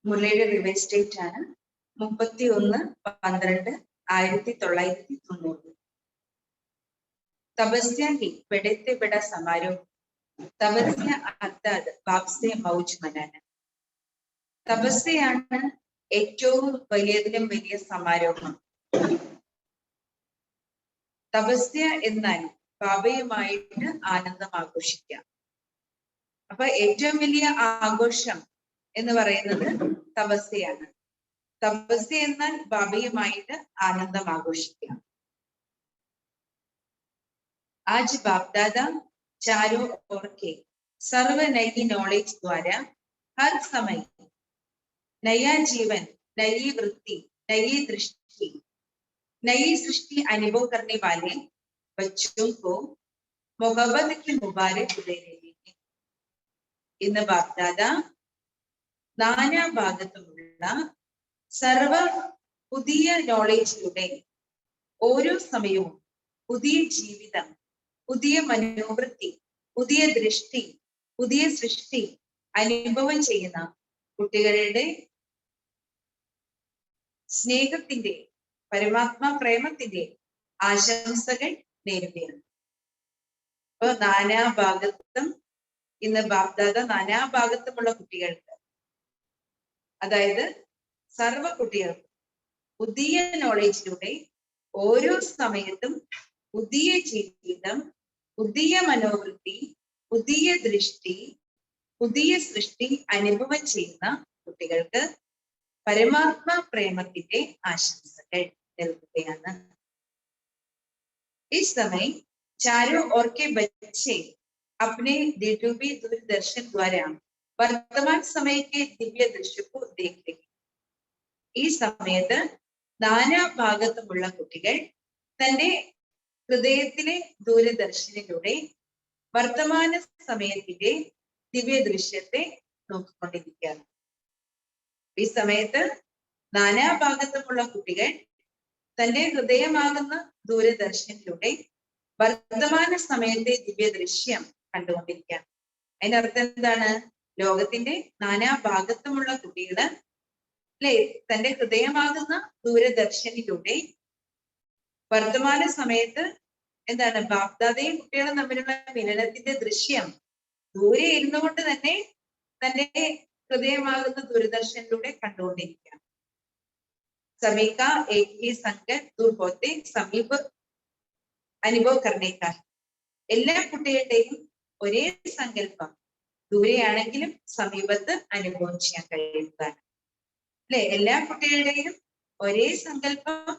മുരളിയുടെ revise date ആണ് 31/12/1990. तपस्या ही बड़े बड़ा समारोह. तपस्या अर्थात बाप से मौज मनाना. തപസ്യയാണ് ഏറ്റവും വലിയതിലും വലിയ സമാരോഹം. തപസ്യ എന്നാൽ ബാബയുമായിട്ട് ആനന്ദം ആഘോഷിക്കാം. അപ്പൊ ഏറ്റവും വലിയ ആഘോഷം എന്ന് പറയുന്നത് തപസ്യയാണ്. തപസ്യ എന്നാൽ ബാബയുമായിട്ട് ആനന്ദം ആഘോഷിക്കാം. आज बाप दादा चारों ओर के सर्व नई नॉलेज द्वारा हर समय नया जीवन, नई वृत्ति, नई दृष्टि, नई सृष्टि अनुभव करने वाले बच्चों को मोहब्बत की मुबारक दे रहे हैं. इन बाप दादा നാനാ ഭാഗത്തുമുള്ള സർവ പുതിയ നോളേജിലൂടെ ഓരോ സമയവും പുതിയ ജീവിതം, പുതിയ മനോവൃത്തി, പുതിയ ദൃഷ്ടി, പുതിയ സൃഷ്ടി അനുഭവം ചെയ്യുന്ന കുട്ടികളുടെ സ്നേഹത്തിന്റെ, പരമാത്മാ പ്രേമത്തിന്റെ ആശംസകൾ നേരുകയാണ്. അപ്പൊ നാനാഭാഗത്തും ഇന്ന് ബാപ്ദാദ നാനാഭാഗത്തുമുള്ള കുട്ടികൾക്ക്, അതായത് സർവ കുട്ടികൾക്കും പുതിയ നോളേജിലൂടെ ഓരോ സമയത്തും പുതിയ ജീവിതം, പുതിയ മനോവൃത്തി, പുതിയ ദൃഷ്ടി, പുതിയ സൃഷ്ടി അനുഭവം ചെയ്യുന്ന കുട്ടികൾക്ക് പരമാത്മാ പ്രേമത്തിന്റെ ആശംസകൾ നൽകുകയാണ്. इस समय चारों ओर के बच्चे अपने दिव्य दूरदर्शन द्वारा वर्तमान समय के दिव्य दृश्य को देख रहे. ഈ സമയത്ത് നാനാ ഭാഗത്തുമുള്ള കുട്ടികൾ തന്റെ ഹൃദയത്തിലെ ദൂരദർശനിലൂടെ വർത്തമാന സമയത്തിന്റെ ദിവ്യ ദൃശ്യത്തെ നോക്കിക്കൊണ്ടിരിക്കുകയാണ്. ഈ സമയത്ത് നാനാ ഭാഗത്തുമുള്ള കുട്ടികൾ തന്റെ ഹൃദയമാകുന്ന ദൂരദർശനിലൂടെ വർത്തമാന സമയത്തെ ദിവ്യ ദൃശ്യം കണ്ടുകൊണ്ടിരിക്കുകയാണ്. അതിന്റെ അർത്ഥം എന്താണ്? ലോകത്തിന്റെ നാനാ ഭാഗത്തുമുള്ള കുട്ടികള് അല്ലെ തന്റെ ഹൃദയമാകുന്ന ദൂരദർശനിലൂടെ വർത്തമാന സമയത്ത് എന്താണ് ബാപ്ദാദയും കുട്ടികളും തമ്മിലുള്ള മിലനത്തിന്റെ ദൃശ്യം ദൂരെ ഇരുന്നു കൊണ്ട് തന്നെ തന്റെ ഹൃദയമാകുന്ന ദൂരദർശനിലൂടെ കണ്ടുകൊണ്ടിരിക്കുകയാണ്. सभी का एक ही संकट दूर होते समीप അനുഭവ കർണേക്കാർ. എല്ലാ കുട്ടികളുടെയും ഒരേ സങ്കല്പം ദൂരെയാണെങ്കിലും സമീപത്ത് അനുഭവം ചെയ്യാൻ കഴിയുന്നതാണ്. അല്ലെ, എല്ലാ കുട്ടികളുടെയും ഒരേ സങ്കല്പം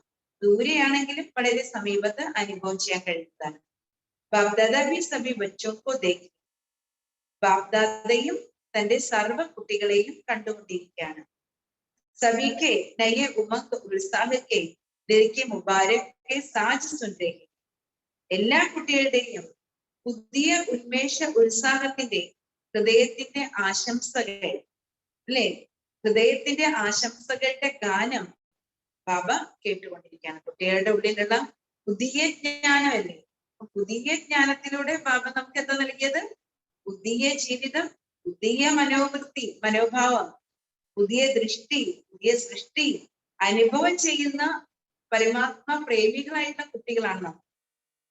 ദൂരെയാണെങ്കിലും വളരെ സമീപത്ത് അനുഭവം ചെയ്യാൻ കഴിയുന്നതാണ്. ബാപ്ദാദ ഭി സഭി ബച്ചോക്കോ ദേഖി. ബാപ്ദാദയും തന്റെ സർവ കുട്ടികളെയും കണ്ടുകൊണ്ടിരിക്കുകയാണ്. സഭീക്കെ നയ ഉമംഗ് ഉത്സാഹക്കെ ദിൽക്കെ മുബാരക് സാജ് സുൻ രഹി. എല്ലാ കുട്ടികളുടെയും പുതിയ ഉന്മേഷ ഉത്സാഹത്തിന്റെ ഹൃദയത്തിന്റെ ആശംസകൾ, അല്ലെ, ഹൃദയത്തിന്റെ ആശംസകളുടെ ഗാനം ബാബ കേട്ടുകൊണ്ടിരിക്കുകയാണ്. കുട്ടികളുടെ ഉള്ളിലുള്ള പുതിയ ജ്ഞാനമല്ലേ, പുതിയ ജ്ഞാനത്തിലൂടെ ബാബ നമുക്ക് എന്താ നൽകിയത്? പുതിയ ജീവിതം, പുതിയ മനോവൃത്തി, മനോഭാവം, പുതിയ ദൃഷ്ടി, പുതിയ സൃഷ്ടി അനുഭവം ചെയ്യുന്ന പരമാത്മാ പ്രേമികളായിട്ടുള്ള കുട്ടികളാണ് നാം.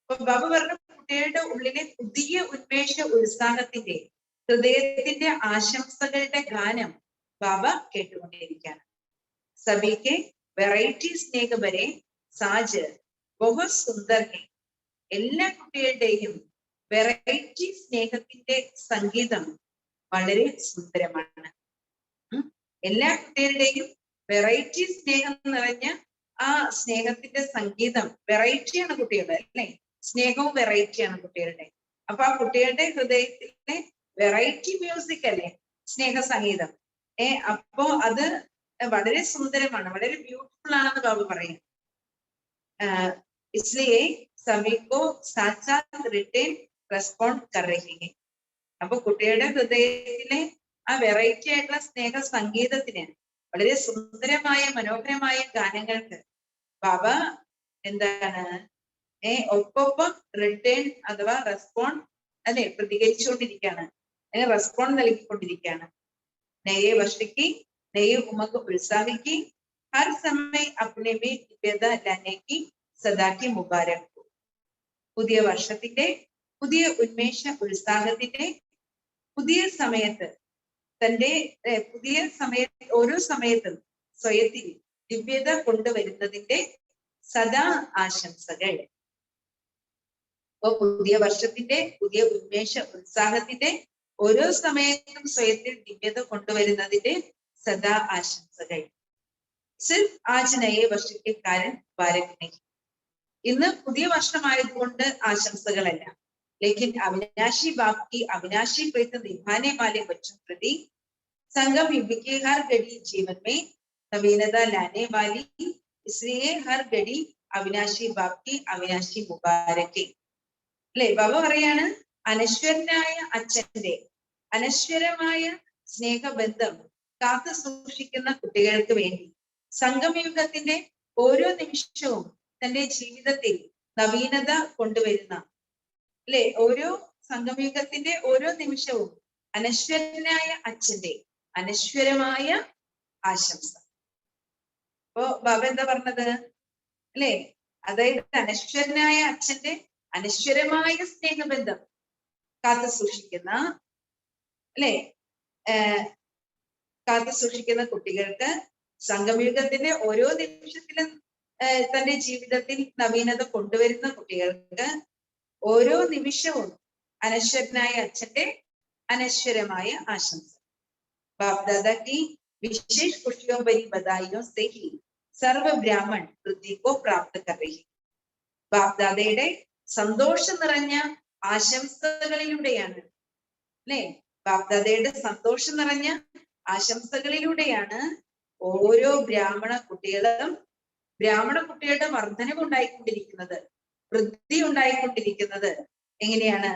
അപ്പൊ ബാബ പറഞ്ഞ കുട്ടികളുടെ ഉള്ളിലെ പുതിയ ഉന്മേഷ ഉത്സാഹത്തിന്റെ ഹൃദയത്തിന്റെ ആശംസകളുടെ ഗാനം ബാബ കേട്ടുകൊണ്ടിരിക്കുകയാണ്. സഭയ്ക്ക് വെറൈറ്റി സ്നേഹവരെ സാജ് ബഹുത് സുന്ദർ ഹെ. എല്ലാ കുട്ടികളുടെയും വെറൈറ്റി സ്നേഹത്തിന്റെ സംഗീതം വളരെ സുന്ദരമാണ്. എല്ലാ കുട്ടികളുടെയും വെറൈറ്റി സ്നേഹം നിറഞ്ഞ ആ സ്നേഹത്തിന്റെ സംഗീതം, വെറൈറ്റിയാണ് കുട്ടികളുടെ, അല്ലെ, സ്നേഹവും വെറൈറ്റിയാണ് കുട്ടികളുടെ. അപ്പൊ ആ കുട്ടികളുടെ ഹൃദയത്തിലെ വെറൈറ്റി മ്യൂസിക് അല്ലേ സ്നേഹ സംഗീതം. അപ്പോ അത് വളരെ സുന്ദരമാണ്, വളരെ ബ്യൂട്ടിഫുൾ ആണെന്ന് ബാബു പറയും. इसलिए सभी को साथ साथ रिटर्न रेस्पोंड कर रही है. അപ്പൊ കുട്ടികളുടെ ഹൃദയത്തിലെ ആ വെറൈറ്റി ആയിട്ടുള്ള സ്നേഹ സംഗീതത്തിന്, വളരെ സുന്ദരമായ മനോഹരമായ ഗാനങ്ങൾക്ക് ബാബ എന്താണ് ഒപ്പം റിട്ടേൺ അഥവാ റെസ്പോണ്ട്, അല്ലെ, പ്രതികരിച്ചുകൊണ്ടിരിക്കുകയാണ്, അതിന് റെസ്പോണ്ട് നൽകിക്കൊണ്ടിരിക്കുകയാണ്. നയേ വർഷയ്ക്ക് नई उमंग उत्साह की, हर समय अपने में दिव्यത लाने की सदा की मुबारक हो. പുതിയ വർഷത്തിന്റെ പുതിയ ഉന്മേഷ ഉത്സാഹത്തിന്റെ പുതിയ സമയത്ത് തന്റെ പുതിയ സമയത്ത് ഓരോ സമയത്തും സ്വയത്തിൽ ദിവ്യത കൊണ്ടുവരുന്നതിന്റെ സദാ ആശംസകൾ. അപ്പൊ പുതിയ വർഷത്തിന്റെ പുതിയ ഉന്മേഷ ഉത്സാഹത്തിന്റെ ഓരോ സമയത്തും സ്വയത്തിൽ ദിവ്യത കൊണ്ടുവരുന്നതിന്റെ സദാ ആശംസകൾ. സിർഫ് ആജ് നയേ വർഷത്തെ കാരണം മുബാരക് നഹീ. ഇന്ന് പുതിയ വർഷമായതുകൊണ്ട് ആശംസകളല്ല. लेकिन अविनाशी बाप की अविनाशी प्रीत निभाने वाले बच्चों प्रति संगम युग के हर घड़ी जीवन में नवीनता लाने वाली, इसलिए हर घड़ी अविनाशी बाप की अविनाशी मुबारके. അല്ലെ ബാബ പറയാണ്, അനശ്വരനായ അച്ഛന്റെ അനശ്വരമായ സ്നേഹബന്ധം കാത്തു സൂക്ഷിക്കുന്ന കുട്ടികൾക്ക് വേണ്ടി സംഗമയുഗത്തിന്റെ ഓരോ നിമിഷവും തന്റെ ജീവിതത്തിൽ നവീനത കൊണ്ടുവരുന്ന, അല്ലെ ഓരോ സംഗമയുഗത്തിന്റെ ഓരോ നിമിഷവും അനശ്വരനായ അച്ഛന്റെ അനശ്വരമായ ആശംസ. അപ്പോ ബാബ എന്താ പറഞ്ഞത്, അല്ലെ അതായത് അനശ്വരനായ അച്ഛന്റെ അനശ്വരമായ സ്നേഹബന്ധം കാത്തു സൂക്ഷിക്കുന്ന, അല്ലെ കാത്തു സൂക്ഷിക്കുന്ന കുട്ടികൾക്ക് സംഗമയുഗത്തിന്റെ ഓരോ നിമിഷത്തിലും തന്റെ ജീവിതത്തിൽ നവീനത കൊണ്ടുവരുന്ന കുട്ടികൾക്ക് ഓരോ നിമിഷവും അനശ്വരനായ അച്ഛന്റെ അനശ്വരമായ ആശംസ. बाप दादा की विशेष खुशियों भरी बधाइयों से ही सर्व ब्राह्मण वृद्धि को प्राप्त कर रही. ബാപ്ദാദയുടെ സന്തോഷം നിറഞ്ഞ ആശംസകളിലൂടെയാണ്, അല്ലെ ബാപ്ദാദയുടെ സന്തോഷം നിറഞ്ഞ ആശംസകളിലൂടെയാണ് ഓരോ ബ്രാഹ്മണ കുട്ടികളുടെ വർധനവ് ഉണ്ടായിക്കൊണ്ടിരിക്കുന്നത്, വൃദ്ധി ഉണ്ടായിക്കൊണ്ടിരിക്കുന്നത്. എങ്ങനെയാണ്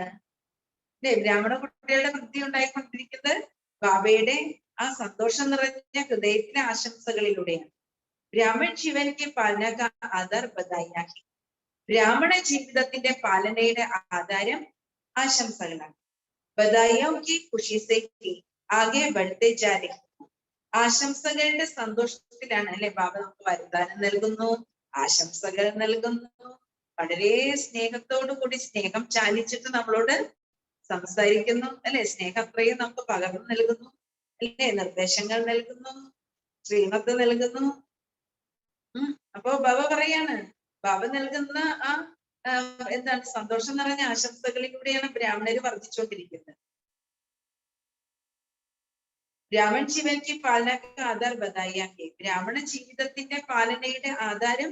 അല്ലെ ബ്രാഹ്മണ കുട്ടികളുടെ വൃദ്ധി ഉണ്ടായിക്കൊണ്ടിരിക്കുന്നത്? ബാബയുടെ ആ സന്തോഷം നിറഞ്ഞ ഹൃദയത്തിലെ ആശംസകളിലൂടെയാണ്. ബ്രാഹ്മൺ ജീവന്റെ പാലന ആധാർ ബദായിയാക്കി. ബ്രാഹ്മണ ജീവിതത്തിന്റെ പാലനയുടെ ആധാരം ആശംസകളാണ്. ബദായിയോ കി ഖുഷി സേ ആകെ ബഡ്തേ ജാ രഹി. ആശംസകളുടെ സന്തോഷത്തിലാണ്, അല്ലെ ബാബ നമുക്ക് വരദാനം നൽകുന്നു, ആശംസകൾ നൽകുന്നു. വളരെ സ്നേഹത്തോടു കൂടി സ്നേഹം ചാലിച്ചിട്ട് നമ്മളോട് സംസാരിക്കുന്നു, അല്ലെ സ്നേഹം അത്രയും നമുക്ക് പകർന്നു നൽകുന്നു, അല്ലെ നിർദ്ദേശങ്ങൾ നൽകുന്നു, ശ്രീമത്ത് നൽകുന്നു. അപ്പോ ബാബ പറയാണ്, ബാബ നൽകുന്ന ആ എന്താണ് സന്തോഷം നിറഞ്ഞ ആശംസകളിലൂടെയാണ് ബ്രാഹ്മണര് വർദ്ധിച്ചുകൊണ്ടിരിക്കുന്നത്. ബ്രാഹ്മൺ ജീവന്റെ പാലനക്ക് ആധാർ ബദായിയാക്കി. ബ്രാഹ്മണ ജീവിതത്തിന്റെ പാലനയുടെ ആധാരം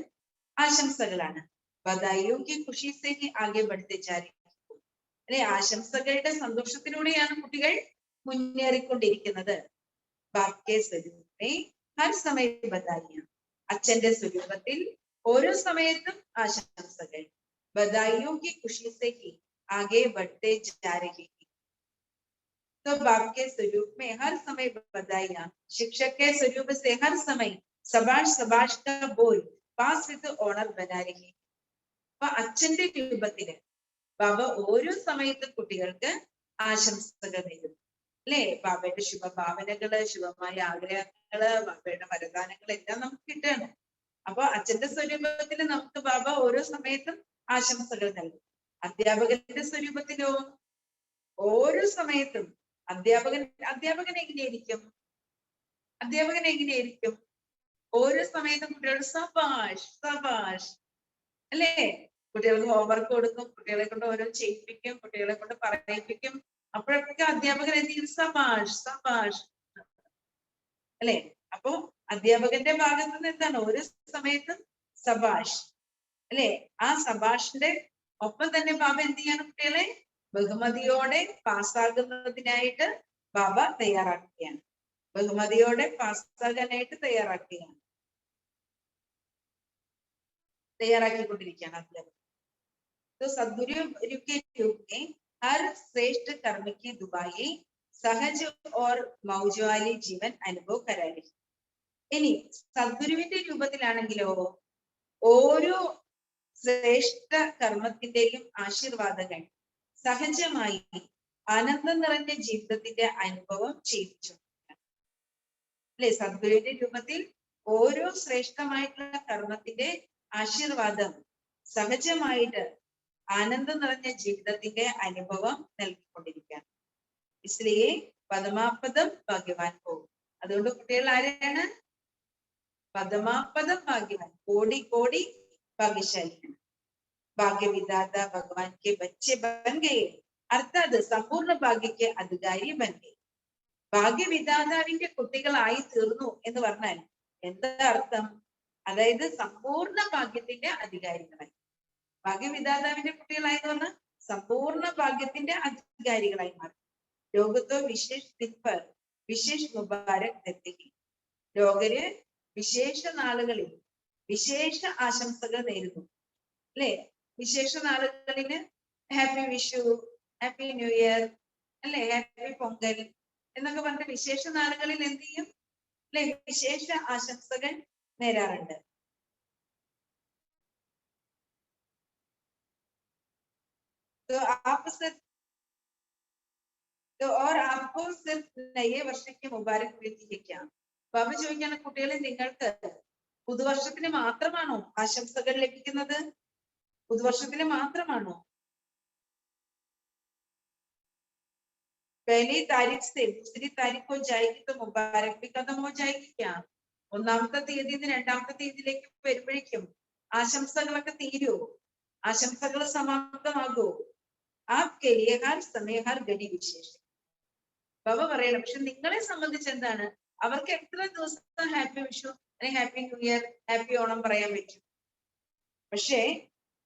ആശംസകളാണ്. ബദായിയോ കി ഖുഷി സേ ഹി ആകെ ബഡ്തേ ജാ രഹി. അല്ലെ ആശംസകളുടെ സന്തോഷത്തിലൂടെയാണ് കുട്ടികൾ മുന്നേറിക്കൊണ്ടിരിക്കുന്നത്. ബാപ്കെ സ്വരൂപേ ഹർ സമയ ബദായിയ. അച്ഛന്റെ സ്വരൂപത്തിൽ ഓരോ സമയത്തും ആശംസകൾ. ബദായിയോ കി ഖുഷി സേ ഹി ആകെ ബഡ്തേ ജാ രഹി. तो बाप के स्वरूप में हर समय बधाइयां. शिक्षक के स्वरूप से हर समय सबाश सबाश का बोल पास विद ऑनर बना रही. അപ്പൊ അച്ഛന്റെ രൂപത്തില് ബാബ ഓരോ സമയത്തും കുട്ടികൾക്ക് ആശംസകൾ നേരുന്നു, അല്ലെ ബാബയുടെ ശുഭഭാവനകള്, ശുഭമായ ആഗ്രഹങ്ങള്, ബാബയുടെ വരദാനങ്ങൾ എല്ലാം നമുക്ക് കിട്ടുകയാണ്. അപ്പൊ അച്ഛന്റെ സ്വരൂപത്തിൽ നമുക്ക് ബാബ ഓരോ സമയത്തും ആശംസകൾ നൽകും. അധ്യാപകന്റെ സ്വരൂപത്തിലോ ഓരോ സമയത്തും അധ്യാപകൻ എങ്ങനെയായിരിക്കും? ഓരോ സമയത്തും കുട്ടികളുടെ സബാഷ് സബാഷ്, അല്ലേ കുട്ടികൾക്ക് ഹോംവർക്ക് കൊടുക്കും, കുട്ടികളെ കൊണ്ട് ഓരോ ചെയ്യിപ്പിക്കും, കുട്ടികളെ കൊണ്ട് പറയിപ്പിക്കും. അപ്പോഴൊക്കെ അധ്യാപകൻ എന്തെങ്കിലും സബാഷ് സബാഷ്, അല്ലെ അപ്പൊ അധ്യാപകന്റെ ഭാഗത്ത് നിന്ന് എന്താണ് ഓരോ സമയത്തും സബാഷ്, അല്ലെ ആ സബാഷിന്റെ ഒപ്പം തന്നെ ബാബ എന്ത് ചെയ്യാണ്? കുട്ടികളെ ബഹുമതിയോടെ പാസ്സാകുന്നതിനായിട്ട് ബാബ തയ്യാറാക്കുകയാണ്. ബഹുമതിയോടെ പാസ്സാകാനായിട്ട് തയ്യാറാക്കിക്കൊണ്ടിരിക്കുകയാണ് അധ്യാപകൻ. तो सद्गुरु के रूप में हर श्रेष्ठ कर्म की दुआएं सहज और मौज वाली जीवन അനുഭവ करा रही. ഇനി സദ്ഗുരുവിന്റെ രൂപത്തിലാണെങ്കിലോ ഓരോ ശ്രേഷ്ഠ കർമ്മത്തിന്റെയും ആശീർവാദങ്ങൾ സഹജമായി ആനന്ദം നിറഞ്ഞ ജീവിതത്തിന്റെ അനുഭവം ചെയ്യിച്ചു. അല്ലെ? സദ്ഗുരുവിന്റെ രൂപത്തിൽ ഓരോ ശ്രേഷ്ഠമായിട്ടുള്ള കർമ്മത്തിന്റെ ആശീർവാദം സഹജമായിട്ട് ആനന്ദം നിറഞ്ഞ ജീവിതത്തിന്റെ അനുഭവം നൽകിക്കൊണ്ടിരിക്കുകയാണ്. ഇസ്ലിയെ പദമാപദം ഭാഗ്യവാൻ പോകും. അതുകൊണ്ട് കുട്ടികൾ ആരെയാണ്? പദമാപദം ഭാഗ്യവാൻ, കോടി കോടി ഭാഗ്യശാലിയാണ്. ഭാഗ്യവിധാത ഭഗവാൻ के बच्चे बन गए, അർത്ഥാത് സമ്പൂർണ്ണ ഭാഗ്യക്ക് അധികാരി ബൻ ഗए. ഭാഗ്യവിധാതാവിന്റെ കുട്ടികളായി തീർന്നു എന്ന് പറഞ്ഞാൽ എന്താ അർത്ഥം? അതായത് സമ്പൂർണ്ണ ഭാഗ്യത്തിന്റെ അധികാരികളായി. ഭാഗ്യവിധാതാവിന്റെ കുട്ടികളായി എന്ന് പറഞ്ഞാൽ സമ്പൂർണ്ണ ഭാഗ്യത്തിന്റെ അധികാരികളായി മാറി. ലോകത്തോ വിശേഷ ദിപ്പർ വിശേഷ മുബാരക് ദത്തിക്ക്. ലോകര് വിശേഷ നാളുകളിൽ വിശേഷ ആശംസകൾ നേരുന്നു. അല്ലെ? വിശേഷ നാളുകളിന് happy Vishu, happy new year, അല്ലെ? ഹാപ്പി പൊങ്കൽ എന്നൊക്കെ പറഞ്ഞിട്ട് വിശേഷ നാളുകളിൽ എന്ത് ചെയ്യും? അല്ലെ? വിശേഷ ആശംസകൾ നേരാറുണ്ട്. और आपको सिर्फ नए वर्ष की मुबारक मिलती है क्या? ബാബ ചോദിക്കാണ്, കുട്ടികളെ നിങ്ങൾക്ക് പുതുവർഷത്തിന് മാത്രമാണോ ആശംസകൾ ലഭിക്കുന്നത്? പുതുവർഷത്തിന് മാത്രമാണോ? पहली तारीख से दूसरी तारीख हो जाएगी तो मुबारक भी खत्म हो जाएगी क्या? ഒന്നാമത്തെ തീയതി രണ്ടാമത്തെ തീയതിയിലേക്ക് വരുമ്പോഴേക്കും ആശംസകളൊക്കെ തീരുമോ? ആശംസകൾ സമാപ്തമാകുമോ? आपके लिए हर समय हर घड़ी विशेष. ബാബ പറയണം, പക്ഷെ നിങ്ങളെ സംബന്ധിച്ച് എന്താണ്? അവർക്ക് എത്ര ദിവസം ഹാപ്പി വിഷു അല്ലെങ്കിൽ happy new year, happy Onam പറയാൻ പറ്റും. പക്ഷേ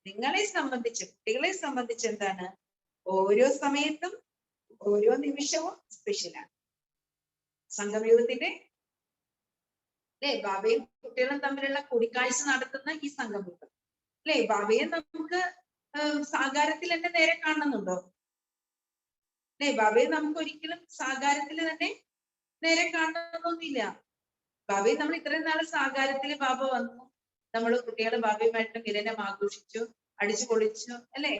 നിങ്ങളെ സംബന്ധിച്ച്, കുട്ടികളെ സംബന്ധിച്ച് എന്താണ്? ഓരോ സമയത്തും ഓരോ നിമിഷവും സ്പെഷ്യലാണ്. സംഗമയുഗത്തിന്റെ അല്ലെ? ബാബയും കുട്ടികളും തമ്മിലുള്ള കൂടിക്കാഴ്ച നടത്തുന്ന ഈ സംഗമയുഗം അല്ലെ? ബാബയെ നമുക്ക് സാകാരത്തിൽ തന്നെ നേരെ കാണുന്നുണ്ടോ? അല്ലെ? ബാബയെ നമുക്ക് ഒരിക്കലും സാകാരത്തിൽ തന്നെ നേരെ കാണണമെന്നൊന്നുമില്ല. ബാബയെ നമ്മൾ ഇത്രയും നാള് സാകാരത്തിൽ ബാബ വന്നു, നമ്മൾ കുട്ടികൾ ബാബയുമായിട്ട് മിലനം ആഘോഷിച്ചു, അടിച്ചു പൊളിച്ചു, അല്ലെ?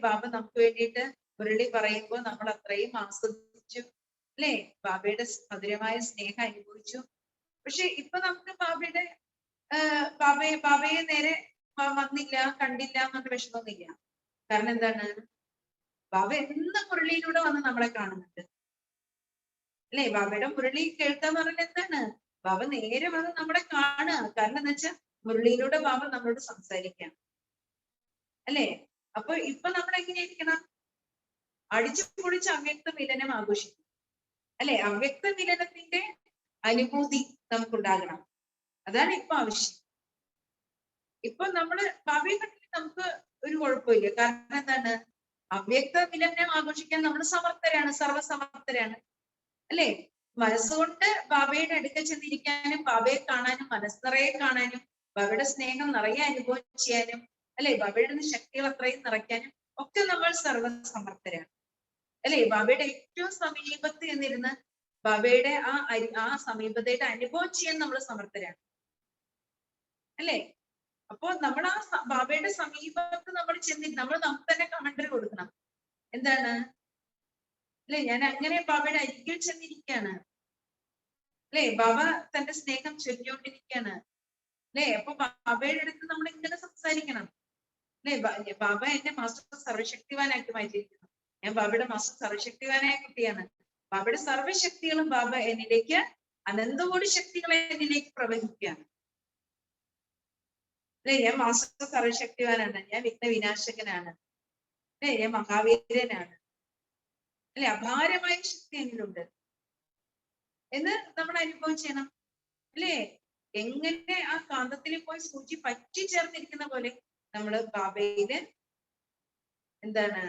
ബാബ നമുക്ക് വേണ്ടിയിട്ട് മുരളി പറയുമ്പോൾ നമ്മൾ അത്രയും ആസ്വദിച്ചു, അല്ലെ? ബാബയുടെ മധുരമായ സ്നേഹം അനുഭവിച്ചു. പക്ഷെ ഇപ്പൊ നമുക്ക് ബാബയെ നേരെ വന്നില്ല, കണ്ടില്ല എന്നൊരു വിഷമമൊന്നുമില്ല. കാരണം എന്താണ്? ബാബ എന്ന മുരളിയിലൂടെ വന്ന് നമ്മളെ കാണുന്നുണ്ട്, അല്ലെ? ബാബയുടെ മുരളി കേൾക്കാന്ന് പറഞ്ഞാൽ എന്താണ്? ബാബ നേരെ വന്ന് നമ്മളെ കാണുക. കാരണം എന്താ വെച്ചാൽ മുരളിയിലൂടെ ബാബ നമ്മളോട് സംസാരിക്കാം, അല്ലെ? അപ്പൊ ഇപ്പൊ നമ്മൾ എങ്ങനെയായിരിക്കണം? അടിച്ചു പൊളിച്ച് അവ്യക്ത മിലനം ആഘോഷിക്കും, അല്ലെ? അവ്യക്ത മിലനത്തിന്റെ അനുഭൂതി നമുക്കുണ്ടാകണം. അതാണ് ഇപ്പൊ ആവശ്യം. ഇപ്പൊ നമ്മള് ബാബയെ കണ്ടിട്ട് നമുക്ക് ഒരു കുഴപ്പമില്ല. കാരണം എന്താണ്? അവ്യക്ത മിലനം ആഘോഷിക്കാൻ നമ്മൾ സമർത്ഥരാണ്, സർവസമർത്ഥരാണ്, അല്ലെ? മനസ്സുകൊണ്ട് ബാബയുടെ അടുക്കൽ ചെന്നിരിക്കാനും ബാബയെ കാണാനും മനസ്സ് നിറയെ കാണാനും ബാബയുടെ സ്നേഹം നിറയെ അനുഭവം ചെയ്യാനും, അല്ലെ? ബാബയുടെ ശക്തികൾ അത്രയും നിറയ്ക്കാനും ഒക്കെ നമ്മൾ സർവസമർത്ഥരാണ്, അല്ലെ? ബാബയുടെ ഏറ്റവും സമീപത്ത് എന്നിരുന്ന് ബാബയുടെ ആ സമീപതയുടെ അനുഭവം ചെയ്യാൻ നമ്മൾ സമർത്ഥരാണ്, അല്ലെ? അപ്പോ നമ്മൾ ആ ബാബയുടെ സമീപത്ത് നമ്മൾ നമ്മൾ നമുക്ക് തന്നെ കമന്ററി കൊടുക്കണം. എന്താണ്? അല്ലെ? ഞാൻ അങ്ങനെ ബാബയുടെ അരികിൽ ചെന്നിരിക്കുകയാണ്, അല്ലെ? ബാബ തന്റെ സ്നേഹം ചൊല്ലിക്കൊണ്ടിരിക്കുകയാണ്, അല്ലെ? അപ്പൊ ബാബയുടെ അടുത്ത് നമ്മൾ ഇങ്ങനെ സംസാരിക്കണം, അല്ലെ? ബാബ എന്നെ മാസ്റ്റർ സർവശക്തിവാനാക്കി മാറ്റിയിരിക്കുന്നു. ഞാൻ ബാബയുടെ മാസ്റ്റർ സർവശക്തിവാനായ കുട്ടിയാണ്. ബാബയുടെ സർവശക്തികളും ബാബ എന്നിലേക്ക്, അനന്തകോടി ശക്തികളെ എന്നിലേക്ക് പ്രവഹിക്കുകയാണ്, അല്ലെ? ഞാൻ മാസ്റ്റർ സർവശക്തിവാനാണ്, ഞാൻ വിഘ്ന വിനാശകനാണ്, അല്ലെ? ഞാൻ മഹാവീരനാണ്, അല്ലെ? അപാരമായ ശക്തി എന്നിലുണ്ട് എന്ന് നമ്മൾ അനുഭവം ചെയ്യണം, അല്ലെ? എങ്ങനെ ആ കാന്തത്തിൽ പോയി സൂചി പറ്റി ചേർന്നിരിക്കുന്ന പോലെ നമ്മള് ബാബയില് എന്താണ്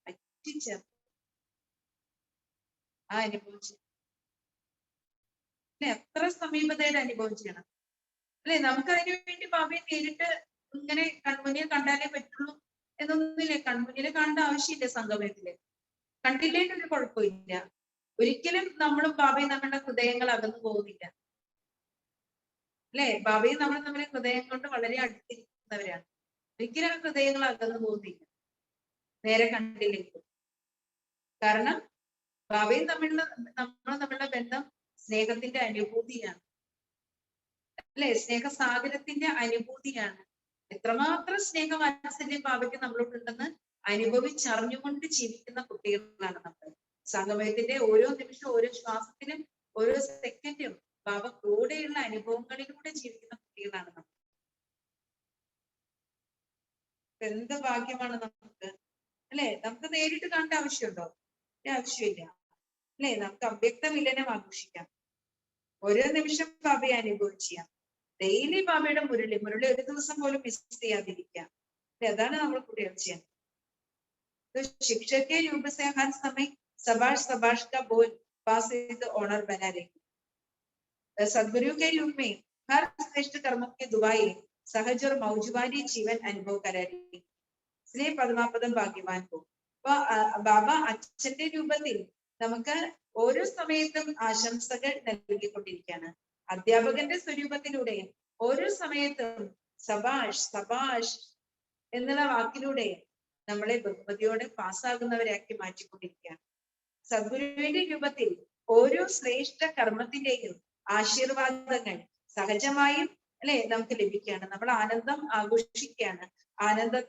പറ്റിച്ചേർന്ന് ആ അനുഭവം ചെയ്യണം, അല്ലെ? എത്ര സമീപതയുടെ അനുഭവം ചെയ്യണം, അല്ലെ? നമുക്ക് അതിനു വേണ്ടി ബാബയെ നേരിട്ട് ഇങ്ങനെ കൺമുന്നിൽ കണ്ടാലേ പറ്റുള്ളൂ എന്നൊന്നുമില്ല. കൺമുന്നിൽ കാണേണ്ട ആവശ്യമില്ല. സംഗമത്തില് കണ്ടില്ലേണ്ടൊരു കുഴപ്പമില്ല. ഒരിക്കലും നമ്മളും ബാബയും നമ്മളുടെ ഹൃദയങ്ങൾ അകന്നു പോകുന്നില്ല, അല്ലെ? ബാബയും നമ്മൾ തമ്മിൽ ഹൃദയം കൊണ്ട് വളരെ അടുത്തിരിക്കുന്നവരാണ്. ഒരിക്കലും ആ ഹൃദയങ്ങൾ അകന്നു പോകുന്നില്ല നേരെ കണ്ടില്ലെങ്കിൽ. കാരണം ബാബയും നമ്മളുടെ ബന്ധം സ്നേഹത്തിന്റെ അനുഭൂതിയാണ്, അല്ലെ? സ്നേഹസാഗരത്തിന്റെ അനുഭൂതിയാണ്. എത്രമാത്രം സ്നേഹവാത്സല്യം ബാബയ്ക്ക് നമ്മളോടുണ്ടെന്ന് അനുഭവിച്ചറിഞ്ഞുകൊണ്ട് ജീവിക്കുന്ന കുട്ടികളാണ് നമ്മൾ. സംഗമയത്തിന്റെ ഓരോ നിമിഷവും, ഓരോ ശ്വാസത്തിലും, ഓരോ സെക്കൻഡും ബാബ കൂടെയുള്ള അനുഭവങ്ങളിലൂടെ ജീവിക്കുന്ന കുട്ടികളാണ് നമ്മൾ. എന്ത് ഭാഗ്യമാണ് നമുക്ക്, അല്ലെ? നമുക്ക് നേരിട്ട് കാണേണ്ട ആവശ്യമുണ്ടോ? ആവശ്യമില്ല, അല്ലെ? നമുക്ക് അവ്യക്ത മിലനം ആഘോഷിക്കാം, ഓരോ നിമിഷം ബാബയെ അനുഭവം ചെയ്യാം. ഡെയിലി ബാബയുടെ മുരളി ഒരു ദിവസം പോലും മിസ് ചെയ്യാതിരിക്കാം. അതാണ് നമ്മൾ കുട്ടികൾ ചെയ്യാൻ. शिक्षक के रूप से हर समय सबाश सबाश का बोल पास ऑनर बना रही। सदगुरु के रूप में हर श्रेष्ठ कर्मों के दुआएं सहज और मौजवानी जीवन अनुभव करा रही। इसलिए പരമാപദം ഭാഗ്യവാൻ പോ. അപ്പൊ ബാബ അച്ഛന്റെ രൂപത്തിൽ നമുക്ക് ഓരോ സമയത്തും ആശംസകൾ നൽകിക്കൊണ്ടിരിക്കുകയാണ്. അധ്യാപകന്റെ സ്വരൂപത്തിലൂടെ ഓരോ സമയത്തും സബാഷ് സബാഷ് എന്നുള്ള വാക്കിലൂടെ നമ്മളെ ബഹുമതിയോടെ പാസ്സാകുന്നവരാക്കി മാറ്റിക്കൊണ്ടിരിക്കുകയാണ്. സദ്ഗുരുവിന്റെ രൂപത്തിൽ ഓരോ ശ്രേഷ്ഠ കർമ്മത്തിന്റെയും ആശീർവാദങ്ങൾ സഹജമായും, അല്ലെ, നമുക്ക് ലഭിക്കുകയാണ്. നമ്മൾ ആനന്ദം ആഘോഷിക്കുകയാണ്, ആനന്ദം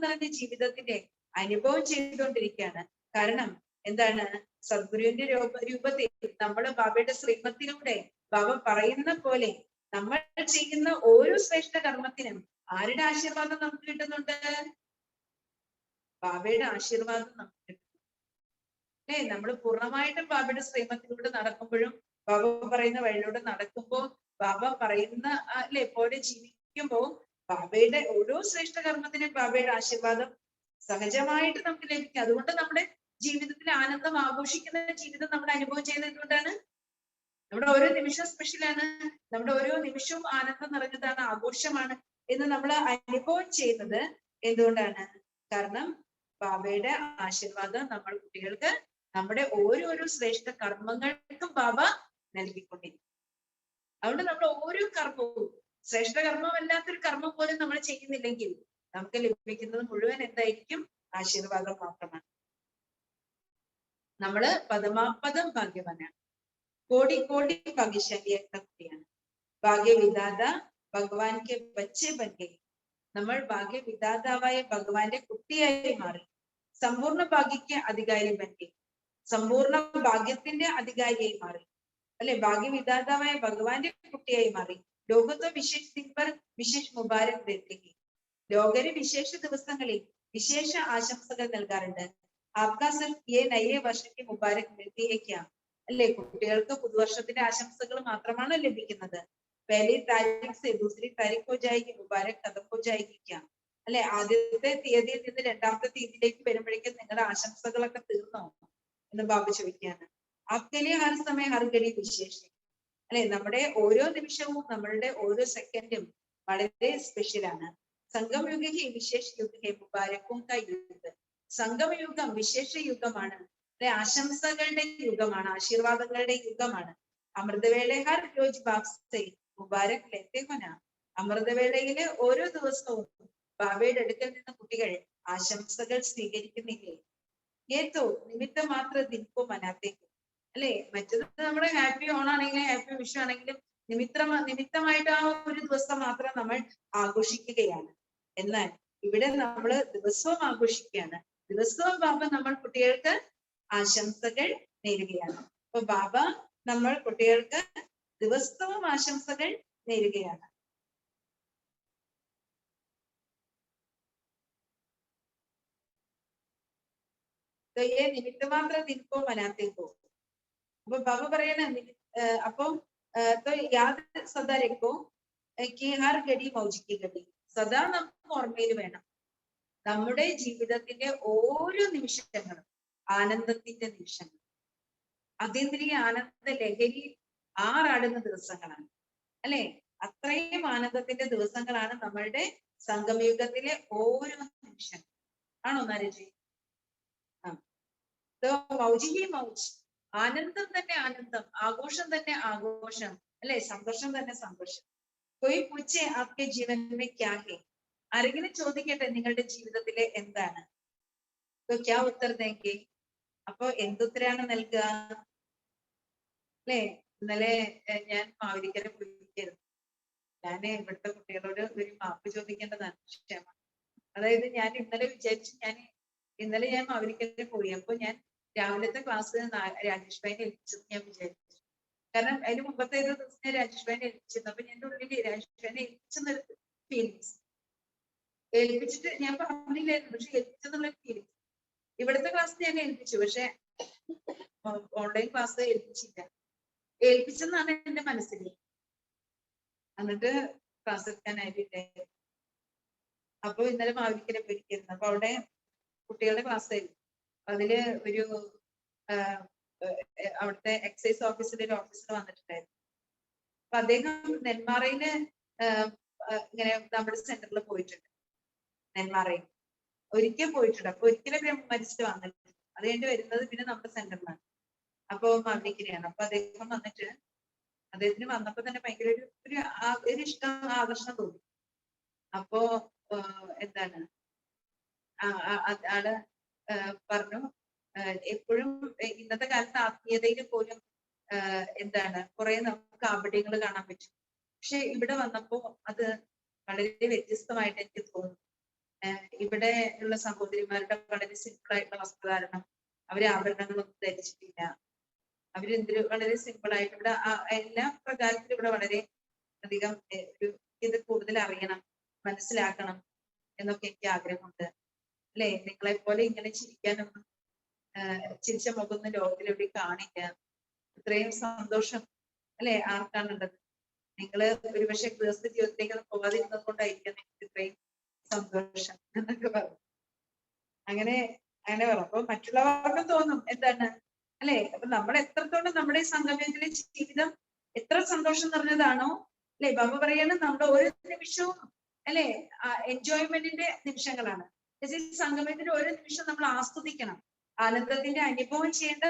നിറഞ്ഞ ജീവിതത്തിന്റെ അനുഭവം ചെയ്തുകൊണ്ടിരിക്കുകയാണ്. കാരണം എന്താണ്? സദ്ഗുരുവിന്റെ രൂപത്തിൽ നമ്മൾ ബാബയുടെ ശ്രീമത്തിലൂടെ ബാബ പറയുന്ന പോലെ നമ്മൾ ചെയ്യുന്ന ഓരോ ശ്രേഷ്ഠ കർമ്മത്തിനും ആരുടെ ആശീർവാദം നമുക്ക് കിട്ടുന്നുണ്ട്? ബാബയുടെ ആശീർവാദം നമുക്ക് കിട്ടും, അല്ലെ? നമ്മൾ പൂർണ്ണമായിട്ടും ബാബയുടെ ശ്രീമത്തിലൂടെ നടക്കുമ്പോഴും, ബാബ പറയുന്ന വഴിയിലൂടെ നടക്കുമ്പോ, ബാബ പറയുന്ന, അല്ലെ, പോലെ ജീവിക്കുമ്പോ ബാബയുടെ ഓരോ ശ്രേഷ്ഠ കർമ്മത്തിനും ബാബയുടെ ആശീർവാദം സഹജമായിട്ട് നമുക്ക് ലഭിക്കും. അതുകൊണ്ട് നമ്മുടെ ജീവിതത്തിൽ ആനന്ദം ആഘോഷിക്കുന്ന ജീവിതം നമ്മൾ അനുഭവം ചെയ്യുന്നത് കൊണ്ടാണ്. നമ്മുടെ ഓരോ നിമിഷവും സ്പെഷ്യലാണ്, നമ്മുടെ ഓരോ നിമിഷവും ആനന്ദം നിറഞ്ഞതാണ്, ആഘോഷമാണ് എന്ന് നമ്മൾ അനുഭവം ചെയ്യുന്നത് എന്തുകൊണ്ടാണ്? കാരണം ബാബയുടെ ആശീർവാദം നമ്മൾ കുട്ടികൾക്ക് നമ്മുടെ ഓരോരോ ശ്രേഷ്ഠ കർമ്മങ്ങൾക്കും ബാബ നൽകിക്കൊണ്ടിരിക്കും. അതുകൊണ്ട് നമ്മൾ ഓരോ കർമ്മവും, ശ്രേഷ്ഠ കർമ്മമല്ലാത്തൊരു കർമ്മം പോലും നമ്മൾ ചെയ്യുന്നില്ലെങ്കിൽ നമുക്ക് ലഭിക്കുന്നത് മുഴുവൻ എന്തായിരിക്കും? ആശീർവാദം മാത്രമാണ്. നമ്മള് പദമാപദം ഭാഗ്യവാനാണ്, കോടി കോടി ഭാഗ്യശാലിയായിട്ടുള്ള കുട്ടിയാണ്. ഭാഗ്യവിധാത ഭഗവാൻ കെ ബച്ചെ ബൻ ഗയേ. നമ്മൾ ഭാഗ്യവിധാതാവായ ഭഗവാന്റെ കുട്ടിയായി മാറി. സമ്പൂർണ്ണ ഭാഗ്യക്ക് അധികാരി ബൻ ഗയേ. സമ്പൂർണ്ണ ഭാഗ്യത്തിന്റെ അധികാരിയായി മാറി, അല്ലെ? ഭാഗ്യവിധാതാവായ ഭഗവാന്റെ കുട്ടിയായി മാറി. ലോകത്തോ വിശേഷ ദിൻ പർ വിശേഷ മുബാരക് ദേത്തെ ഹൈ. ലോകര് വിശേഷ ദിവസങ്ങളിൽ വിശേഷ ആശംസകൾ നൽകാറുണ്ട്. ആപ്കാ സിർഫ് യേ നയേ വർഷക്ക് മുബാരക് മിൽത്തി ഹൈ ക്യാ. അല്ലെ? കുട്ടികൾക്ക് പുതുവർഷത്തിന്റെ ആശംസകൾ മാത്രമാണ് ലഭിക്കുന്നത്. പഹലി താരീഖ് സെ ദൂസരി താരീഖ് ഹോ ജായേഗി, മുബാരക് ഖതം ഹോ ജായേഗി ക്യാ. അല്ലെ? ആദ്യത്തെ തീയതിയിൽ നിന്ന് രണ്ടാമത്തെ തീയതിയിലേക്ക് വരുമ്പോഴേക്കും നിങ്ങളുടെ ആശംസകളൊക്കെ തീർന്നോ എന്ന് ബാബ ചോദിക്കുകയാണ്. ആപ്കെ ലിയേ ഹർ സമയം ഹർ ഘടി വിശേഷ. അല്ലെ? നമ്മുടെ ഓരോ നിമിഷവും, നമ്മളുടെ ഓരോ സെക്കൻഡും വളരെ സ്പെഷ്യലാണ്. സംഗമയുഗ ഹി വിശേഷ യുഗ ഹെ മുബാരക്കും കാ യുഗ്. സംഗമയുഗം വിശേഷ യുഗമാണ്, അല്ലെ? ആശംസകളുടെ യുഗമാണ്, ആശീർവാദങ്ങളുടെ യുഗമാണ്. അമൃതവേള ഹർ രോജ് ബാപ്സെ മുബാരക് ലേത്തെ ഹോന. അമൃതവേളയിലെ ഓരോ ദിവസവും ബാബയുടെ അടുക്കൽ നിന്ന് കുട്ടികൾ ആശംസകൾ സ്വീകരിക്കുന്നില്ലേ? ഏതോ നിമിത്ത മാത്ര ദിൻകോ മനാത്തേക്കും. അല്ലെ? മറ്റത് നമ്മുടെ ഹാപ്പി ഓൺ ആണെങ്കിലും ഹാപ്പി വിഷു ആണെങ്കിലും നിമിത്തമായിട്ട് ആ ഒരു ദിവസം മാത്രം നമ്മൾ ആഘോഷിക്കുകയാണ്. എന്നാൽ ഇവിടെ നമ്മൾ ദിവസവും ആഘോഷിക്കുകയാണ്. ദിവസവും ബാബ നമ്മൾ കുട്ടികൾക്ക് ആശംസകൾ നേരുകയാണ്. അപ്പൊ ബാബ നമ്മൾ കുട്ടികൾക്ക് ദിവസവും ആശംസകൾ നേരുകയാണ്. നിമിത്തമാത്ര ദിൻകോ മനാത്തേക്കോ. അപ്പൊ ബാബ പറയണ അപ്പം യാദ് സദാ രഖോ കി ഹർ ഘടി മൗജ് കി ഘടി. സദാ നമുക്ക് ഓർമ്മയിൽ വേണം, നമ്മുടെ ജീവിതത്തിന്റെ ഓരോ നിമിഷങ്ങളും ആനന്ദത്തിന്റെ നിമിഷങ്ങൾ, അതീന്ദ്രിയ ആനന്ദ ലഹരി ആറാടുന്ന ദിവസങ്ങളാണ്, അല്ലെ? അത്രയും ആനന്ദത്തിന്റെ ദിവസങ്ങളാണ് നമ്മളുടെ സംഗമയുഗത്തിലെ ഓരോ നിമിഷങ്ങൾ. ആണോ നരജി? മൗജ് ഹി മൗജ്. ആനന്ദം തന്നെ ആനന്ദം, ആഘോഷം തന്നെ ആഘോഷം, അല്ലെ? സന്തോഷം തന്നെ സന്തോഷം. കൊയ് പൂച്ചേ ആപ്കെ ജീവൻ മേ ക്യാ ഹൈ. ആരെങ്കിലും ചോദിക്കട്ടെ നിങ്ങളുടെ ജീവിതത്തിലെ എന്താണ്? ക്യാ ഉത്തർ ദേങ്കെ. അപ്പൊ എന്തുത്തരാണ് നൽകുക? അല്ലെ? ഇന്നലെ ഞാൻ മാവേലിക്കര പോയിരിക്കുന്നു. ഞാൻ ഇവിടുത്തെ കുട്ടികളോട് ഒരു മാപ്പ് ചോദിക്കേണ്ടതാണ്. ക്ഷമ. അതായത് ഞാൻ ഇന്നലെ വിചാരിച്ചു, ഇന്നലെ ഞാൻ മാവേലിക്കര പോയി. അപ്പൊ ഞാൻ രാവിലത്തെ ക്ലാസ് രാജേഷ് ഭായിനെ ഏൽപ്പിച്ചെന്ന് ഞാൻ വിചാരിച്ചു. കാരണം അതിന് മുമ്പത്തെ ഒരു ദിവസം ഞാൻ രാജേഷ് ഭായിനെ ഏൽപ്പിച്ചിരുന്നു. അപ്പൊ ഞാൻ ഉള്ളിൽ രാജേഷ് ഭായിനെ ഏൽപ്പിച്ചെന്നൊരു ഫീലിങ്സ്, ഏൽപ്പിച്ചിട്ട് ഞാൻ പറഞ്ഞില്ലായിരുന്നു, പക്ഷെ ഏൽപ്പിച്ചെന്നുള്ള ഫീലിങ്സ്. ഇവിടുത്തെ ക്ലാസ് ഞാൻ ഏൽപ്പിച്ചു, പക്ഷെ ഓൺലൈൻ ക്ലാസ് ഏൽപ്പിച്ചില്ല. ഏൽപ്പിച്ചെന്നാണ് എന്റെ മനസ്സിൽ. എന്നിട്ട് ക്ലാസ് എടുക്കാനായിട്ടില്ലേ. അപ്പൊ ഇന്നലെ മാവേലിക്കര പോയിരിക്കുന്നു. അപ്പൊ അവിടെ കുട്ടികളുടെ ക്ലാസ് ആയിരുന്നു. അതില് ഒരു അവിടുത്തെ എക്സൈസ് ഓഫീസിലെ ഒരു ഓഫീസർ വന്നിട്ടുണ്ടായിരുന്നു. അപ്പൊ അദ്ദേഹം നെന്മാറയില് ഇങ്ങനെ നമ്മുടെ സെന്ററിൽ പോയിട്ടുണ്ട്. നെന്മാറയിൽ ഒരിക്കൽ പോയിട്ടുണ്ട്. അപ്പൊ ഒരിക്കലും മരിച്ചിട്ട് വന്നിട്ടുണ്ട്. അത് കഴിഞ്ഞ് വരുന്നത് പിന്നെ നമ്മുടെ സെന്ററിലാണ്. അപ്പൊ മാവേലിക്കരയാണ്. അപ്പൊ അദ്ദേഹം വന്നിട്ട്, അദ്ദേഹത്തിന് വന്നപ്പോ തന്നെ ഭയങ്കര ഒരു ഇഷ്ടം, ആകർഷണം തോന്നി. അപ്പോ എന്താണ് ആള് പറഞ്ഞു, എപ്പോഴും ഇന്നത്തെ കാലത്ത് ആത്മീയതയിൽ പോലും എന്താണ് കുറെ നമുക്ക് കാപട്യങ്ങൾ കാണാൻ പറ്റും. പക്ഷെ ഇവിടെ വന്നപ്പോ അത് വളരെ വ്യത്യസ്തമായിട്ട് എനിക്ക് തോന്നുന്നു. ഇവിടെ ഉള്ള സഹോദരിമാരുടെ വളരെ സിമ്പിൾ ആയിട്ടുള്ള വസ്ത്രധാരണം, അവര് ആഭരണങ്ങളൊന്നും ധരിച്ചിട്ടില്ല. അവരെന്തൊരു വളരെ സിമ്പിൾ ആയിട്ട് ഇവിടെ എല്ലാ പ്രകാരത്തിലും ഇവിടെ വളരെ അധികം ഇത് കൂടുതൽ അറിയണം, മനസ്സിലാക്കണം എന്നൊക്കെ എനിക്ക് ആഗ്രഹമുണ്ട്. അല്ലെ, നിങ്ങളെ പോലെ ഇങ്ങനെ ചിരിക്കാനൊന്നും, ചിരിച്ച മുഖമൊന്നും ലോകത്തിൽ എവിടെ കാണില്ല. ഇത്രയും സന്തോഷം അല്ലെ ആർക്കാണുള്ളത്? നിങ്ങള് ഒരുപക്ഷെ ഗൃഹസ്ഥ ജീവിതത്തിലേക്ക് പോകാതിരുന്നത് കൊണ്ടായിരിക്കും നിങ്ങൾക്ക് ഇത്രയും സന്തോഷം എന്നൊക്കെ പറഞ്ഞു. അങ്ങനെ പറഞ്ഞു. അപ്പൊ മറ്റുള്ളവർക്കും തോന്നും എന്താണ് അല്ലെ, അപ്പൊ നമ്മൾ എത്രത്തോളം നമ്മുടെ ഈ സംഗമത്തിലെ ജീവിതം എത്ര സന്തോഷം നിറഞ്ഞതാണോ അല്ലെ. ബാബ പറയാണ് നമ്മുടെ ഓരോ നിമിഷവും അല്ലെ എൻജോയ്മെന്റിന്റെ നിമിഷങ്ങളാണ്. സംഗമത്തിന്റെ ഓരോ നിമിഷം നമ്മൾ ആസ്വദിക്കണം, ആനന്ദത്തിന്റെ അനുഭവം ചെയ്യേണ്ട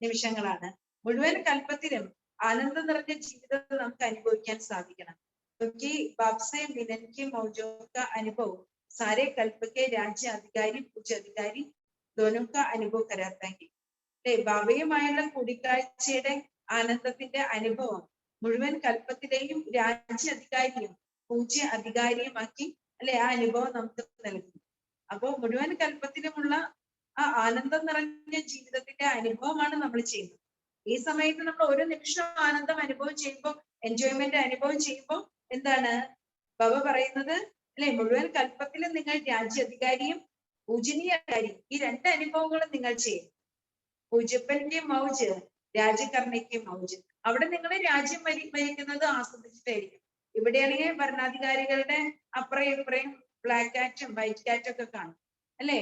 നിമിഷങ്ങളാണ്. മുഴുവൻ കൽപ്പത്തിലും ആനന്ദം നിറഞ്ഞ ജീവിതം നമുക്ക് അനുഭവിക്കാൻ സാധിക്കണം. क्योंकि बाप से मिलन के मौजों का अनुभव सारे कल्प के राज्य अधिकारी उच्च अधिकारी दोनों का अनुभव कराता है. അല്ലെ, ബാബയുമായുള്ള കൂടിക്കാഴ്ചയുടെ ആനന്ദത്തിന്റെ അനുഭവം മുഴുവൻ കൽപ്പത്തിലെയും രാജ്യ അധികാരിയും പൂജ്യ അധികാരിയുമാക്കി അല്ലെ ആ അനുഭവം നമുക്ക് നൽകും. അപ്പോ മുഴുവൻ കൽപ്പത്തിലുമുള്ള ആ ആനന്ദം നിറഞ്ഞ ജീവിതത്തിന്റെ അനുഭവമാണ് നമ്മൾ ചെയ്യുന്നത്. ഈ സമയത്ത് നമ്മൾ ഒരു നിമിഷം ആനന്ദം അനുഭവം ചെയ്യുമ്പോൾ, എൻജോയ്മെന്റ് അനുഭവം ചെയ്യുമ്പോൾ എന്താണ് ബാബ പറയുന്നത് അല്ലെ, മുഴുവൻ കൽപ്പത്തിലും നിങ്ങൾ രാജ്യ അധികാരിയും പൂജനീയ അധികാരിയും ഈ രണ്ട് അനുഭവങ്ങളും നിങ്ങൾ ചെയ്യും. പൂജപ്പന്റെ മൗജ്, രാജ്യകർണയ്ക്ക് മൗജ്. അവിടെ നിങ്ങൾ രാജ്യം ഭരിക്കുന്നത് ആസ്വദിച്ചിട്ടായിരിക്കും. ഇവിടെയാണെങ്കിൽ ഭരണാധികാരികളുടെ അപ്പുറം ഇപ്പുറയും ബ്ലാക്ക് കാറ്റും വൈറ്റ് കാറ്റും ഒക്കെ കാണും അല്ലെ.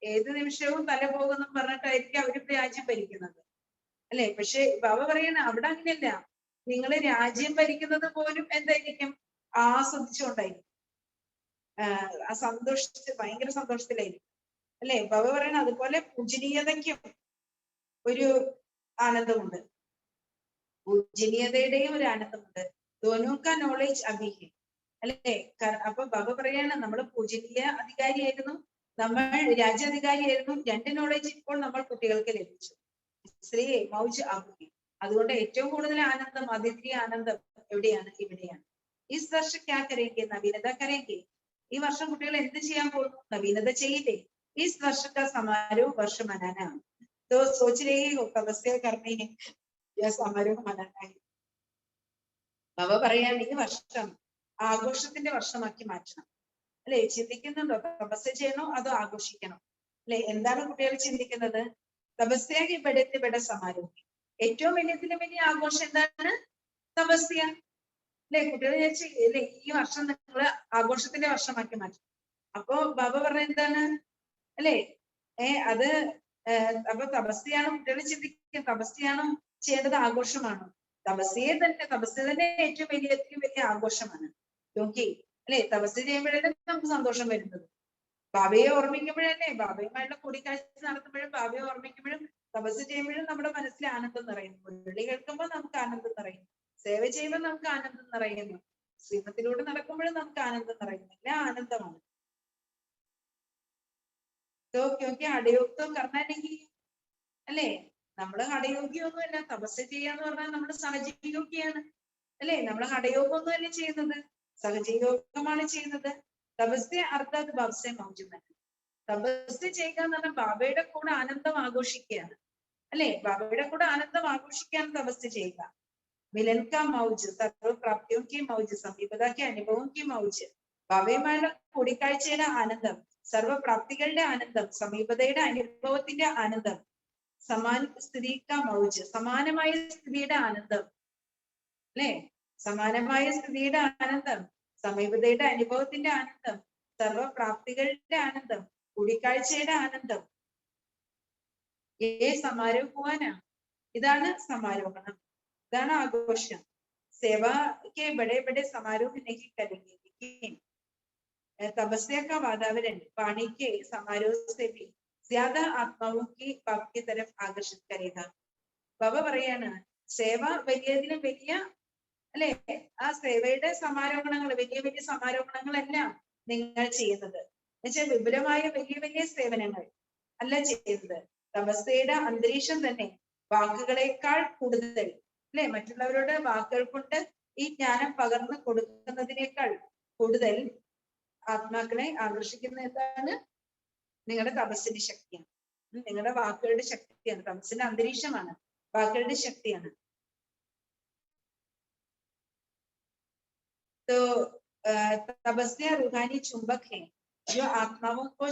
ഏത് നിമിഷവും തല പോകുന്നു പറഞ്ഞിട്ടായിരിക്കും അവർ രാജ്യം ഭരിക്കുന്നത് അല്ലെ. പക്ഷെ ബാബ പറയണ അവിടെ അങ്ങനെയല്ല. നിങ്ങൾ രാജ്യം ഭരിക്കുന്നത് പോലും എന്തായിരിക്കും? ആസ്വദിച്ചുകൊണ്ടായിരിക്കും, ഭയങ്കര സന്തോഷത്തിലായിരിക്കും അല്ലെ. ബാബ പറയണ അതുപോലെ പൂജനീയതയ്ക്കും ഒരു ആനന്ദമുണ്ട്, പൂജനീയതയുടെയും ഒരു ആനന്ദമുണ്ട്. ദോനോക്ക നോളേജ് അഭിഹി അല്ലെ. അപ്പൊ ബാബ പറയാണ് നമ്മൾ പൂജനീയ അധികാരിയായിരുന്നു, നമ്മൾ രാജ്യാധികാരിയായിരുന്നു. രണ്ട് നോളേജ് ഇപ്പോൾ നമ്മൾ കുട്ടികൾക്ക് ലഭിച്ചു. ശ്രീ മൗജ് അഭിഹി. അതുകൊണ്ട് ഏറ്റവും കൂടുതൽ ആനന്ദം, അദ്വിതീയ ആനന്ദം എവിടെയാണ്? ഇവിടെയാണ്. ഈ വർഷം ക്യാ കരേങ്കെ? നവീനത കരേങ്കെ. ഈ വർഷം കുട്ടികൾ എന്ത് ചെയ്യാൻ പോകുന്നു? നവീനത ചെയ്യില്ലേ? ഈ വർഷത്തെ സമാരോഹ വർഷം മനാനാണ്. तो सोच रही हो तपस्या करनी है या समारोह मनाना है. ബാബ പറയാണ് ഈ വർഷം ആഘോഷത്തിന്റെ വർഷമാക്കി മാറ്റണം അല്ലെ. ചിന്തിക്കുന്നുണ്ടോ തപസ്യ ചെയ്യണോ അതോ ആഘോഷിക്കണം അല്ലെ? എന്താണ് കുട്ടികൾ ചിന്തിക്കുന്നത്? തപസ്യാകി ഇവിടെ സമാരോഹം. ഏറ്റവും വലിയതിലും വലിയ ആഘോഷം എന്താണ്? തപസ്യ അല്ലെ. കുട്ടികൾ വിചാരിച്ചു അല്ലെ ഈ വർഷം നിങ്ങൾ ആഘോഷത്തിന്റെ വർഷമാക്കി മാറ്റണം. അപ്പോ ബാബ പറഞ്ഞ എന്താണ് അല്ലെ, അത് അപ്പൊ തപസ്യയാണ് കുട്ടികൾ ചിന്തിക്കുക. തപസ്യയാണോ ചെയ്യേണ്ടത്? ആഘോഷമാണോ? തപസ്യ തന്നെ ഏറ്റവും വലിയ ആഘോഷമാണ്. നോക്കി അല്ലെ, തപസ്യ ചെയ്യുമ്പോഴല്ലേ നമുക്ക് സന്തോഷം വരുന്നത്. ബാബയെ ഓർമ്മിക്കുമ്പോഴല്ലേ, ബാബയുമായുള്ള കൂടിക്കാഴ്ച നടത്തുമ്പോഴും ബാബയെ ഓർമ്മിക്കുമ്പോഴും തപസ്യ ചെയ്യുമ്പോഴും നമ്മുടെ മനസ്സിൽ ആനന്ദം നിറയുന്നു. മുരളി കേൾക്കുമ്പോൾ നമുക്ക് ആനന്ദം നിറയുന്നു, സേവ ചെയ്യുമ്പോൾ നമുക്ക് ആനന്ദം നിറയുന്നു, ശ്രീമത്തിലൂടെ നടക്കുമ്പോഴും നമുക്ക് ആനന്ദം നിറയുന്നു. എല്ലാം ആനന്ദമാണ്. तो क्योंकि अडयोग तो करना नहीं अल्ले, നമ്മള് ഹഠയോഗിയൊന്നുമല്ല. തപസ് ചെയ്യാന്ന് പറഞ്ഞാൽ നമ്മൾ സഹജയോഗിയാണ് അല്ലെ? നമ്മൾ ഹഠയോഗമൊന്നും അല്ല ചെയ്യുന്നത്, സഹജയോഗമാണ് ചെയ്യുന്നത്. തപസ്യ അർത്ഥാത് ബാബ്സെ മൗജുമൻ. തപസ് ചെയ്യുക എന്ന് പറഞ്ഞാൽ ബാബയുടെ കൂടെ ആനന്ദം ആഘോഷിക്കുകയാണ് അല്ലെ? ബാബയുടെ കൂടെ ആനന്ദം ആഘോഷിക്കാൻ തപസ് ചെയ്യുക. മിലൻ കാ മൗജ്, സർവപ്രാപ്തിയും കി മൗജ്, സമീപത കി അനുഭവം കി മൗജ്. ബാബയുമായുള്ള കൂടിക്കാഴ്ചയുടെ ആനന്ദം, സർവപ്രാപ്തികളുടെ ആനന്ദം, സമീപതയുടെ അനുഭവത്തിന്റെ ആനന്ദം, സമാൻ സ്ഥിതി കാ മൗജ്, സമാനമായ സ്ഥിതിയുടെ ആനന്ദം അല്ലെ? സമാനമായ സ്ഥിതിയുടെ ആനന്ദം, സമീപതയുടെ അനുഭവത്തിന്റെ ആനന്ദം, സർവപ്രാപ്തികളുടെ ആനന്ദം, കൂടിക്കാഴ്ചയുടെ ആനന്ദം. സമാരോഹമാണ്. ഇതാണ് സമാരോഹണം, ഇതാണ് ആഘോഷം. സേവ के बड़े बड़े समारोह नहीं करेंगे, लेकिन तपस्या का वातावरण वाणी के समारोह से भी ज्यादा आत्माओं की बाप की तरफ आकर्षित करेगा. ബാബ പറയാണ്, സേവ വലിയതിലും വലിയ അല്ലെ, ആ സേവയുടെ സമാരോഹണങ്ങൾ, വലിയ വലിയ സമാരോഹണങ്ങളെല്ലാം നിങ്ങൾ ചെയ്യുന്നത് എന്നുവെച്ചാൽ വിപുലമായ വലിയ വലിയ സേവനങ്ങൾ അല്ല ചെയ്യുന്നത്. തപസ്യയുടെ അന്തരീക്ഷം തന്നെ വാക്കുകളെക്കാൾ കൂടുതൽ അല്ലെ, മറ്റുള്ളവരുടെ വാക്കുകൾ കൊണ്ട് ഈ ജ്ഞാനം പകർന്നു കൊടുക്കുന്നതിനേക്കാൾ കൂടുതൽ ആത്മാക്കളെ ആകർഷിക്കുന്ന എന്താണ്? നിങ്ങളുടെ തപസ്സിന്റെ ശക്തിയാണ്, നിങ്ങളുടെ വാക്കുകളുടെ ശക്തിയാണ്. തപസ്സിന്റെ അന്തരീക്ഷമാണ്, വാക്കുകളുടെ ശക്തിയാണ്. तो तपस्या रूहानी चुंबक है जो आत्माओं को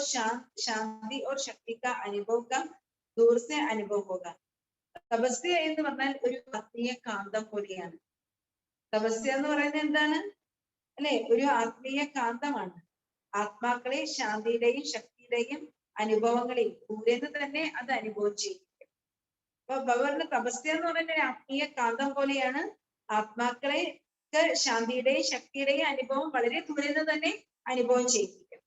शांति और शक्ति का अनुभव का दूर से अनुभव होगा. തപസ്യ എന്ന് പറഞ്ഞാൽ ഒരു ആത്മീയ കാന്തം പോലെയാണ്. തപസ്യ എന്ന് പറയുന്നത് എന്താണ് അല്ലെ? ഒരു ആത്മീയ കാന്തമാണ്. ആത്മാക്കളെ ശാന്തിയുടെയും ശക്തിയുടെയും അനുഭവങ്ങളിൽ ദൂരെന്ന് തന്നെ അത് അനുഭവം ചെയ്യിക്കും. അപ്പൊ ഭഗവാന്റെ തപസ്യ എന്ന് പറയുന്ന ഒരു ആത്മീയ കാന്തം പോലെയാണ്. ആത്മാക്കളെ ശാന്തിയുടെയും ശക്തിയുടെയും അനുഭവം വളരെ ദൂരെന്ന് തന്നെ അനുഭവം ചെയ്യിപ്പിക്കും.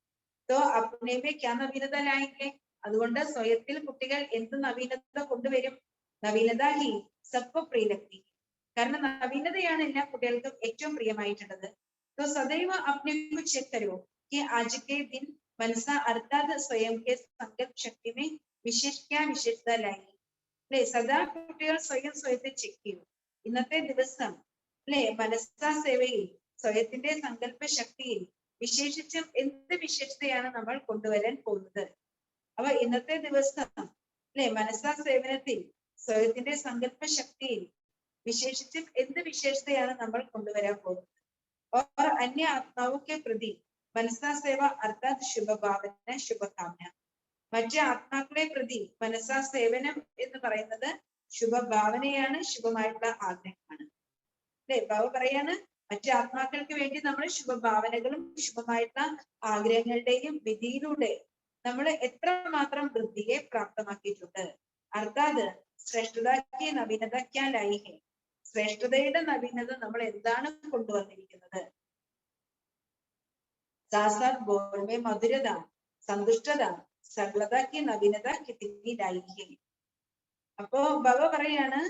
തോ അപ്നേമേ ക്യാ നവീനത ലായെങ്കെ, അതുകൊണ്ട് സ്വയത്തിൽ കുട്ടികൾ എന്ത് നവീനത കൊണ്ടുവരും? നവീനത ഹി സബ്കോ പ്രിയ ലഗ്തി, കാരണം നവീനതയാണ് എല്ലാ കുട്ടികൾക്കും ഏറ്റവും പ്രിയമായിട്ടുള്ളത്. तो सदैव अपने को चेक करो कि आज के दिन मनसा अर्थात स्वयं के संकल्प शक्ति में विशेष क्या विशेषता लाएगी. അല്ലെ, സദാ കുട്ടികൾ സ്വയത്തെ ചെക്ക് ചെയ്യൂ. ഇന്നത്തെ ദിവസം അല്ലെ, മനസ്സാ സേവയിൽ സ്വയത്തിന്റെ സങ്കല്പ ശക്തിയിൽ വിശേഷിച്ചും എന്ത് വിശേഷതയാണ് നമ്മൾ കൊണ്ടുവരാൻ പോകുന്നത്? അപ്പൊ ഇന്നത്തെ ദിവസം അല്ലെ, മനസ്സാ സേവനത്തിൽ സ്വയത്തിന്റെ സങ്കല്പ ശക്തിയിൽ വിശേഷിച്ചും എന്ത് വിശേഷതയാണ് നമ്മൾ കൊണ്ടുവരാൻ പോകുന്നത്? और अन्य आत्माओं के प्रति मनसा सेवा अर्थात शुभ भावന ശുഭകാമന. മറ്റ് ആത്മാക്കളെ പ്രതി മനസാ സേവനം എന്ന് പറയുന്നത് ശുഭഭാവനയാണ്, ശുഭമായിട്ടുള്ള ആഗ്രഹമാണ് അല്ലെ? ബാബ പറയാണ്, മറ്റ് ആത്മാക്കൾക്ക് വേണ്ടി നമ്മൾ ശുഭഭാവനകളും ശുഭമായിട്ടുള്ള ആഗ്രഹങ്ങളുടെയും വിധിയിലൂടെ നമ്മൾ എത്രമാത്രം വൃദ്ധിയെ പ്രാപ്തമാക്കിയിട്ടുണ്ട്. അർത്ഥാത് ശ്രേഷ്ഠതാക്കി നവീനതയ്ക്കാലായി ഹെ, ശ്രേഷ്ഠതയുടെ നവീനത നമ്മൾ എന്താണ് കൊണ്ടുവന്നിരിക്കുന്നത്? സാസാത് ബോൾമേ മധുരത സന്തുഷ്ടത സരളതയ്ക്ക് നവീനത കിത്തിനി ലായി ഹെ. അപ്പോ ബാബ പറയാണ്,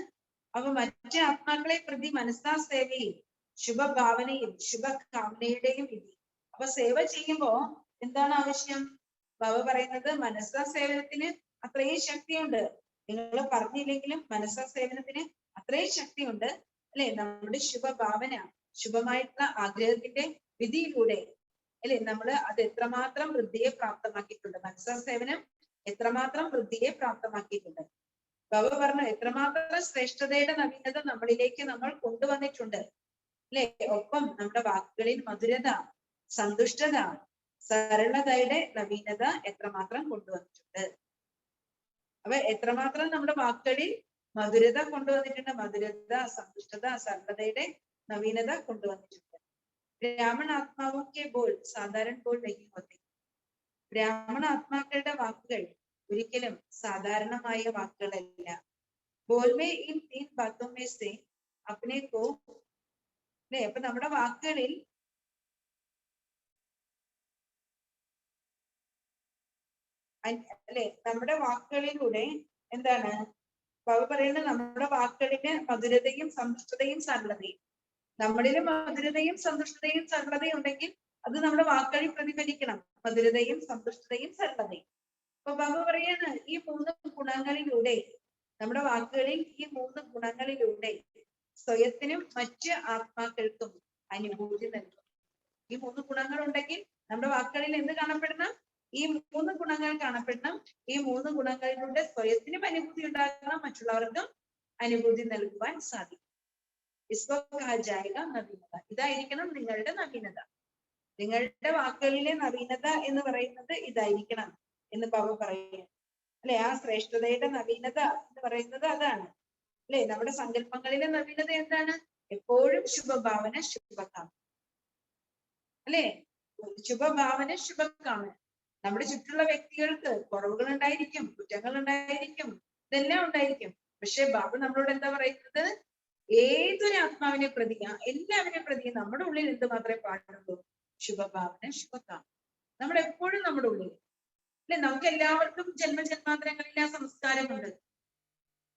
അപ്പൊ മറ്റു ആത്മാക്കളെ പ്രതി മനസ്സാ സേവയിൽ ശുഭഭാവനയും ശുഭകാമനയുടെയും വിധി. അപ്പൊ സേവ ചെയ്യുമ്പോ എന്താണ് ആവശ്യം? ബാബ പറയുന്നത് മനസ്സാ സേവനത്തിന് അത്രയും ശക്തിയുണ്ട്. നിങ്ങൾ പറഞ്ഞില്ലെങ്കിലും മനസ്സാ സേവനത്തിന് അത്രയും ശക്തിയുണ്ട് അല്ലെ? നമ്മുടെ ശുഭഭാവന, ശുഭമായിട്ടുള്ള ആഗ്രഹത്തിന്റെ വിധിയിലൂടെ അല്ലെ നമ്മൾ അത് എത്രമാത്രം വൃദ്ധിയെ പ്രാപ്തമാക്കിയിട്ടുണ്ട്. മനസ്സാ സേവനം എത്രമാത്രം വൃദ്ധിയെ പ്രാപ്തമാക്കിയിട്ടുണ്ട്. ബാബ പറഞ്ഞു, എത്രമാത്രം ശ്രേഷ്ഠതയുടെ നവീനത നമ്മളിലേക്ക് നമ്മൾ കൊണ്ടുവന്നിട്ടുണ്ട് അല്ലെ? ഒപ്പം നമ്മുടെ വാക്കുകളിൽ മധുരത, സന്തുഷ്ടത, സരളതയുടെ നവീനത എത്രമാത്രം കൊണ്ടുവന്നിട്ടുണ്ട്. അപ്പൊ എത്രമാത്രം നമ്മുടെ വാക്കുകളിൽ മധുരത കൊണ്ടുവന്നിട്ടുണ്ട്, മധുരത, സന്തുഷ്ടത, സരളതയുടെ നവീനത കൊണ്ടുവന്നിട്ടുണ്ട്. ബ്രാഹ്മണ ആത്മാവൊക്കെ ബോൾ സാധാരണ ബോൾ നഹീ ഹോത്തെ. ബ്രാഹ്മണ ആത്മാക്കളുടെ വാക്കുകൾ ഒരിക്കലും സാധാരണമായ വാക്കുകളല്ല. ബോൽമേ ഇൻ തീൻ ബാത്തോं में से अपने को അല്ലെ? അപ്പൊ നമ്മുടെ വാക്കുകളിൽ അല്ലെ, നമ്മുടെ വാക്കുകളിലൂടെ എന്താണ് ബാബ പറയുന്നത്? നമ്മുടെ വാക്കുകളിന് മധുരതയും സന്തുഷ്ടതയും സരളതയും. നമ്മളിലും മധുരതയും സന്തുഷ്ടതയും സരളതയും ഉണ്ടെങ്കിൽ അത് നമ്മുടെ വാക്കുകളിൽ പ്രതിഫലിക്കണം. മധുരതയും സന്തുഷ്ടതയും സരളതയും. അപ്പൊ ബാബ പറയാണ്, ഈ മൂന്ന് ഗുണങ്ങളിലൂടെ നമ്മുടെ വാക്കുകളിൽ ഈ 3 ഗുണങ്ങളിലൂടെ സ്വയത്തിനും മറ്റ് ആത്മാക്കൾക്കും അനുഭൂതി നൽകും. ഈ 3 ഗുണങ്ങൾ ഉണ്ടെങ്കിൽ നമ്മുടെ വാക്കുകളിൽ എന്ത് കാണപ്പെടണം? ഈ 3 ഗുണങ്ങൾ കാണപ്പെടണം. ഈ 3 ഗുണങ്ങളിലൂടെ സ്വയത്തിനും അനുഭൂതി ഉണ്ടാകണം, മറ്റുള്ളവർക്കും അനുഭൂതി നൽകുവാൻ സാധിക്കും. നവീനത, ഇതായിരിക്കണം നിങ്ങളുടെ നവീനത. നിങ്ങളുടെ വാക്കുകളിലെ നവീനത എന്ന് പറയുന്നത് ഇതായിരിക്കണം എന്ന് പൗലോസ് പറയുക അല്ലെ. ആ ശ്രേഷ്ഠതയുടെ നവീനത എന്ന് പറയുന്നത് അതാണ് അല്ലെ. നമ്മുടെ സങ്കല്പങ്ങളിലെ നവീനത എന്താണ്? എപ്പോഴും ശുഭഭാവന, ശുഭകാമന അല്ലെ. ശുഭഭാവന, ശുഭകാമന. നമ്മുടെ ചുറ്റുള്ള വ്യക്തികൾക്ക് കുറവുകൾ ഉണ്ടായിരിക്കും, കുറ്റങ്ങൾ ഉണ്ടായിരിക്കും, ഇതെല്ലാം ഉണ്ടായിരിക്കും. പക്ഷെ ബാബു നമ്മളോട് എന്താ പറയുന്നത്? ഏതൊരു ആത്മാവിനെ പ്രതിയ, എല്ലാവരെയും പ്രതിയ നമ്മുടെ ഉള്ളിൽ എന്ത് മാത്രമേ പാടുള്ളൂ? ശുഭഭാവന, ശുഭകാമന. നമ്മുടെ എപ്പോഴും നമ്മുടെ ഉള്ളിൽ അല്ലെ. നമുക്ക് എല്ലാവർക്കും ജന്മജന്മാന്തരങ്ങളിൽ ആ സംസ്കാരമുണ്ട്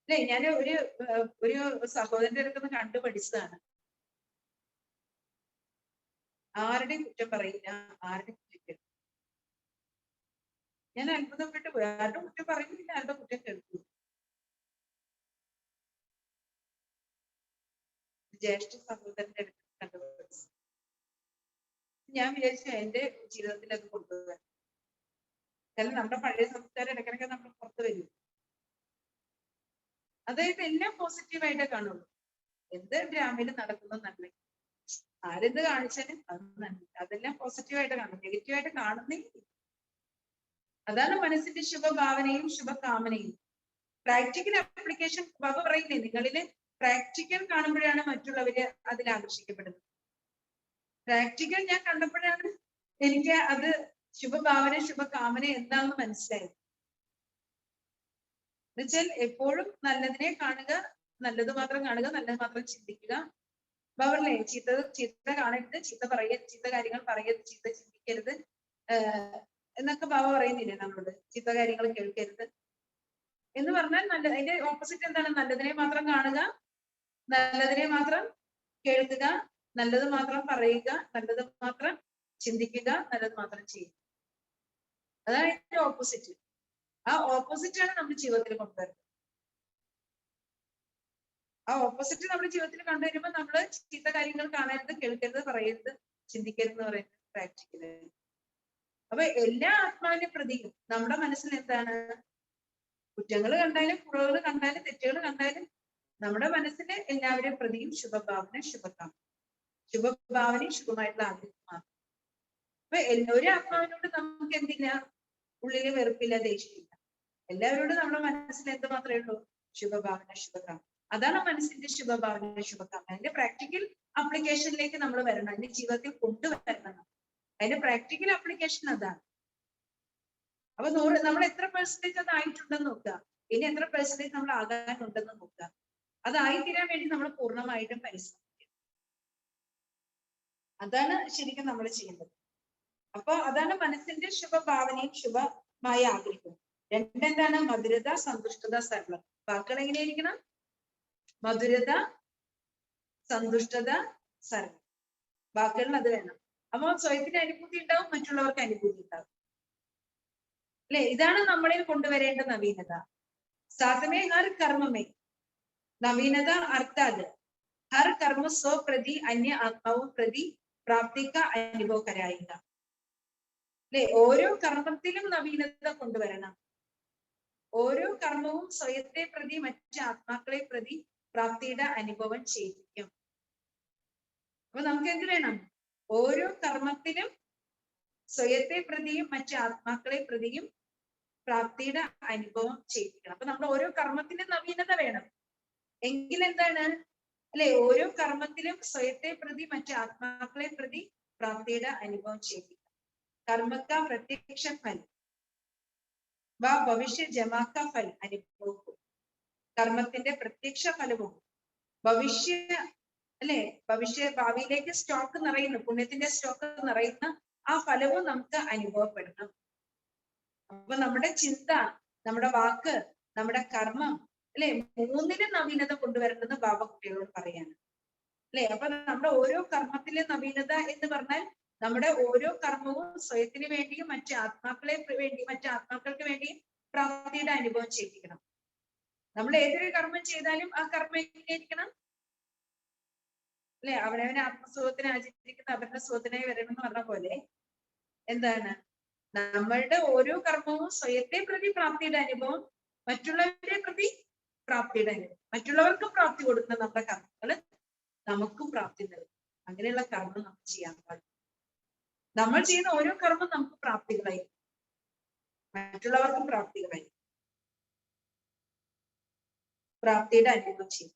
അല്ലെ. ഞാൻ ഒരു സഹോദരന്റെ അടുത്ത് നിന്ന് കണ്ടുപഠിച്ചതാണ്. ആരുടെയും കുറ്റം പറയില്ല, ആരുടെയും കുറ്റം കേൾക്കും. ഞാൻ അത്ഭുതപ്പെട്ടു പോയി. ആരുടെ കുറ്റം പറയുന്നില്ല, ആരുടെ കുറ്റം കേൾക്കും. ജ്യേഷ്ഠ സഹോദരന്റെ അടുത്ത് കണ്ടുപഠിച്ചു. ഞാൻ വിചാരിച്ചു എന്റെ ജീവിതത്തിൽ അത് കൊണ്ടുവരാൻ. കാരണം നമ്മുടെ പഴയ സംസ്കാരം ഇടയ്ക്കിടയ്ക്ക് നമ്മൾ പുറത്തു വരും. അതായത് എല്ലാം പോസിറ്റീവായിട്ടേ കാണുള്ളൂ. എന്ത് ഡ്രാമയിൽ നടക്കുന്ന നന്മ, ആരെന്ത് കാണിച്ചാലും അത് നന്മ, അതെല്ലാം പോസിറ്റീവായിട്ട് കാണും. നെഗറ്റീവായിട്ട് കാണുന്നേ. അതാണ് മനസ്സിന്റെ ശുഭഭാവനയും ശുഭകാമനയും. പ്രാക്ടിക്കൽ ആപ്ലിക്കേഷൻ ബാബ പറയുന്നേ, നിങ്ങളില് പ്രാക്ടിക്കൽ കാണുമ്പോഴാണ് മറ്റുള്ളവര് അതിൽ ആകർഷിക്കപ്പെടുന്നത്. പ്രാക്ടിക്കൽ ഞാൻ കണ്ടപ്പോഴാണ് എനിക്ക് അത് ശുഭഭാവന, ശുഭകാമന എന്താണെന്ന് മനസ്സിലായത്. എന്നുവെച്ചാൽ എപ്പോഴും നല്ലതിനെ കാണുക, നല്ലത് മാത്രം കാണുക, നല്ലത് മാത്രം ചിന്തിക്കുക. ബാബല്ലേ, ചീത്ത കാണരുത്, ചീത്ത പറയരുത്, ചീത്ത കാര്യങ്ങൾ പറയരുത്, ചീത്ത ചിന്തിക്കരുത് എന്നൊക്കെ ബാബ പറയുന്നില്ലേ നമ്മളോട്? ചീത്ത കാര്യങ്ങൾ കേൾക്കരുത് എന്ന് പറഞ്ഞാൽ അതിന്റെ ഓപ്പോസിറ്റ് എന്താണ്? നല്ലതിനെ മാത്രം കാണുക, നല്ലതിനെ മാത്രം കേൾക്കുക, നല്ലത് മാത്രം പറയുക, നല്ലത് മാത്രം ചിന്തിക്കുക, നല്ലത് മാത്രം ചെയ്യുക. അതാണ് ഇതിന്റെ ഓപ്പോസിറ്റ്. ആ ഓപ്പോസിറ്റ് ആണ് നമ്മുടെ ജീവിതത്തിൽ കൊണ്ടുവരുന്നത്. ആ ഓപ്പോസിറ്റ് നമ്മുടെ ജീവിതത്തിൽ കണ്ടുവരുമ്പോൾ നമ്മള് ചീത്ത കാര്യങ്ങൾ കാണരുത്, കേൾക്കരുത്, പറയരുത്, ചിന്തിക്കരുത് എന്ന് പറയുന്നത് പ്രാക്ടിക്കല്. അപ്പൊ എല്ലാ ആത്മാവിനെ പ്രതിയും നമ്മുടെ മനസ്സിൽ എന്താണ്? കുറ്റങ്ങൾ കണ്ടാലും, കുറവുകൾ കണ്ടാലും, തെറ്റുകൾ കണ്ടാലും നമ്മുടെ മനസ്സിന് എല്ലാവരെയും പ്രതിയും ശുഭഭാവന, ശുഭകാമന. ശുഭഭാവനയും ശുഭമായിട്ടുള്ള ആഗ്രഹം മാത്രം. അപ്പൊ ഒരു ആത്മാവിനോട് നമുക്ക് എന്തില്ല? ഉള്ളില് വെറുപ്പില്ല, ദേഷ്യമില്ല. എല്ലാവരോടും നമ്മുടെ മനസ്സിൽ എന്ത് മാത്രമേ ഉള്ളൂ? ശുഭഭാവന, ശുഭകാമന. അതാണ് മനസ്സിന്റെ ശുഭഭാവന, ശുഭകാമന. അതിന്റെ പ്രാക്ടിക്കൽ ആപ്ലിക്കേഷനിലേക്ക് നമ്മൾ വരണം, അതിന്റെ ജീവിതത്തിൽ കൊണ്ടുവരണം. അതിന്റെ പ്രാക്ടിക്കൽ ആപ്ലിക്കേഷൻ അതാണ്. അപ്പൊ നമ്മൾ എത്ര പെർസെന്റേജ് അത് ആയിട്ടുണ്ടെന്ന് നോക്കുക, ഇനി എത്ര പെർസെന്റേജ് നമ്മൾ ആകാനുണ്ടെന്ന് നോക്കുക. അതായിത്തീരാൻ വേണ്ടി നമ്മൾ പൂർണ്ണമായിട്ടും പരിശ്രമിക്കുക. അതാണ് ശരിക്കും നമ്മൾ ചെയ്യേണ്ടത്. അപ്പൊ അതാണ് മനസ്സിന്റെ ശുഭഭാവനയും ശുഭമായ ആഗ്രഹവും. രണ്ടെന്താണ്? മധുരത, സന്തുഷ്ടത, സരളം. വാക്കുകൾ എങ്ങനെയായിരിക്കണം? മധുരത, സന്തുഷ്ടത, സരളം. വാക്കുകളിൽ അത് വേണം. അപ്പൊ സ്വയത്തിന് അനുഭൂതി ഉണ്ടാവും, മറ്റുള്ളവർക്ക് അനുഭൂതി ഉണ്ടാവും അല്ലെ. ഇതാണ് നമ്മളിൽ കൊണ്ടുവരേണ്ട നവീനത. സാധമേ ഹർ കർമ്മമേ നവീനത അർത്ഥാത് ഹർ കർമ്മ സ്വ പ്രതി അന്യ ആത്മാവും പ്രതി പ്രാപ്തിക്ക അനുഭവകരായിക അല്ലെ. ഓരോ കർമ്മത്തിലും നവീനത കൊണ്ടുവരണം. ഓരോ കർമ്മവും സ്വയത്തെ പ്രതി മറ്റ് ആത്മാക്കളെ പ്രതി പ്രാപ്തിയുടെ അനുഭവം ചെയ്യിക്കും. അപ്പൊ നമുക്ക് എന്ത് വേണം? ഓരോ കർമ്മത്തിലും സ്വയത്തെ പ്രതിയും മറ്റ് ആത്മാക്കളെ പ്രതിയും പ്രാപ്തിയുടെ അനുഭവം ചെയ്യിക്കണം. അപ്പൊ നമ്മൾ ഓരോ കർമ്മത്തിലും നവീനത വേണം. എങ്കിലെന്താണ് അല്ലെ? ഓരോ കർമ്മത്തിലും സ്വയത്തെ പ്രതി മറ്റ് ആത്മാക്കളെ പ്രതി പ്രാപ്തിയുടെ അനുഭവം ചെയ്യിക്കണം. കർമ്മക്ക പ്രത്യക്ഷ ഫൽ വാ ഭവിഷ്യ ജമാക്ക ഫൽ അനുഭവവും. കർമ്മത്തിന്റെ പ്രത്യക്ഷ ഫലവും ഭവിഷ്യ അല്ലെ, ഭാവിയിലേക്ക് സ്റ്റോക്ക് നിറയുന്നു, പുണ്യത്തിന്റെ സ്റ്റോക്ക് നിറയുന്ന ആ ഫലവും നമുക്ക് അനുഭവപ്പെടണം. അപ്പൊ നമ്മുടെ ചിന്ത, നമ്മുടെ വാക്ക്, നമ്മുടെ കർമ്മം അല്ലെ, മൂന്നിലും നവീനത കൊണ്ടുവരണമെന്ന് ബാബ കുട്ടികളോട് പറയാണ് അല്ലെ. അപ്പൊ നമ്മുടെ ഓരോ കർമ്മത്തിലെ നവീനത എന്ന് പറഞ്ഞാൽ നമ്മുടെ ഓരോ കർമ്മവും സ്വയത്തിന് വേണ്ടിയും മറ്റ് ആത്മാക്കൾക്ക് വേണ്ടിയും പ്രാപ്തിയുടെ അനുഭവം ചെയ്യിക്കണം. നമ്മൾ ഏതൊരു കർമ്മം ചെയ്താലും ആ കർമ്മം എങ്ങനെയായിരിക്കണം? അല്ലെ, അവനവനെ ആത്മസുഖത്തിന് ആചരിക്കുന്ന അവരുടെ സുഖത്തിനായി വരണം എന്ന് പറഞ്ഞ പോലെ എന്താണ്, നമ്മളുടെ ഓരോ കർമ്മവും സ്വയത്തെ പ്രതി പ്രാപ്തിയുടെ അനുഭവം, മറ്റുള്ളവരെ പ്രതി പ്രാപ്തിയുടെ അനുഭവം. മറ്റുള്ളവർക്ക് പ്രാപ്തി കൊടുക്കുന്ന നമ്മുടെ കർമ്മങ്ങള് നമുക്കും പ്രാപ്തി നൽകും. അങ്ങനെയുള്ള കർമ്മം നമുക്ക് ചെയ്യാൻ പാടില്ല. നമ്മൾ ചെയ്യുന്ന ഓരോ കർമ്മം നമുക്ക് പ്രാപ്തികളായി, മറ്റുള്ളവർക്കും പ്രാപ്തികളായി, പ്രാപ്തിയുടെ അനുഭവം ചെയ്യും.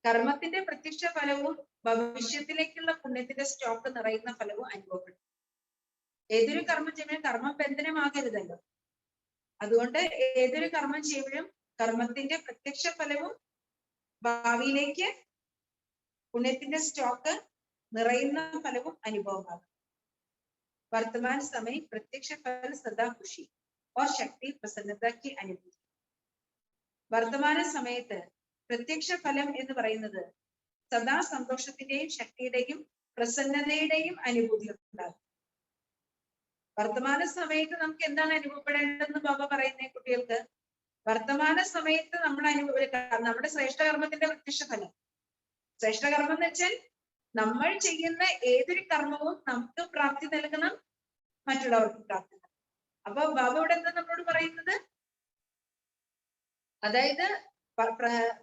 കർമ്മത്തിന്റെ പ്രത്യക്ഷ ഫലവും ഭവിഷ്യത്തിലേക്കുള്ള പുണ്യത്തിന്റെ സ്റ്റോക്ക് നിറയുന്ന ഫലവും അനുഭവപ്പെടും. ഏതൊരു കർമ്മം ചെയ്യുമ്പോഴും കർമ്മം ബന്ധനമാകരുതല്ലോ. അതുകൊണ്ട് ഏതൊരു കർമ്മം ചെയ്യുമ്പോഴും കർമ്മത്തിന്റെ പ്രത്യക്ഷ ഫലവും ഭാവിയിലേക്ക് പുണ്യത്തിന്റെ സ്റ്റോക്ക് നിറയുന്ന ഫലവും അനുഭവമാകും. वर्तमान समय प्रत्यक्ष फल सदा खुशी और शक्ति प्रसन्नता की अनुभूति. വർത്തമാന സമയത്ത് പ്രത്യക്ഷ ഫലം എന്ന് പറയുന്നത് സദാ സന്തോഷത്തിന്റെയും ശക്തിയുടെയും പ്രസന്നതയുടെയും അനുഭൂതി ഉണ്ടാകും. വർത്തമാന സമയത്ത് നമുക്ക് എന്താണ് അനുഭവപ്പെടേണ്ടതെന്ന് ബാബ പറയുന്നേ കുട്ടികൾക്ക്? വർത്തമാന സമയത്ത് നമ്മൾ നമ്മുടെ ശ്രേഷ്ഠകർമ്മത്തിന്റെ പ്രത്യക്ഷ ഫലം. ശ്രേഷ്ഠകർമ്മം എന്ന് വെച്ചാൽ നമ്മൾ ചെയ്യുന്ന ഏതൊരു കർമ്മവും നമുക്ക് പ്രാപ്തി നൽകണം, മറ്റുള്ളവർക്ക് പ്രാപ്തി നൽകണം. അപ്പൊ ബാബ ഇവിടെ എന്താ നമ്മളോട് പറയുന്നത്? അതായത്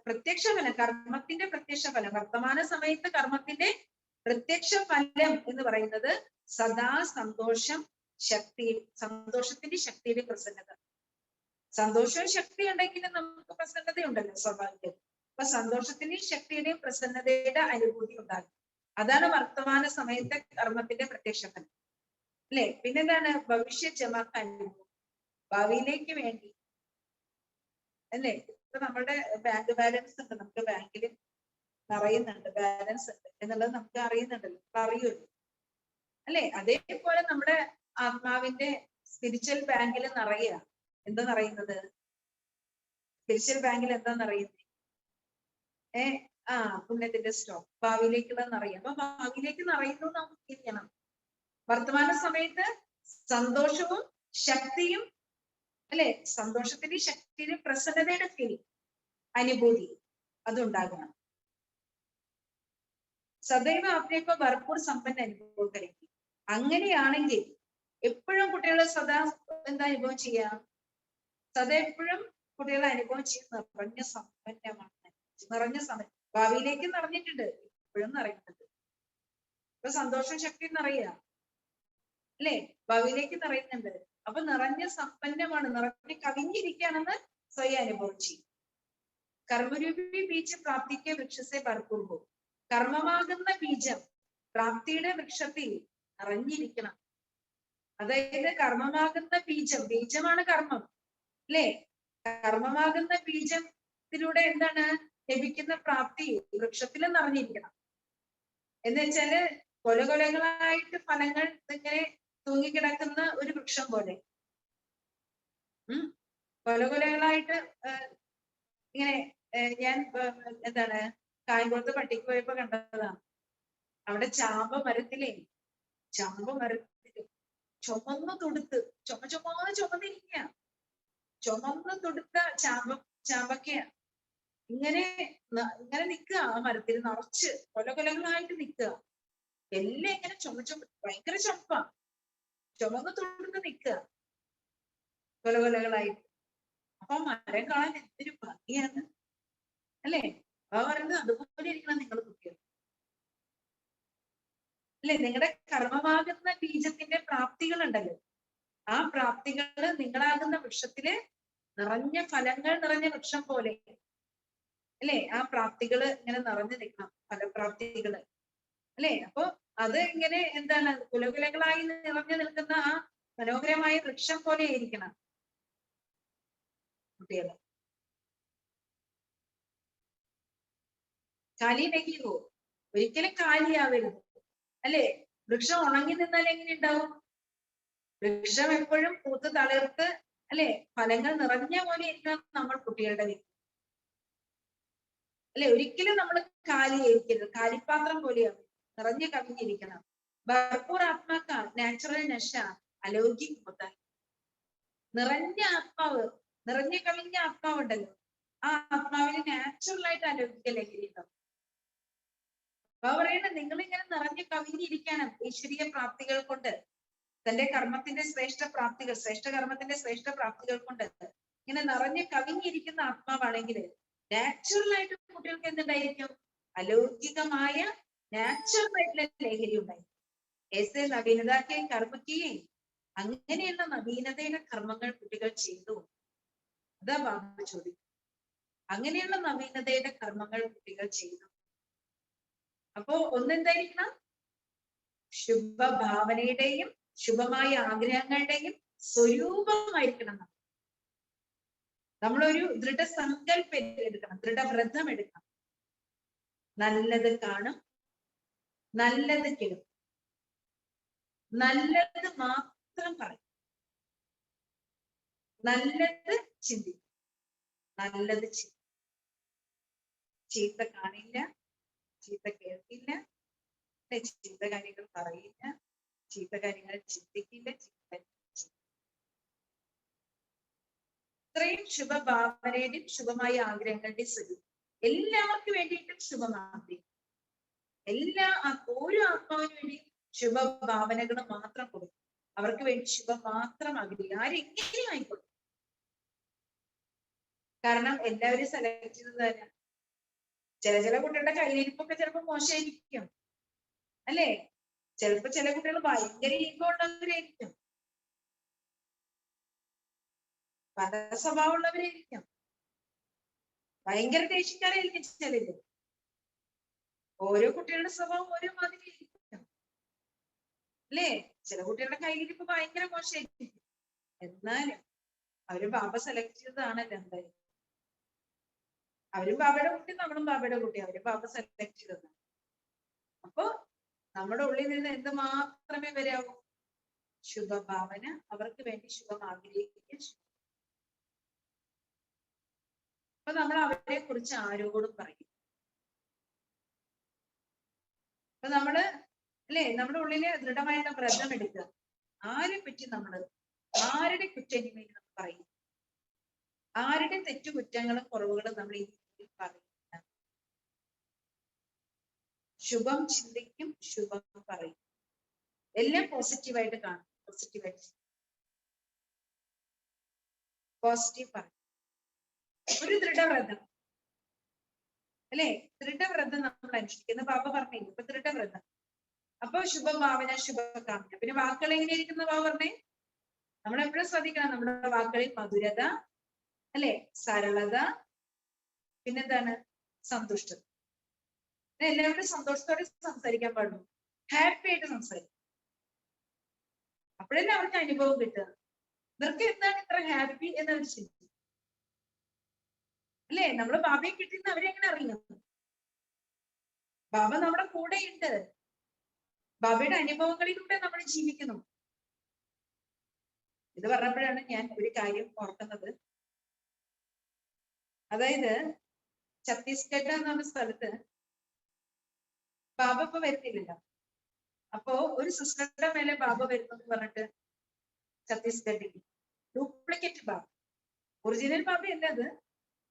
പ്രത്യക്ഷ ഫലം, കർമ്മത്തിന്റെ പ്രത്യക്ഷ ഫലം, വർത്തമാന സമയത്ത് കർമ്മത്തിന്റെ പ്രത്യക്ഷ ഫലം എന്ന് പറയുന്നത് സദാ സന്തോഷം, ശക്തി, സന്തോഷത്തിന്റെ ശക്തിയുടെ പ്രസന്നത. സന്തോഷവും ശക്തി ഉണ്ടെങ്കിൽ നമുക്ക് പ്രസന്നതയുണ്ടല്ലോ സ്വാഭാവികം. അപ്പൊ സന്തോഷത്തിന്റെയും ശക്തിയുടെയും പ്രസന്നതയുടെ അനുഭൂതി ഉണ്ടാകും. അതാണ് വർത്തമാന സമയത്തെ കർമ്മത്തിന്റെ പ്രത്യക്ഷ ഫലം, അല്ലെ? പിന്നെന്താണ്? ഭവിഷ്യ ജമാക്ക് അനുഭവം, ഭാവിയിലേക്ക് വേണ്ടി, അല്ലെ? ഇപ്പൊ നമ്മുടെ ബാങ്ക് ബാലൻസ് ഉണ്ട്, നമുക്ക് ബാങ്കിൽ നിറയുന്നുണ്ട്, ബാലൻസ് ഉണ്ട് എന്നുള്ളത് നമുക്ക് അറിയുന്നുണ്ടല്ലോ, അറിയുമല്ലോ, അല്ലെ? അതേപോലെ നമ്മുടെ ആത്മാവിന്റെ സ്പിരിച്വൽ ബാങ്കിൽ നിറയുക. എന്താ നിറയുന്നത്? സ്പിരിച്വൽ ബാങ്കിൽ എന്താ നിറയുന്നത്? പുണ്യത്തിന്റെ സ്റ്റോക്ക്, ഭാവിയിലേക്കുള്ള നിറയും. അപ്പൊ ഭാവിയിലേക്ക് നിറയുന്നു നമുക്ക് തിരിയണം. വർത്തമാന സമയത്ത് സന്തോഷവും ശക്തിയും, അല്ലെ? സന്തോഷത്തിന്റെ ശക്തിയുടെ പ്രസന്നതയുടെ ഫീലിംഗ്, അനുഭൂതി അതുണ്ടാകണം. സദൈവ ആപ്നേക്കോ ഭർപ്പൂർ സമ്പന്ന അനുഭവം കരയ്ക്കും. അങ്ങനെയാണെങ്കിൽ എപ്പോഴും കുട്ടികളെ സദാ എന്താ അനുഭവം ചെയ്യാം? സദാ എപ്പോഴും കുട്ടികളെ അനുഭവം ചെയ്യുന്ന നിറഞ്ഞ സമ്പന്നമാണ്, നിറഞ്ഞ സമയം. ഭാവിയിലേക്ക് നിറഞ്ഞിട്ടുണ്ട്, ഇപ്പോഴും നിറയുന്നുണ്ട്. ഇപ്പൊ സന്തോഷം ശക്തി നിറയുക, അല്ലെ? ഭാവിയിലേക്ക് നിറയുന്നുണ്ട്. അപ്പൊ നിറഞ്ഞ സമ്പന്നമാണ്, നിറഞ്ഞ് കവിഞ്ഞിരിക്കുകയാണെന്ന് സ്വയം അനുഭവം ചെയ്യും. കർമ്മരൂപി ബീജ് പ്രാപ്തിക്ക് വൃക്ഷത്തെ ഭർപ്പൂർ പോകും. കർമ്മമാകുന്ന ബീജം പ്രാപ്തിയുടെ വൃക്ഷത്തിൽ നിറഞ്ഞിരിക്കണം. അതായത് കർമ്മമാകുന്ന ബീജം, ബീജമാണ് കർമ്മം, അല്ലെ? കർമ്മമാകുന്ന ബീജത്തിലൂടെ എന്താണ് ലഭിക്കുന്ന പ്രാപ്തി? വൃക്ഷത്തിൽ നിറഞ്ഞിരിക്കണം. എന്ന് വെച്ചാല് കൊലകൊലകളായിട്ട് ഫലങ്ങൾ ഇങ്ങനെ തൂങ്ങിക്കിടക്കുന്ന ഒരു വൃക്ഷം പോലെ, കൊലകൊലകളായിട്ട് ഇങ്ങനെ. ഞാൻ എന്താണ് കായംകുളത്ത് പട്ടിക്ക് പോയപ്പോ കണ്ടതാണ്. അവിടെ ചാമ്പ മരത്തില് ചുമന്ന് തൊടുത്ത് ചുമന്നിരിക്കുക, ചുമന്ന് തൊടുത്ത ചാമ്പക്കയ ഇങ്ങനെ നിൽക്കുക. ആ മരത്തിൽ നിറച്ച് കൊലകൊലകളായിട്ട് നിൽക്കുക. എല്ലാം ഇങ്ങനെ ഭയങ്കര ചുമന്ന് തൊടുത്ത് നിൽക്കുക, കൊലകൊലകളായിട്ട്. അപ്പൊ മരം കാണാൻ എന്തൊരു ഭംഗിയാണ്, അല്ലെ? അപ്പൊ പറയുന്നത് അതുപോലെ ഇരിക്കണം നിങ്ങൾ കുട്ടികൾ, അല്ലെ? നിങ്ങളുടെ കർമ്മമാകുന്ന ബീജത്തിന്റെ പ്രാപ്തികൾ ഉണ്ടല്ലോ, ആ പ്രാപ്തികള് നിങ്ങളാകുന്ന വൃക്ഷത്തില് നിറഞ്ഞ ഫലങ്ങൾ നിറഞ്ഞ വൃക്ഷം പോലെ, അല്ലെ? ആ പ്രാപ്തികള് ഇങ്ങനെ നിറഞ്ഞു നിൽക്കണം, ഫലപ്രാപ്തികള്, അല്ലെ? അപ്പൊ അത് ഇങ്ങനെ എന്താണ് കുലകുലകളായി നിറഞ്ഞു നിൽക്കുന്ന ആ മനോഹരമായ വൃക്ഷം പോലെ ആയിരിക്കണം കുട്ടികള്. കാലി നഹിയോ, ഒരിക്കലും കാലിയാവരുത്, അല്ലെ? വൃക്ഷം ഉണങ്ങി നിന്നാൽ എങ്ങനെ ഉണ്ടാവും? വൃക്ഷം എപ്പോഴും പൂത്ത് തളിർത്ത്, അല്ലെ? ഫലങ്ങൾ നിറഞ്ഞ പോലെ ഇരിക്കണം നമ്മൾ കുട്ടികളുടെ വീട്ടിൽ, അല്ലെ? ഒരിക്കലും നമ്മൾ കാലിയായിരിക്കരുത്, കാലിപ്പാത്രം പോലെയാവും, നിറഞ്ഞു കവിഞ്ഞിരിക്കണം. ഭർപ്പൂർ ആത്മാക്ക നാച്ചുറൽ നശ അലൗകിക് ഹോത്താ. നിറഞ്ഞ ആത്മാവ്, നിറഞ്ഞു കവിഞ്ഞ ആത്മാവുണ്ടല്ലോ, ആ ആത്മാവിന് നാച്ചുറൽ ആയിട്ട് അലൗകിക ലഹരി ഉണ്ടാവും. അപ്പൊ പറയുന്നത് നിങ്ങൾ ഇങ്ങനെ നിറഞ്ഞു കവിഞ്ഞിരിക്കണം ഈശ്വരീയ പ്രാപ്തികൾ കൊണ്ട്, തന്റെ കർമ്മത്തിന്റെ ശ്രേഷ്ഠ പ്രാപ്തികൾ, ശ്രേഷ്ഠ കർമ്മത്തിന്റെ ശ്രേഷ്ഠ പ്രാപ്തികൾ കൊണ്ട് ഇങ്ങനെ നിറഞ്ഞു കവിഞ്ഞിരിക്കുന്ന ആത്മാവാണെങ്കിൽ നാച്ചുറൽ ആയിട്ട് കുട്ടികൾക്ക് എന്തുണ്ടായിരിക്കും? അലൗകികമായ നാച്ചുറൽ ആയിട്ടുള്ള ലഹരി ഉണ്ടായിരിക്കും. ऐसे नवीनता के कर्म किए, അങ്ങനെയുള്ള നവീനതയുടെ കർമ്മങ്ങൾ കുട്ടികൾ ചെയ്തു. അതാ ബാബ ചോദിക്കും. അങ്ങനെയുള്ള നവീനതയുടെ കർമ്മങ്ങൾ കുട്ടികൾ ചെയ്തു. അപ്പോ ഒന്നെന്തായിരിക്കണം? ശുഭഭാവനയുടെയും ശുഭമായ ആഗ്രഹങ്ങളുടെയും സ്വരൂപമായിരിക്കണം. നമ്മളൊരു ദൃഢസങ്കല്പം എടുക്കണം, ദൃഢവ്രതം എടുക്കണം. നല്ലത് കാണും, നല്ലത് കേൾക്കും, നല്ലത് മാത്രം പറയും, നല്ലത് ചിന്തിക്കും, നല്ലത് ചിന്തിക്കും. ചീത്ത കാണില്ല, ചീത്ത കേൾക്കില്ല, ചീത്ത കാര്യങ്ങൾ പറയില്ല, ചീത്ത കാര്യങ്ങൾ ചിന്തിക്കില്ല. ഇത്രയും ശുഭഭാവനയുടെയും ശുഭമായ ആഗ്രഹങ്ങളുടെയും സ്വരൂപം എല്ലാവർക്കും വേണ്ടിയിട്ടും ശുഭമാക്കി. ഓരോ ആത്മാവിന് വേണ്ടി ശുഭഭാവനകൾ മാത്രം കൊടുക്കും. അവർക്ക് വേണ്ടി ശുഭം മാത്രം ആഗ്രഹിക്കും. ആരെങ്കിലും ആയിക്കോട്ടെ. കാരണം എല്ലാവരും സെലക്ട് ചെയ്തത് തന്നെ. ചില കുട്ടികളുടെ കയ്യിരിപ്പൊക്കെ ചിലപ്പോൾ മോശമായിരിക്കും, അല്ലേ? ചിലപ്പോ ചില കുട്ടികൾ ഭയങ്കര ഈഗോ ഉള്ളവരായിരിക്കും, പല സ്വഭാവമുള്ളവരായിരിക്കും, ഭയങ്കര ദേഷ്യക്കാരായിരിക്കും ചിലര്. ഓരോ കുട്ടികളുടെ സ്വഭാവം ഓരോ മാതിരി ആയിരിക്കും, അല്ലേ? ചില കുട്ടികളുടെ കയ്യിരിപ്പ് ഭയങ്കര മോശമായിരിക്കും. എന്നാലും അവര് ബാബ സെലക്ട് ചെയ്തതാണല്ലോ എന്തായാലും. അവരും ബാബയുടെ കുട്ടി, നമ്മളും ബാബയുടെ കുട്ടി. അവര് ബാബ സെലക്ട് ചെയ്തതാണ്. അപ്പൊ നമ്മുടെ ഉള്ളിൽ നിന്ന് എന്ത് മാത്രമേ വരാവൂ? ശുഭഭാവന, അവർക്ക് വേണ്ടി ശുഭം ആഗ്രഹിക്കുക. അപ്പൊ നമ്മൾ അവരെ കുറിച്ച് ആരോടും പറയും. അപ്പൊ നമ്മള് അല്ലേ, നമ്മുടെ ഉള്ളില് ദൃഢമായിട്ട് വ്രതം എടുക്കുക. ആരെ പറ്റി നമ്മള്, ആരുടെ കുറ്റനിമയിൽ നമ്മൾ പറയും, ആരുടെ തെറ്റുകുറ്റങ്ങളും കുറവുകളും നമ്മൾ ഈ പറയും. ശുഭം ചിന്തിക്കും, ശുഭം പറയും, എല്ലാം പോസിറ്റീവായിട്ട് കാണും, പോസിറ്റീവായിട്ട് പോസിറ്റീവ് പറയും. ഒരു ദൃഢവ്രതം, അല്ലെ? ദൃഢവ്രതം നമ്മൾ അനുഷ്ഠിക്കുന്ന ബാബ പറഞ്ഞില്ല. ഇപ്പൊ ദൃഢവ്രതം. അപ്പൊ ശുഭഭാവന, ശുഭകാമന. പിന്നെ വാക്കുകൾ എങ്ങനെയിരിക്കുന്ന ബാബ പറഞ്ഞേ? നമ്മൾ എപ്പോഴും ശ്രദ്ധിക്കണം നമ്മുടെ വാക്കുകളിൽ മധുരത, അല്ലെ? സരളത, പിന്നെന്താണ്? സന്തുഷ്ടത. എല്ലാവരും സന്തോഷത്തോടെ സംസാരിക്കാൻ പാടുള്ളൂ, ഹാപ്പി ആയിട്ട് സംസാരിക്കും. അപ്പോഴല്ലേ അവർക്ക് അനുഭവം കിട്ടുക. ഇവർക്ക് എന്താണ് ഇത്ര ഹാപ്പി എന്നവർ ചിന്തിക്കും, അല്ലേ? നമ്മള് ബാബയെ കിട്ടിയെന്ന് അവരെങ്ങനെ അറിയാം? ബാബ നമ്മുടെ കൂടെയുണ്ട്. ബാബയുടെ അനുഭവങ്ങളിലൂടെ നമ്മൾ ജീവിക്കുന്നു. ഇത് പറഞ്ഞപ്പോഴാണ് ഞാൻ ഒരു കാര്യം ഓർക്കുന്നത്. അതായത് ഛത്തീസ്ഗഡ് എന്ന് പറഞ്ഞ സ്ഥലത്ത് ബാബ ഇപ്പൊ വരുന്നില്ലല്ലോ. അപ്പോ ഒരു സിസ്റ്ററുടെ മേലെ ബാബ വരുന്നെന്ന് പറഞ്ഞിട്ട് ഛത്തീസ്ഗഡിൽ ഡ്യൂപ്ലിക്കേറ്റ് ബാബ, ഒറിജിനൽ ബാബ അല്ല അത്,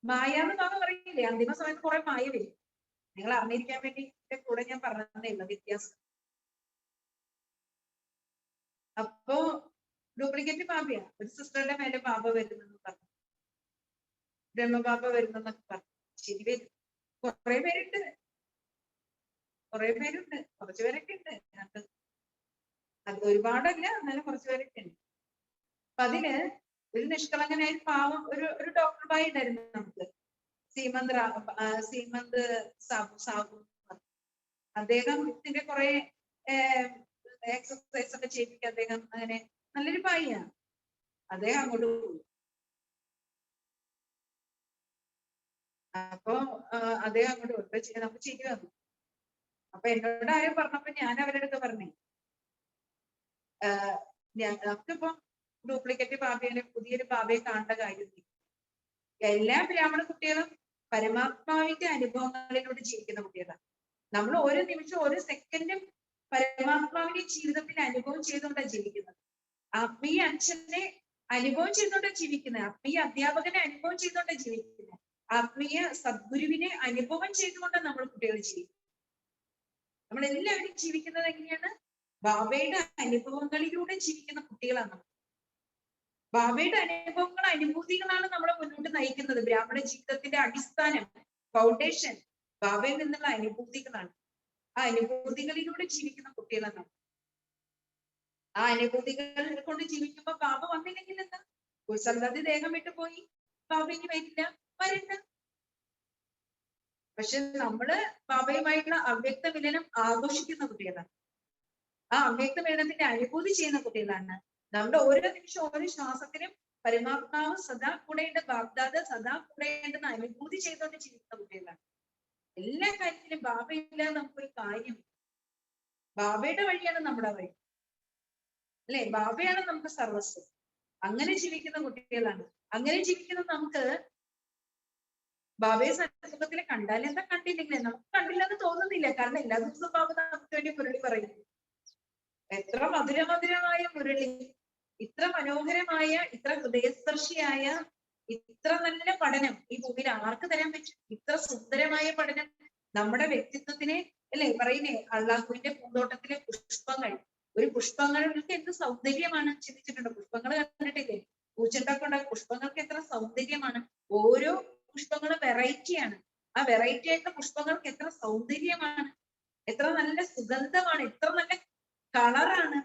മായാന്ന് ബാബ പറയില്ലേ? അന്തിമ സമയത്ത് കുറെ മായ വരും. നിങ്ങൾ അറിഞ്ഞിരിക്കാൻ വേണ്ടി കൂടെ ഞാൻ പറഞ്ഞതേ ഉള്ള വ്യത്യാസം. അപ്പോ ഡ്യൂപ്ലിക്കേറ്റ് ബാബയാ. ഒരു സിസ്റ്ററുടെ മേലെ ബാബ വരുന്നെന്ന് പറഞ്ഞു, ബ്രഹ്മബാബ വരുന്നെന്നൊക്കെ പറഞ്ഞു. ശരി വരും. കുറെ പേരുണ്ട്, കുറച്ചു പേരൊക്കെ ഉണ്ട്. അത് ഒരുപാടല്ല, എന്നാലും കുറച്ചു പേരൊക്കെ ഉണ്ട്. അപ്പൊ അതിന് ഒരു നിഷ്കളങ്കനായ പാവം ഒരു ഡോക്ടർ ബായി ഉണ്ടായിരുന്നു നമുക്ക്, സീമന്ത് സാബു. അദ്ദേഹം ഇതിന്റെ കുറെ എക്സസൈസ് ഒക്കെ ചെയ്യിപ്പിക്കുക. അദ്ദേഹം അങ്ങനെ നല്ലൊരു ബായിയാണ്. അദ്ദേഹം അങ്ങോട്ട് പോയി. അപ്പൊ അദ്ദേഹം അങ്ങോട്ട് പോയി. നമുക്ക് ചിരി വന്നു. അപ്പൊ എന്നോട് ആരും പറഞ്ഞപ്പോ ഞാൻ അവരുടെ അടുത്ത് പറഞ്ഞേ, നമുക്കിപ്പം ഡ്യൂപ്ലിക്കേറ്റ് ബാബയെ, പുതിയൊരു ബാബയെ കാണേണ്ട കാര്യമില്ല. എല്ലാ ബ്രാഹ്മണ കുട്ടികളും പരമാത്മാവിന്റെ അനുഭവങ്ങളിലൂടെ ജീവിക്കുന്ന കുട്ടികളാണ്. നമ്മൾ ഓരോ നിമിഷം ഓരോ സെക്കൻഡും പരമാത്മാവിന്റെ ജീവിതത്തിൽ അനുഭവം ചെയ്തുകൊണ്ടാണ് ജീവിക്കുന്നത്. ആത്മീയ അച്ഛനെ അനുഭവം ചെയ്തുകൊണ്ടാണ് ജീവിക്കുന്നത്. ആത്മീയ അധ്യാപകനെ അനുഭവം ചെയ്തുകൊണ്ടാണ് ജീവിക്കുന്നത്. ആത്മീയ സദ്ഗുരുവിനെ അനുഭവം ചെയ്തുകൊണ്ട് നമ്മൾ കുട്ടികൾ ജീവിക്കും. നമ്മൾ എല്ലാവരും ജീവിക്കുന്നത് എങ്ങനെയാണ്? ബാബയുടെ അനുഭവങ്ങളിലൂടെ ജീവിക്കുന്ന കുട്ടികളാണ്. ബാബയുടെ അനുഭവങ്ങൾ, അനുഭൂതികളാണ് നമ്മളെ മുന്നോട്ട് നയിക്കുന്നത്. ബ്രാഹ്മണ ജീവിതത്തിന്റെ അടിസ്ഥാനം, ഫൗണ്ടേഷൻ ബാബയിൽ നിന്നുള്ള അനുഭൂതികളാണ്. ആ അനുഭൂതികളിലൂടെ ജീവിക്കുന്ന കുട്ടികളാണ്. ആ അനുഭൂതികൾ കൊണ്ട് ജീവിക്കുമ്പോ ബാബ വന്നില്ലെങ്കിൽ എന്താ? സന്തതി ദേഹം വിട്ടു പോയി, ബാബയ്ക്ക് വരില്ല, വരണ്ട. പക്ഷെ നമ്മള് ബാബയുമായിട്ടുള്ള അവ്യക്ത മിലനം ആഘോഷിക്കുന്ന കുട്ടികളാണ്. ആ അവ്യക്ത മിലനത്തിന്റെ അനുഭൂതി ചെയ്യുന്ന കുട്ടികളാണ്. നമ്മുടെ ഓരോ നിമിഷം, ഓരോ ശ്വാസത്തിനും പരമാത്മാവ് സദാ കൂടെയുണ്ട്, ബാബ്ദാദ സദാ കൂടെയുണ്ടെന്ന് അനുഭൂതി ചെയ്തുകൊണ്ട് ജീവിക്കുന്ന കുട്ടികളാണ്. എല്ലാ കാര്യത്തിലും ബാബയില്ലാതെ നമുക്കൊരു കാര്യം. ബാബയുടെ വഴിയാണ് നമ്മുടെ വഴി, അല്ലെ? ബാബയാണ് നമുക്ക് സർവസ്വം. അങ്ങനെ ജീവിക്കുന്ന കുട്ടികളാണ്. അങ്ങനെ ജീവിക്കുന്ന നമുക്ക് ബാബയെ സന്ദർഭത്തിൽ കണ്ടാൽ എന്താ, കണ്ടില്ലെങ്കിൽ നമുക്ക് കണ്ടില്ലെന്ന് തോന്നുന്നില്ല. കാരണം എല്ലാ ദിവസവും ബാബ നമുക്ക് വേണ്ടി മുരളി പറയുന്നു. എത്ര മധുരമധുരമായ മുരളി, ഇത്ര മനോഹരമായ, ഇത്ര ഹൃദയസ്പർശിയായ, ഇത്ര നല്ല പഠനം ഈ ഭൂമിയിൽ ആർക്ക് തരാൻ പറ്റും? ഇത്ര സുന്ദരമായ പഠനം നമ്മുടെ വ്യക്തിത്വത്തിനെ, അല്ലെ പറയുന്നേ, അള്ളാഹുവിന്റെ പൂന്തോട്ടത്തിലെ പുഷ്പങ്ങൾ. ഒരു പുഷ്പങ്ങൾക്ക് എന്ത് സൗന്ദര്യമാണ്, ചിന്തിച്ചിട്ടുണ്ടോ? പുഷ്പങ്ങൾ കണ്ടിട്ടില്ലേ? പൂച്ചെണ്ടൊക്കെ ഉണ്ടാകും. പുഷ്പങ്ങൾക്ക് എത്ര സൗന്ദര്യമാണ്. ഓരോ പുഷ്പങ്ങളും വെറൈറ്റിയാണ്. ആ വെറൈറ്റി ആയിട്ടുള്ള പുഷ്പങ്ങൾക്ക് എത്ര സൗന്ദര്യമാണ്, എത്ര നല്ല സുഗന്ധമാണ്, എത്ര നല്ല കളറാണ്.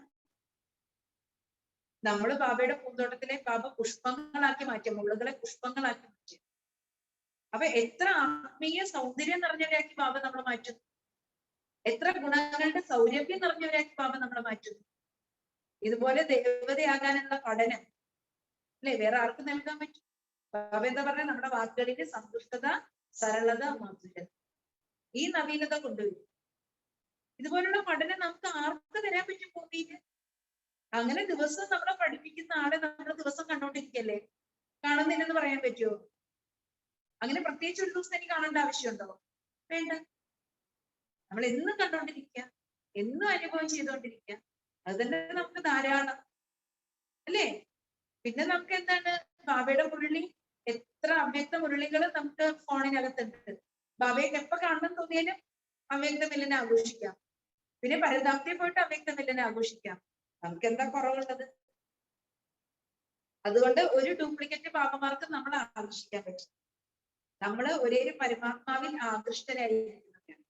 നമ്മൾ ബാബയുടെ പൂന്തോട്ടത്തിലെ ബാബ പുഷ്പങ്ങളാക്കി മാറ്റിയ, മുള്ളുകളെ പുഷ്പങ്ങളാക്കി മാറ്റിയ. അപ്പൊ എത്ര ആത്മീയ സൗന്ദര്യം നിറഞ്ഞവരാക്കി ബാബ നമ്മളെ മാറ്റുന്നു. എത്ര ഗുണങ്ങളുടെ സൗരഭ്യം നിറഞ്ഞവരാക്കി ബാബ നമ്മളെ മാറ്റുന്നു. ഇതുപോലെ ദേവതയാകാനുള്ള പഠനം, അല്ലെ, വേറെ ആർക്കും നൽകാൻ പറ്റും? ബാബ എന്താ പറഞ്ഞ? നമ്മുടെ വാക്കുകളിന്റെ സന്തുഷ്ടത, സരളത, മാധുര്യത, ഈ നവീനത കൊണ്ടുവരും. ഇതുപോലുള്ള പഠനം നമുക്ക് ആർക്ക് തരാൻ പറ്റും ഭൂമിയിൽ? അങ്ങനെ ദിവസം നമ്മളെ പഠിപ്പിക്കുന്ന ആളെ നമ്മൾ ദിവസം കണ്ടോണ്ടിരിക്കല്ലേ? കാണുന്നില്ലെന്ന് പറയാൻ പറ്റുമോ? അങ്ങനെ പ്രത്യേകിച്ച് ഒരു ദിവസം എനിക്ക് കാണേണ്ട ആവശ്യമുണ്ടോ? വേണ്ട. നമ്മൾ എന്നും കണ്ടോണ്ടിരിക്കുക, എന്നും അനുഭവം ചെയ്തുകൊണ്ടിരിക്കുക. അത് തന്നെ നമുക്ക് ധാരാളം, അല്ലേ? പിന്നെ നമുക്ക് എന്താണ്? ബാബയുടെ മുരളി, എത്ര അവ്യക്ത മുരളികൾ നമുക്ക് ഫോണിനകത്തുണ്ട്. ബാബയെ എപ്പോ കാണണം തോന്നിയാലും അവ്യക്ത മിലനെ ആഘോഷിക്കാം. പിന്നെ പരതാപ്തിയെ പോയിട്ട് അവ്യക്ത മിലനെ ആഘോഷിക്കാം. നമുക്ക് എന്താ കുറവുള്ളത്? അതുകൊണ്ട് ഒരു ഡ്യൂപ്ലിക്കേറ്റ് ബാബമാർക്ക് നമ്മൾ ആകർഷിക്കാൻ പറ്റും. നമ്മൾ ഒരേ പരമാത്മാവിൽ ആകൃഷ്ടരായിരിക്കുന്നവരാണ്.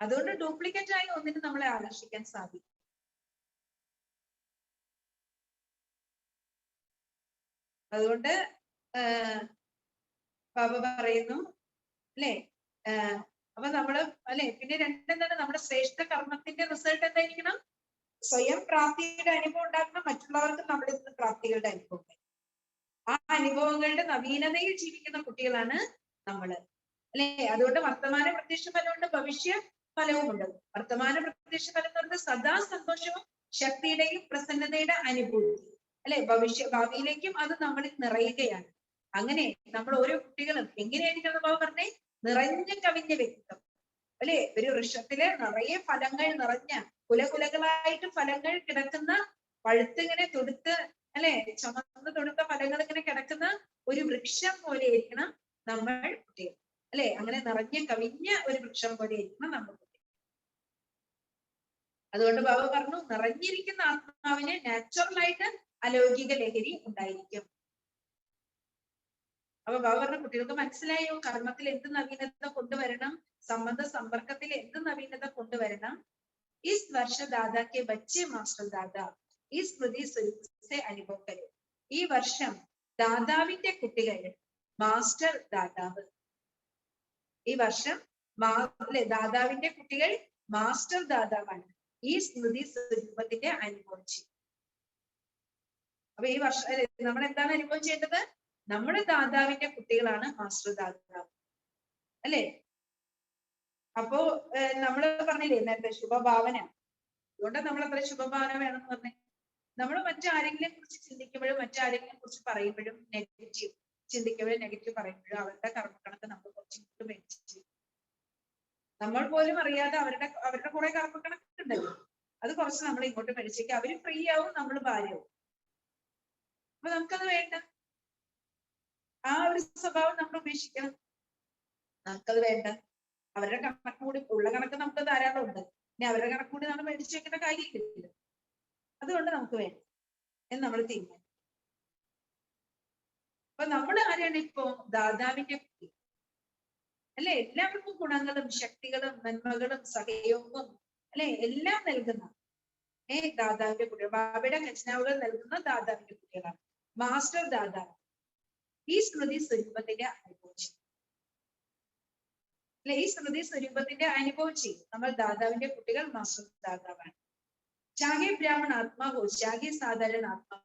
അതുകൊണ്ട് ഡ്യൂപ്ലിക്കേറ്റ് ആയി ഒന്നിന് നമ്മളെ ആകർഷിക്കാൻ സാധിക്കും. അതുകൊണ്ട് ബാബ പറയുന്നു, അല്ലെ, അപ്പൊ നമ്മള്, അല്ലെ, പിന്നെ രണ്ടെന്താണ്? നമ്മുടെ ശ്രേഷ്ഠ കർമ്മത്തിന്റെ റിസൾട്ട് എന്തായിരിക്കണം? സ്വയം പ്രാപ്തിയുടെ അനുഭവം ഉണ്ടാക്കണം, മറ്റുള്ളവർക്ക് നമ്മുടെ പ്രാപ്തികളുടെ അനുഭവം ഉണ്ടാക്കണം. ആ അനുഭവങ്ങളുടെ നവീനതയിൽ ജീവിക്കുന്ന കുട്ടികളാണ് നമ്മള്, അല്ലെ? അതുകൊണ്ട് വർത്തമാന പ്രത്യക്ഷ ഫലമുണ്ട്, ഭവിഷ്യ ഫലവുമുണ്ട്. വർത്തമാന പ്രത്യക്ഷ ഫലം എന്ന് പറഞ്ഞാൽ സദാ സന്തോഷവും ശക്തിയുടെയും പ്രസന്നതയുടെ അനുഭൂതി, അല്ലെ? ഭാവിയിലേക്കും അത് നമ്മളിൽ നിറയുകയാണ്. അങ്ങനെ നമ്മൾ ഓരോ കുട്ടികളും എങ്ങനെയായിരിക്കണം ബാബ പറഞ്ഞേ? നിറഞ്ഞ കവിഞ്ഞ വ്യക്തിത്വം, അല്ലെ? ഒരു വൃക്ഷത്തിലെ നിറയെ ഫലങ്ങൾ നിറഞ്ഞ, കുലകുലകളായിട്ട് ഫലങ്ങൾ കിടക്കുന്ന, പഴുത്തിങ്ങനെ തൊടുത്ത്, അല്ലെ, ചുമന്ന് തൊടുത്ത ഫലങ്ങൾ ഇങ്ങനെ കിടക്കുന്ന ഒരു വൃക്ഷം പോലെ ആയിരിക്കണം നമ്മൾ കുട്ടികൾ, അല്ലെ? അങ്ങനെ നിറഞ്ഞ കവിഞ്ഞ ഒരു വൃക്ഷം പോലെ ആയിരിക്കണം നമ്മൾ കുട്ടികൾ. അതുകൊണ്ട് ബാബ പറഞ്ഞു, നിറഞ്ഞിരിക്കുന്ന ആത്മാവിന് നാച്ചുറലായിട്ട് അലൗകിക ലഹരി ഉണ്ടായിരിക്കും. അപ്പൊ ബാബ പറഞ്ഞ കുട്ടികൾക്ക് മനസ്സിലായോ? കർമ്മത്തിൽ എന്ത് നവീനത കൊണ്ടുവരണം, സംബന്ധ സമ്പർക്കത്തിൽ എന്ത് നവീനത കൊണ്ടുവരണം? ഈ വർഷ ദാദാക്കെ ബച്ചെ മാസ്റ്റർ ദാദാ ഈ സ്മൃതി സ്വരൂപത്തെ അനുഭവം. ഈ വർഷം ദാദാവിന്റെ കുട്ടികൾ മാസ്റ്റർ ദാദാവ്. ഈ വർഷം ദാദാവിന്റെ കുട്ടികൾ മാസ്റ്റർ ദാദാവാണ്. ഈ സ്മൃതി സ്വരൂപത്തിന്റെ അനുഭവം ചെയ്യും. അപ്പൊ ഈ വർഷം നമ്മൾ എന്താണ് അനുഭവം ചെയ്യേണ്ടത്? നമ്മുടെ ദാദാവിന്റെ കുട്ടികളാണ് മാസ്റ്റർ ദാദാവ്, അല്ലെ? അപ്പോ നമ്മൾ പറഞ്ഞില്ലേ നേരത്തെ ശുഭഭാവന. അതുകൊണ്ട് നമ്മൾ അത്ര ശുഭഭാവന വേണമെന്ന് പറഞ്ഞേ. നമ്മൾ മറ്റാരെങ്കിലും കുറിച്ച് ചിന്തിക്കുമ്പോഴും, മറ്റാരെങ്കിലും കുറിച്ച് പറയുമ്പോഴും നെഗറ്റീവ് ചിന്തിക്കുമ്പോഴും, നെഗറ്റീവ് പറയുമ്പോഴും അവരുടെ കർമ്മക്കണക്ക് നമ്മൾ കുറച്ച് ഇങ്ങോട്ട് മേടിച്ചു. നമ്മൾ പോലും അറിയാതെ അവരുടെ കുറെ കർമ്മക്കണക്കുണ്ടല്ലോ, അത് കുറച്ച് നമ്മൾ ഇങ്ങോട്ട് മേടിച്ചേക്ക്. അവര് ഫ്രീ ആവും, നമ്മൾ ഭാര്യയാവും. അപ്പൊ നമുക്കത് വേണ്ട. ആ ഒരു സ്വഭാവം നമ്മൾ ഉപേക്ഷിക്കണം. നമുക്കത് വേണ്ട. അവരുടെ കണക്ക് കൂടി, ഉള്ള കണക്ക് നമുക്ക് ധാരാളം ഉണ്ട്, ഇനി അവരുടെ കണക്ക് കൂടി നമ്മൾ മേടിച്ചു വെക്കേണ്ട കാര്യമില്ല. അതുകൊണ്ട് നമുക്ക് വേണ്ട എന്ന് നമ്മൾ തീരുമാനിക്കും. അപ്പൊ നമ്മൾ ആരെയാണ് ഇപ്പോ? ദാതാവിന്റെ കുട്ടി അല്ലെ? എല്ലാവർക്കും ഗുണങ്ങളും ശക്തികളും നന്മകളും സഹയോഗവും അല്ലെ എല്ലാം നൽകുന്ന ദാതാവിന്റെ കുട്ടികൾ, ബാബയുടെ ഖജനാവുകൾ നൽകുന്ന ദാതാവിന്റെ കുട്ടികളാണ്. മാസ്റ്റർ ദാതാവ് ഈ സ്മൃതി സ്വരൂപത്തിന്റെ അനുഭവം ചെയ്യും അല്ലെ? ഈ സ്മൃതി സ്വരൂപത്തിന്റെ അനുഭവം ചെയ്യും നമ്മൾ ദാതാവിന്റെ കുട്ടികൾ, മാസ്റ്റർ ദാതാവാണ്. चाहे ब्राह्मण आत्मा हो, चाहे साधारण आत्मा,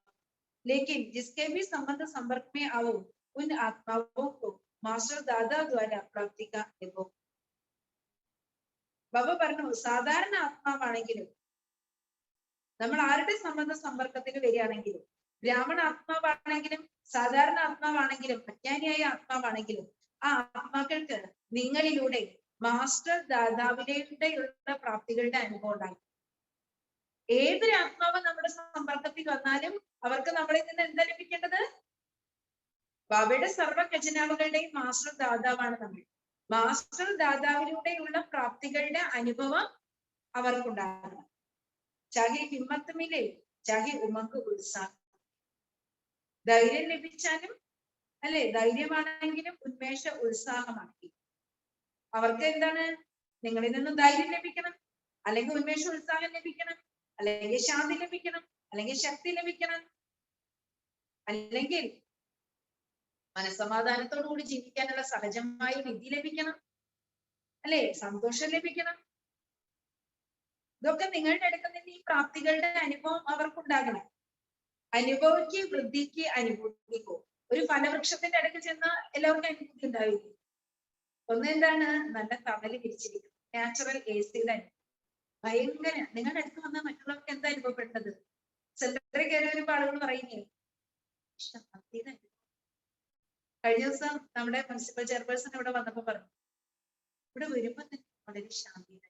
लेकिन जिसके भी संबंध संपर्क में आओ, उन आत्माओं को मास्टर दादा द्वारा प्राप्ति का अनुभव. ബാബ പറഞ്ഞു, സാധാരണ ആത്മാവാണെങ്കിലും നമ്മൾ ആരുടെ സംബന്ധ സമ്പർക്കത്തിന് വരികയാണെങ്കിലും, ബ്രാഹ്മണ ആത്മാവാണെങ്കിലും സാധാരണ ആത്മാവാണെങ്കിലും അജ്ഞാനിയായ ആത്മാവാണെങ്കിലും, ആ ആത്മാക്കൾക്ക് നിങ്ങളിലൂടെ മാസ്റ്റർ ദാതാവിലൂടെയുള്ള പ്രാപ്തികളുടെ അനുഭവം ഉണ്ടാകും. ഏതൊരു ആത്മാവ് നമ്മുടെ സമ്പർക്കത്തിൽ വന്നാലും അവർക്ക് നമ്മളിൽ നിന്ന് എന്താ ലഭിക്കേണ്ടത്? ബാബയുടെ സർവ്വ ഖജനാവുകളുടെയും മാസ്റ്റർ ദാതാവാണ് നമ്മൾ. മാസ്റ്റർ ദാതാവിലൂടെയുള്ള പ്രാപ്തികളുടെ അനുഭവം അവർക്കുണ്ടാകണം. ചാഹെ ഹിമ്മത്ത് മിലെ, ചാഹെ ഉമങ്ക് ഉത്സാഹം. ധൈര്യം ലഭിച്ചാലും അല്ലെ, ധൈര്യമാണെങ്കിലും ഉന്മേഷ ഉത്സാഹമാണെങ്കിൽ അവർക്ക് എന്താണ്? നിങ്ങളിൽ നിന്ന് ധൈര്യം ലഭിക്കണം, അല്ലെങ്കിൽ ഉന്മേഷ ഉത്സാഹം ലഭിക്കണം, അല്ലെങ്കിൽ ശാന്തി ലഭിക്കണം, അല്ലെങ്കിൽ ശക്തി ലഭിക്കണം, അല്ലെങ്കിൽ മനസ്സമാധാനത്തോടുകൂടി ജീവിക്കാനുള്ള സഹജമായ വിധി ലഭിക്കണം, അല്ലെ? സന്തോഷം ലഭിക്കണം. ഇതൊക്കെ നിങ്ങളുടെ അടുക്കൽ നിന്ന് ഈ പ്രാപ്തികളുടെ അനുഭവം അവർക്കുണ്ടാകണം. അനുഭവിക്ക്, വൃദ്ധിക്ക്, അനുഭൂതിക്കോ. ഒരു ഫലവൃക്ഷത്തിന്റെ അടുക്ക് ചെന്നാൽ എല്ലാവർക്കും അനുഭൂതി ഉണ്ടാവില്ലേ? ഒന്ന് എന്താണ്? നല്ല തണല് വിരിച്ചിരിക്കുന്നത്, നാച്ചുറൽ AC-യുടെ അനുഭവം ഭയങ്കര. നിങ്ങളുടെ അടുത്ത് വന്നാൽ മറ്റുള്ളവർക്ക് എന്താ അനുഭവപ്പെട്ടത്? സെന്ററിൽ കയറി വരുമ്പോൾ ആളുകൾ പറയുന്നേ ഇഷ്ടം. കഴിഞ്ഞ ദിവസം നമ്മുടെ മുനിസിപ്പൽ ചെയർപേഴ്സൺ ഇവിടെ വന്നപ്പോ പറഞ്ഞു, ഇവിടെ വരുമ്പോ തന്നെ വളരെ ശാന്തിയുടെ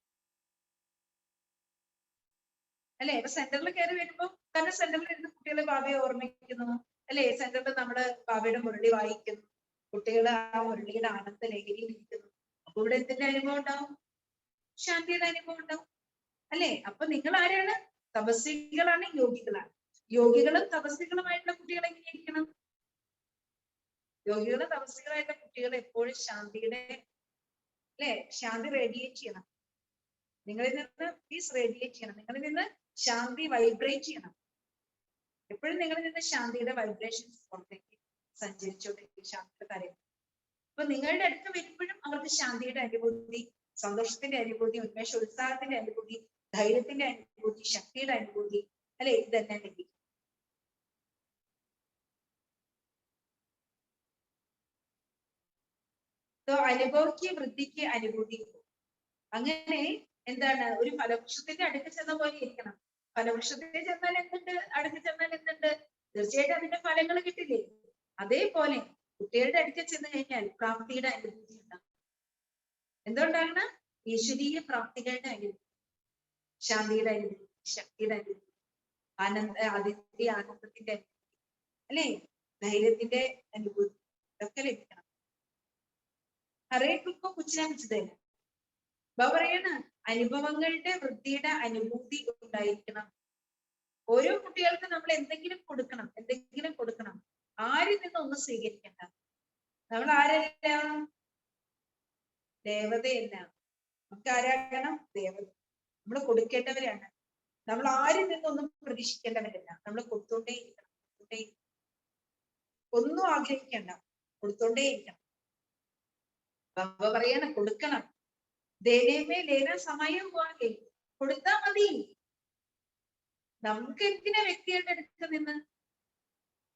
അല്ലെ? ഇപ്പൊ സെന്ററിൽ കയറി വരുമ്പോ തന്നെ സെന്ററിൽ ഇരുന്ന് കുട്ടികളെ ബാബയെ ഓർമ്മിക്കുന്നു അല്ലെ? സെന്ററിൽ നമ്മള് ബാബയുടെ മുരളി വായിക്കുന്നു, കുട്ടികള് ആ മുരളിയുടെ ആനന്ദ ലഹരിയിൽ ഇരിക്കുന്നു. അപ്പൊ ഇവിടെ എന്തിന്റെ അനുഭവം ഉണ്ടാവും? ശാന്തിയുടെ അനുഭവം ഉണ്ടാവും അല്ലെ? അപ്പൊ നിങ്ങൾ ആരാണ്? തപസ്വികളാണ്, യോഗികളാണ്. യോഗികളും തപസ്വികളുമായിട്ടുള്ള കുട്ടികൾ എങ്ങനെയിരിക്കണം? യോഗികളും തപസ്വികളായിട്ടുള്ള കുട്ടികൾ എപ്പോഴും ശാന്തിയുടെ അല്ലെ, ശാന്തി റേഡിയേറ്റ് ചെയ്യണം. നിങ്ങളിൽ നിന്ന് പീസ് റേഡിയേറ്റ് ചെയ്യണം, നിങ്ങളിൽ നിന്ന് ശാന്തി വൈബ്രേറ്റ് ചെയ്യണം. എപ്പോഴും നിങ്ങളിൽ നിന്ന് ശാന്തിയുടെ വൈബ്രേഷൻസ് പുറത്തേക്ക് സഞ്ചരിച്ചോണ്ടിരിക്കും, ശാന്തിയുടെ കാര്യങ്ങൾ. അപ്പൊ നിങ്ങളുടെ അടുത്ത് വരുമ്പോഴും അവർക്ക് ശാന്തിയുടെ അനുഭൂതി, സന്തോഷത്തിന്റെ അനുഭൂതി, ഉന്മേഷ ഉത്സാഹത്തിന്റെ അനുഭൂതി, ധൈര്യത്തിന്റെ അനുഭൂതി, ശക്തിയുടെ അനുഭൂതി അല്ലെ? ഇതെല്ലാം ലഭിക്കും. അനുഭവിക്ക്, വൃദ്ധിക്ക്, അനുഭൂതി. അങ്ങനെ എന്താണ്? ഒരു ഫലവൃക്ഷത്തിന്റെ അടുത്ത് ചെന്ന പോലെ ഇരിക്കണം. ഫലവൃക്ഷത്തിൽ ചെന്നാൽ എന്തുണ്ട്? അടുത്ത് ചെന്നാൽ എന്തുണ്ട്? തീർച്ചയായിട്ടും അതിന്റെ ഫലങ്ങൾ കിട്ടില്ലേ? അതേപോലെ കുട്ടികളുടെ അടുത്ത് ചെന്ന് കഴിഞ്ഞാൽ പ്രാപ്തിയുടെ അനുഭൂതി ഉണ്ടാകും. എന്തുകൊണ്ടാണ്? ഈശ്വരീയ പ്രാപ്തികളുടെ അനുഭൂതി, ശാന്തിയുടെ അനുഭൂതി, ശക്തിയുടെ അനുഭൂതി, ആദിത്യ ആനന്ദത്തിന്റെ അനുഭൂതി അല്ലെ? ധൈര്യത്തിന്റെ അനുഭൂതി, ഇതൊക്കെ ലഭിക്കണം. ഹരേക്കുമ്പോ കുച്ചിനാമിച്ചതല്ല. ബാബ പറയാണ്, അനുഭവങ്ങളുടെ വൃദ്ധിയുടെ അനുഭൂതി ഉണ്ടായിരിക്കണം. ഓരോ കുട്ടികൾക്ക് നമ്മൾ എന്തെങ്കിലും കൊടുക്കണം, എന്തെങ്കിലും കൊടുക്കണം. ആരിൽ നിന്നും ഒന്നും സ്വീകരിക്കണ്ട. നമ്മൾ ആരല്ല? ദേവതയല്ല. നമുക്ക് ആരാകണം? ദേവത. നമ്മൾ കൊടുക്കേണ്ടവരാണ്. നമ്മൾ ആരിൽ നിന്നൊന്നും പ്രതീക്ഷിക്കേണ്ടവരല്ല. നമ്മൾ കൊടുത്തോണ്ടേയിരിക്കണം, ഒന്നും ആഗ്രഹിക്കണ്ട, കൊടുത്തോണ്ടേയിരിക്കണം. ബാബ പറയണം, കൊടുക്കണം. ദേനേമേ ലേന സമയം പോകെ കൊടുത്താ മതി. നമുക്ക് എന്തിനാ വ്യക്തികളുടെ അടുത്ത് നിന്ന്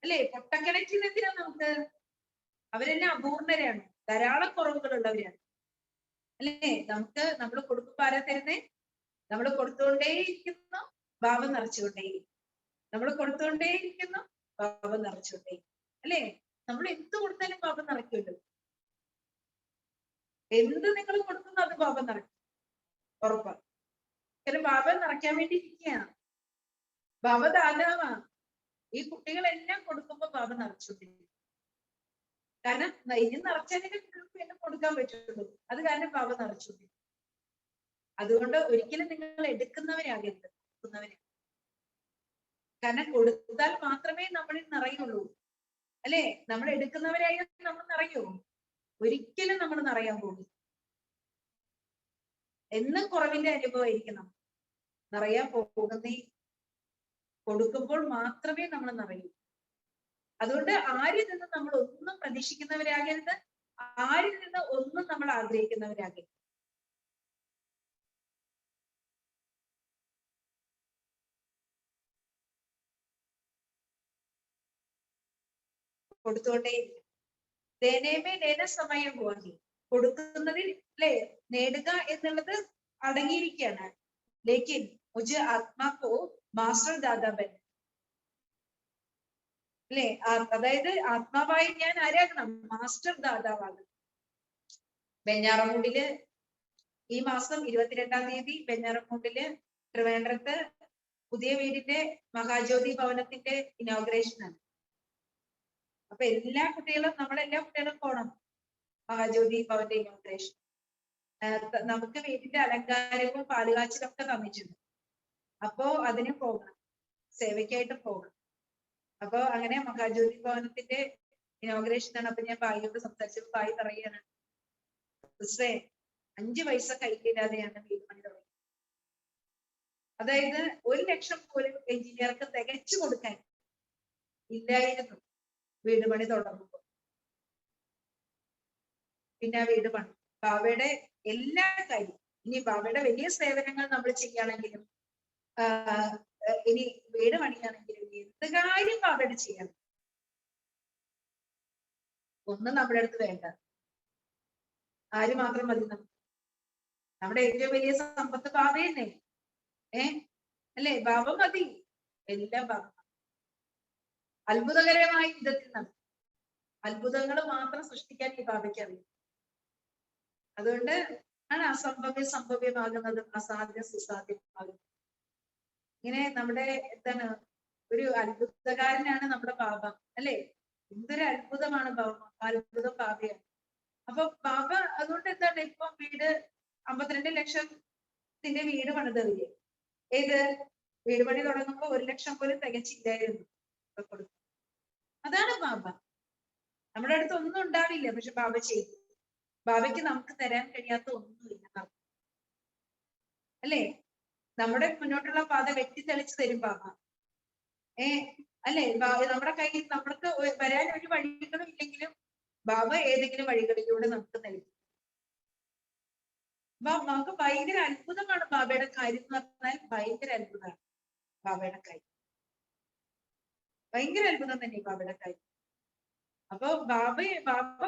അല്ലെ? പൊട്ടക്കിണറ്റിൽ എന്തിനാ നമുക്ക്? അവരെല്ലാം അപൂർണരാണ്, ധാരാളം കുറവുകളുള്ളവരാണ് അല്ലേ? നമുക്ക് നമ്മൾ കൊടുക്കുമ്പോ ആരാ തരുന്നേ? നമ്മൾ കൊടുത്തുകൊണ്ടേയിരിക്കുന്നു, ബാബ നിറച്ചുകൊണ്ടേയിരിക്കും. നമ്മൾ കൊടുത്തുകൊണ്ടേയിരിക്കുന്നു, ബാബ നിറച്ചുകൊണ്ടേയിരിക്കും അല്ലേ? നമ്മൾ എന്ത് കൊടുത്താലും ബാബ നിറയ്ക്കുമല്ലോ. എന്ത് നിങ്ങൾ കൊടുക്കുന്നു അത് ബാബ നിറയ്ക്കും, ഉറപ്പാണ്. കാരണം ബാബ നിറയ്ക്കാൻ വേണ്ടി ഇരിക്കുകയാണ്. ബാബ ദാതാവാണ്. ഈ കുട്ടികളെല്ലാം കൊടുക്കുമ്പോ ബാബ നിറച്ചുകൊണ്ടിരിക്കും. കാരണം ഇനി നിറച്ചതിനെ പിന്നെ കൊടുക്കാൻ പറ്റുള്ളൂ. അത് കാരണം ബാബ നിറച്ചു. അതുകൊണ്ട് ഒരിക്കലും നിങ്ങൾ എടുക്കുന്നവരാകരുത്, കൊടുക്കുന്നവരെ. കാരണം കൊടുത്താൽ മാത്രമേ നമ്മളിൽ നിറയുള്ളൂ. അല്ലെ? നമ്മൾ എടുക്കുന്നവരായി നമ്മൾ നിറയോ? ഒരിക്കലും നമ്മൾ നിറയാൻ പോകും. എന്നും കുറവിന്റെ അനുഭവമായിരിക്കണം. നിറയാൻ പോകുന്നേ കൊടുക്കുമ്പോൾ മാത്രമേ നമ്മൾ നിറയൂ. അതുകൊണ്ട് ആരിൽ നിന്ന് നമ്മൾ ഒന്നും പ്രതീക്ഷിക്കുന്നവരാകരുത്, ആരിൽ നിന്ന് ഒന്നും നമ്മൾ ആഗ്രഹിക്കുന്നവരാകരുത്. കൊടുത്തോണ്ടേ ദേനേമേ നേന സമയം പോകി. കൊടുക്കുന്നതിൽ അല്ലെ നേടുക എന്നുള്ളത് അടങ്ങിയിരിക്കുകയാണ്. ലേക്കിൻ മുझे ആത്മാ കോ മാസ്റ്റർ ദാദാ ബൻ. അല്ലെ? അതായത് ആത്മാവായി ഞാൻ ആരാകണം? മാസ്റ്റർ ദാദാവാകണം. വെഞ്ഞാറമൂടില് ഈ മാസം 22-ാം തീയതി വെഞ്ഞാറമൂടില് ട്രിവാൻഡ്രത്ത് പുതിയ വീടിന്റെ മഹാജ്യോതി ഭവനത്തിന്റെ ഇനോഗ്രേഷൻ ആണ്. അപ്പൊ എല്ലാ കുട്ടികളും, നമ്മളെല്ലാ കുട്ടികളും പോണം മഹാജ്യോതി ഭവന്റെ ഇനോഗ്രേഷൻ. നമുക്ക് വീടിന്റെ അലങ്കാരവും പാലുകാച്ചിലും ഒക്കെ തന്നിട്ടുണ്ട്. അപ്പോ അതിന് പോകണം, സേവയ്ക്കായിട്ട് പോകണം. അപ്പൊ അങ്ങനെ മഹാജ്യോതി ഭവനത്തിന്റെ ഇനോഗ്രേഷൻ ആണ്. അപ്പൊ ഞാൻ ബായിയോട് സംസാരിച്ചപ്പോൾ ബായി പറയുകയാണ്, 5 പൈസ കയ്യിലില്ലാതെയാണ് വീട് പണി തുടങ്ങി. അതായത് 1 ലക്ഷം പോലും എഞ്ചിനീയർക്ക് തികച്ചു കൊടുക്കാൻ ഇല്ലായിരുന്നു വീട് പണി തുടങ്ങുമ്പോൾ. പിന്നെ ആ വീട് പണി ബാബയുടെ എല്ലാ കാര്യം, ഇനി ബാബയുടെ വലിയ സേവനങ്ങൾ നമ്മൾ ചെയ്യുകയാണെങ്കിലും ഇനി വീട് പണിയാണെങ്കിലും എന്ത് കാര്യം ബാബയുടെ ചെയ്യണം, ഒന്നും നമ്മുടെ അടുത്ത് വേണ്ട. ആര് മാത്രം മതി നമുക്ക്? നമ്മുടെ ഏറ്റവും വലിയ സമ്പത്ത് ബാബ തന്നെ. അല്ലേ? ബാബ മതി, എല്ലാം ബാബ. അത്ഭുതകരമായ വിധത്തിൽ നടക്കും. അത്ഭുതങ്ങൾ മാത്രം സൃഷ്ടിക്കാൻ ഈ ബാബയ്ക്ക് അറിയും. അതുകൊണ്ട് ആണ് അസംഭവ്യം സംഭവ്യമാകുന്നതും അസാധ്യം സുസാധ്യമാകുന്നതും. ഇങ്ങനെ നമ്മുടെ എന്താണ് ഒരു അത്ഭുതകാരനാണ് നമ്മുടെ ബാബ. അല്ലെ? എന്തൊരു അത്ഭുതമാണ് ബാബ, അത്ഭുതം ബാബയാണ്. അപ്പൊ ബാബ അതുകൊണ്ട് എന്താണ് ഇപ്പൊ വീട് 52 ലക്ഷത്തിന്റെ വീട് പണിതറിയേ. ഏത് വീട് പണി തുടങ്ങുമ്പോ 1 ലക്ഷം പോലും തികച്ചില്ലായിരുന്നു. അതാണ് ബാബ. നമ്മുടെ അടുത്ത് ഒന്നും ഉണ്ടാവില്ല, പക്ഷെ ബാബ ചെയ്തു. ബാബയ്ക്ക് നമുക്ക് തരാൻ കഴിയാത്ത ഒന്നുമില്ല. അല്ലേ? നമ്മുടെ മുന്നോട്ടുള്ള പാത വെട്ടിത്തെളിച്ച് തരും ബാബ. അല്ലെ? നമ്മുടെ കയ്യിൽ നമ്മൾക്ക് വരാൻ ഒരു വഴികളും ഇല്ലെങ്കിലും ബാബ ഏതെങ്കിലും വഴികളിലൂടെ നമുക്ക് നൽകും. നമുക്ക് ഭയങ്കര അത്ഭുതമാണ് ബാബയുടെ കാര്യം എന്ന് പറഞ്ഞാൽ. ഭയങ്കര അത്ഭുതമാണ് ബാബയുടെ കാര്യം, ഭയങ്കര അത്ഭുതം തന്നെ ബാബയുടെ കാര്യം. അപ്പൊ ബാബ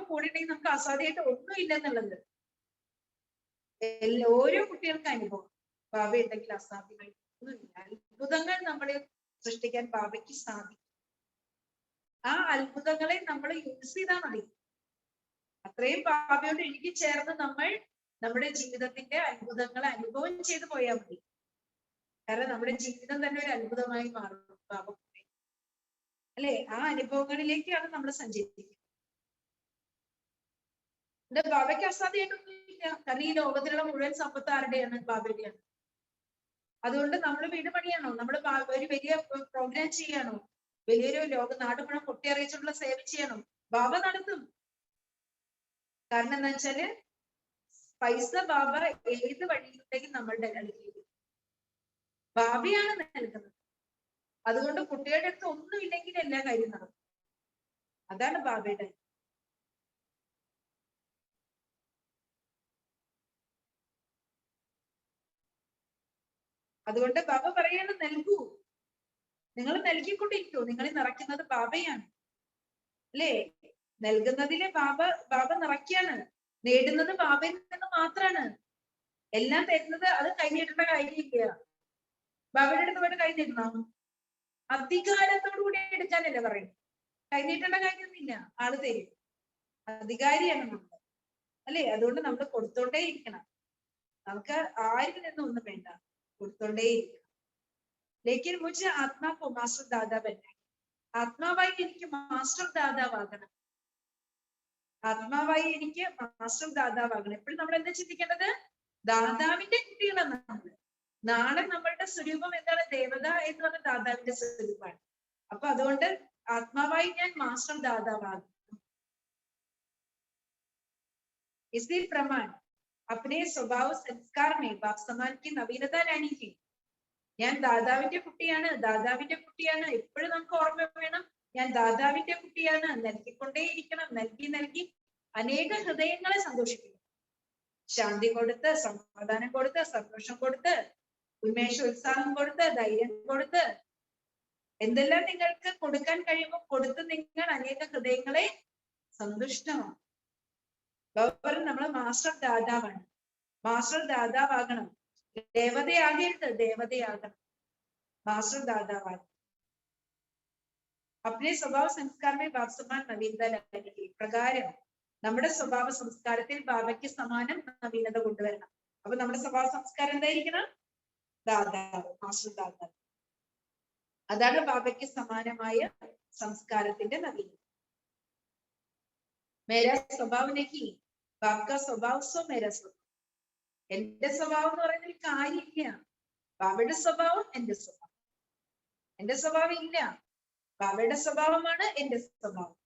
കൂടെ ഉണ്ടെങ്കിൽ നമുക്ക് അസാധ്യമായിട്ട് ഒന്നും ഇല്ലെന്നുള്ളത് ഓരോ കുട്ടികൾക്ക് അനുഭവം. ബാബ ഉണ്ടെങ്കിൽ അസാധ്യമായിട്ട് ഒന്നുമില്ല. അത്ഭുതങ്ങൾ നമ്മളെ സൃഷ്ടിക്കാൻ ബാബയ്ക്ക് സാധിക്കും. ആ അത്ഭുതങ്ങളെ നമ്മൾ യൂസ് ചെയ്താൽ മതി. അത്രയും ബാബയോട് ഇഴുകി ചേർന്ന് നമ്മൾ നമ്മുടെ ജീവിതത്തിന്റെ അത്ഭുതങ്ങളെ അനുഭവം ചെയ്ത് പോയാൽ മതി. കാരണം നമ്മുടെ ജീവിതം തന്നെ ഒരു അത്ഭുതമായി മാറും ബാബ. അല്ലെ? ആ അനുഭവങ്ങളിലേക്കാണ് നമ്മൾ സഞ്ചരിക്കുന്നത്. ബാബയ്ക്ക് അസാധ്യമായിട്ടൊന്നുമില്ല. കാരണം ഈ ലോകത്തിലുള്ള മുഴുവൻ സമ്പത്ത് ആരുടെയാണ്? ബാബയുടെയാണ്. അതുകൊണ്ട് നമ്മൾ വീട് പണിയാണോ? നമ്മൾ ഒരു വലിയ പ്രോഗ്രാം ചെയ്യാണോ? വലിയൊരു നാട് മുഴുവൻ പൊട്ടിയറിയിച്ചുള്ള സേവ ചെയ്യണം? ബാബ നടത്തും. കാരണം എന്താ വെച്ചാല് പൈസ ബാബ ഏത് വഴിയിലുണ്ടെങ്കിൽ നമ്മളുടെ അടുത്തേക്ക് ബാബയാണ് നൽകുന്നത്. അതുകൊണ്ട് കുട്ടികളുടെ അടുത്ത് ഒന്നുമില്ലെങ്കിൽ എല്ലാ കാര്യം നടക്കും. അതാണ് ബാബയുടെ. അതുകൊണ്ട് ബാബ പറയാണ്, നൽകൂ, നിങ്ങൾ നൽകിക്കൊണ്ടിരിക്കൂ. നിങ്ങൾ നിറയ്ക്കുന്നത് ബാബയാണ്. അല്ലേ? നൽകുന്നതിലെ ബാബ നിറയ്ക്കാണ്. നേടുന്നത് ബാബയിൽ നിന്ന് മാത്രാണ്. എല്ലാം തരുന്നത് അത് കൈനീട്ടേണ്ട കാര്യമില്ല. ബാബയുടെ അടുത്ത് പോയിട്ട് കൈനീട്ടണോ? അധികാരത്തോടു കൂടി എടുക്കാനല്ലേ പറയുന്നത്. കൈനീട്ടേണ്ട കാര്യമൊന്നുമില്ല, ആള് തരും. അധികാരിയാണ് നമ്മൾ. അല്ലേ? അതുകൊണ്ട് നമ്മൾ കൊടുത്തോണ്ടേ ഇരിക്കണം. നമുക്ക് ആരിൽ നിന്നും ഒന്നും വേണ്ട, കൊടുത്തോണ്ടേ ഇരിക്കണം. ലേക്കിൻ മുझे ആത്മാ കോ മാസ്റ്റർ ദാദാ ബന്ന. ആത്മാവായി എനിക്ക് മാസ്റ്റർ ദാദാവാകണം. ആത്മാവായി എനിക്ക് മാസ്റ്റർ ദാതാവാകണം. എപ്പോഴും നമ്മൾ എന്താ ചിന്തിക്കേണ്ടത്? ദാതാവിന്റെ കുട്ടികളാണ് നമ്മൾ. നാളെ നമ്മളുടെ സ്വരൂപം എന്താണ്? ദേവത എന്ന് പറഞ്ഞ ദാതാവിന്റെ സ്വരൂപമാണ്. അപ്പൊ അതുകൊണ്ട് ആത്മാവായി ഞാൻ മാസ്റ്റർ ദാതാവാകും. इसी प्रमाण अपने स्वभाव संस्कार में बाप समान की नवीनता लानी थी. ഞാൻ ദാതാവിന്റെ കുട്ടിയാണ്, ദാതാവിന്റെ കുട്ടിയാണ്. എപ്പോഴും നമുക്ക് ഓർമ്മ വേണം, ഞാൻ ദാതാവിന്റെ കുട്ടിയാണ്. നൽകിക്കൊണ്ടേയിരിക്കണം. നൽകി നൽകി അനേക ഹൃദയങ്ങളെ സന്തോഷിപ്പിക്കും. ശാന്തി കൊടുത്ത്, സമാധാനം കൊടുത്ത്, സന്തോഷം കൊടുത്ത്, ഉന്മേഷ ഉത്സാഹം കൊടുത്ത്, ധൈര്യം കൊടുത്ത്, എന്തെല്ലാം നിങ്ങൾക്ക് കൊടുക്കാൻ കഴിയുമോ കൊടുത്ത് നിങ്ങൾ അനേക ഹൃദയങ്ങളെ സന്തുഷ്ടമാണ്. നമ്മള് മാസ്റ്റർ ദാതാവാണ്. മാസ്റ്റർ ദാതാവാകണം. ദേവതയാകരുത്, ദേവതയാകണം. മാസ്റ്റർ ദാതാവാകണം. अपने स्वभाव संस्कार में बाप समान नवीनता लाएगी. പ്രകാരം നമ്മുടെ സ്വഭാവ സംസ്കാരത്തിൽ ബാബയ്ക്ക് സമാനം നവീനത കൊണ്ടുവരണം. അപ്പൊ നമ്മുടെ സ്വഭാവ സംസ്കാരം എന്തായിരിക്കണം? ദാതാവ്, മാസ്റ്റർ ദാതാവ്. അതാണ് ബാബയ്ക്ക് സമാനമായ സംസ്കാരത്തിന്റെ നവീനത. മേരാ സ്വഭാവ നഹി, ബാബാ സ്വഭാവ സോ മേരാ സ്വഭാവം. എന്റെ സ്വഭാവം എന്ന് പറയുന്ന ഒരു കാര്യമില്ല. ബാബയുടെ സ്വഭാവം എന്റെ സ്വഭാവം. എന്റെ സ്വഭാവം ഇല്ല, ബാബയുടെ സ്വഭാവമാണ് എന്റെ സ്വഭാവം.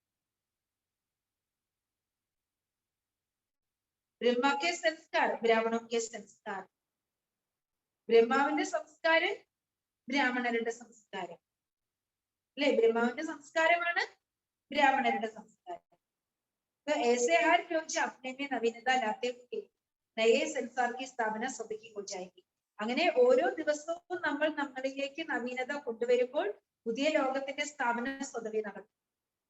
ബ്രഹ്മ കെ സംസ്കാർ, ബ്രാഹ്മണോ കെ സംസ്കാർ. ബ്രഹ്മാവിന്റെ സംസ്കാരം, ബ്രാഹ്മണരുടെ സംസ്കാരം. അല്ലെ? ബ്രഹ്മാവിന്റെ സംസ്കാരമാണ് ബ്രാഹ്മണരുടെ സംസ്കാരം. तो ऐसे हर रोज अपने में नवीनता लाते हुए नए संसार की स्थापना स्वतः हो जाएगी. അങ്ങനെ ഓരോ ദിവസവും നമ്മൾ നമ്മളിലേക്ക് നവീനത കൊണ്ടുവരുമ്പോൾ പുതിയ ലോകത്തിന്റെ സ്ഥാപന സ്വതവേ നടക്കും.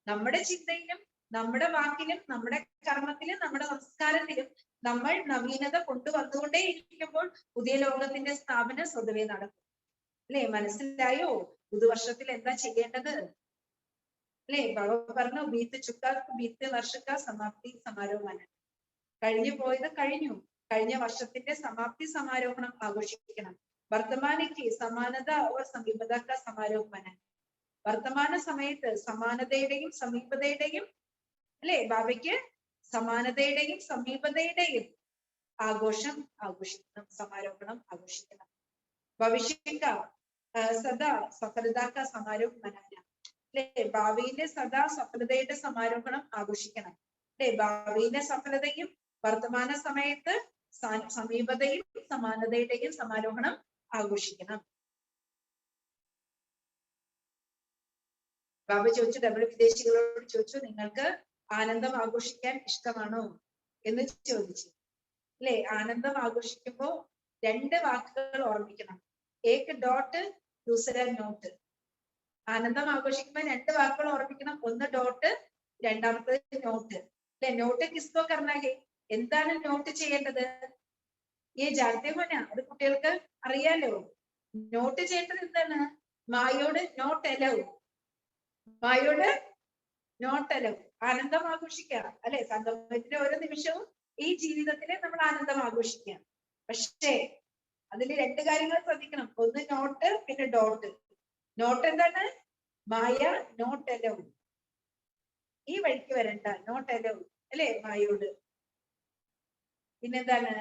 നമ്മുടെ ചിന്തയിലും നമ്മുടെ വാക്കിലും നമ്മുടെ കർമ്മത്തിലും നമ്മുടെ സംസ്കാരത്തിലും നമ്മൾ നവീനത കൊണ്ടുവന്നുകൊണ്ടേ ഇരിക്കുമ്പോൾ പുതിയ ലോകത്തിന്റെ സ്ഥാപന സ്വതവേ നടക്കും. അല്ലെ? മനസ്സിലായോ? പുതുവർഷത്തിൽ എന്താ ചെയ്യേണ്ടത്? അല്ലെ? ബാബ പറഞ്ഞു, ബീത്ത് ചുക്ക ബീത്ത് വർഷക്ക സമാപ്തി സമാരോഹമാണ്. കഴിഞ്ഞു പോയത് കഴിഞ്ഞു. കഴിഞ്ഞ വർഷത്തിന്റെ സമാപ്തി സമാരോഹണം ആഘോഷിക്കണം. വർത്തമാനയ്ക്ക് സമാനത ഓർ സമീപത സമാരോഹമാണ്. വർത്തമാന സമയത്ത് സമാനതയുടെയും സമീപതയുടെയും, അല്ലെ, ബാബയ്ക്ക് സമാനതയുടെയും സമീപതയുടെയും ആഘോഷം ആഘോഷിക്കണം, സമാരോഹണം ആഘോഷിക്കണം. ഭവിഷ്യക്ക സദാ സഫലതാക്ക സമാരോഹം മനാന. അല്ലെ? ഭാവിയിലെ സദാ സഫലതയുടെ സമാരോഹണം ആഘോഷിക്കണം. അല്ലെ? ഭാവിയിലെ സഫലതയും വർത്തമാന സമയത്ത് സമീപതയും സമാനതയുടെയും സമാരോഹണം ആഘോഷിക്കണം. ബാബ ചോദിച്ചു, നമ്മൾ വിദേശികളോട് ചോദിച്ചു, നിങ്ങൾക്ക് ആനന്ദം ആഘോഷിക്കാൻ ഇഷ്ടമാണോ എന്ന് ചോദിച്ചു. അല്ലെ? ആനന്ദം ആഘോഷിക്കുമ്പോ രണ്ട് വാക്കുകൾ ഓർമ്മിക്കണം. ഏക് ഡോട്ട്, ദൂസര നോട്ട്. ആനന്ദം ആഘോഷിക്കുമ്പോൾ രണ്ട് വാക്കുകൾ ഓർമ്മിക്കണം. ഒന്ന് ഡോട്ട്, രണ്ടാമത്തത് നോട്ട്. അല്ലെ? നോട്ട് കിസ്കോ കർണ ഹെ. എന്താണ് നോട്ട് ചെയ്യേണ്ടത്? ഈ ജാനത്തെ ഹോ നാ? അത് കുട്ടികൾക്ക് അറിയാലോ. നോട്ട് ചെയ്യേണ്ടത് എന്താണ്? മായോട് നോട്ട് അലൗ. മായോട് നോട്ട് അലൗ. ആനന്ദം ആഘോഷിക്കുക. അല്ലെ? സംഗമത്തിന്റെ ഓരോ നിമിഷവും ഈ ജീവിതത്തില് നമ്മൾ ആനന്ദം ആഘോഷിക്കുക. പക്ഷേ അതിൽ രണ്ട് കാര്യങ്ങൾ ശ്രദ്ധിക്കണം. ഒന്ന് നോട്ട്, പിന്നെ ഡോട്ട്. നോട്ട് എന്താണ്? മായ നോട്ട് അലൗ. ഈ വഴിക്ക് വരണ്ട, നോട്ട് അലൗ. അല്ലെ? മായോട്. പിന്നെന്താണ്?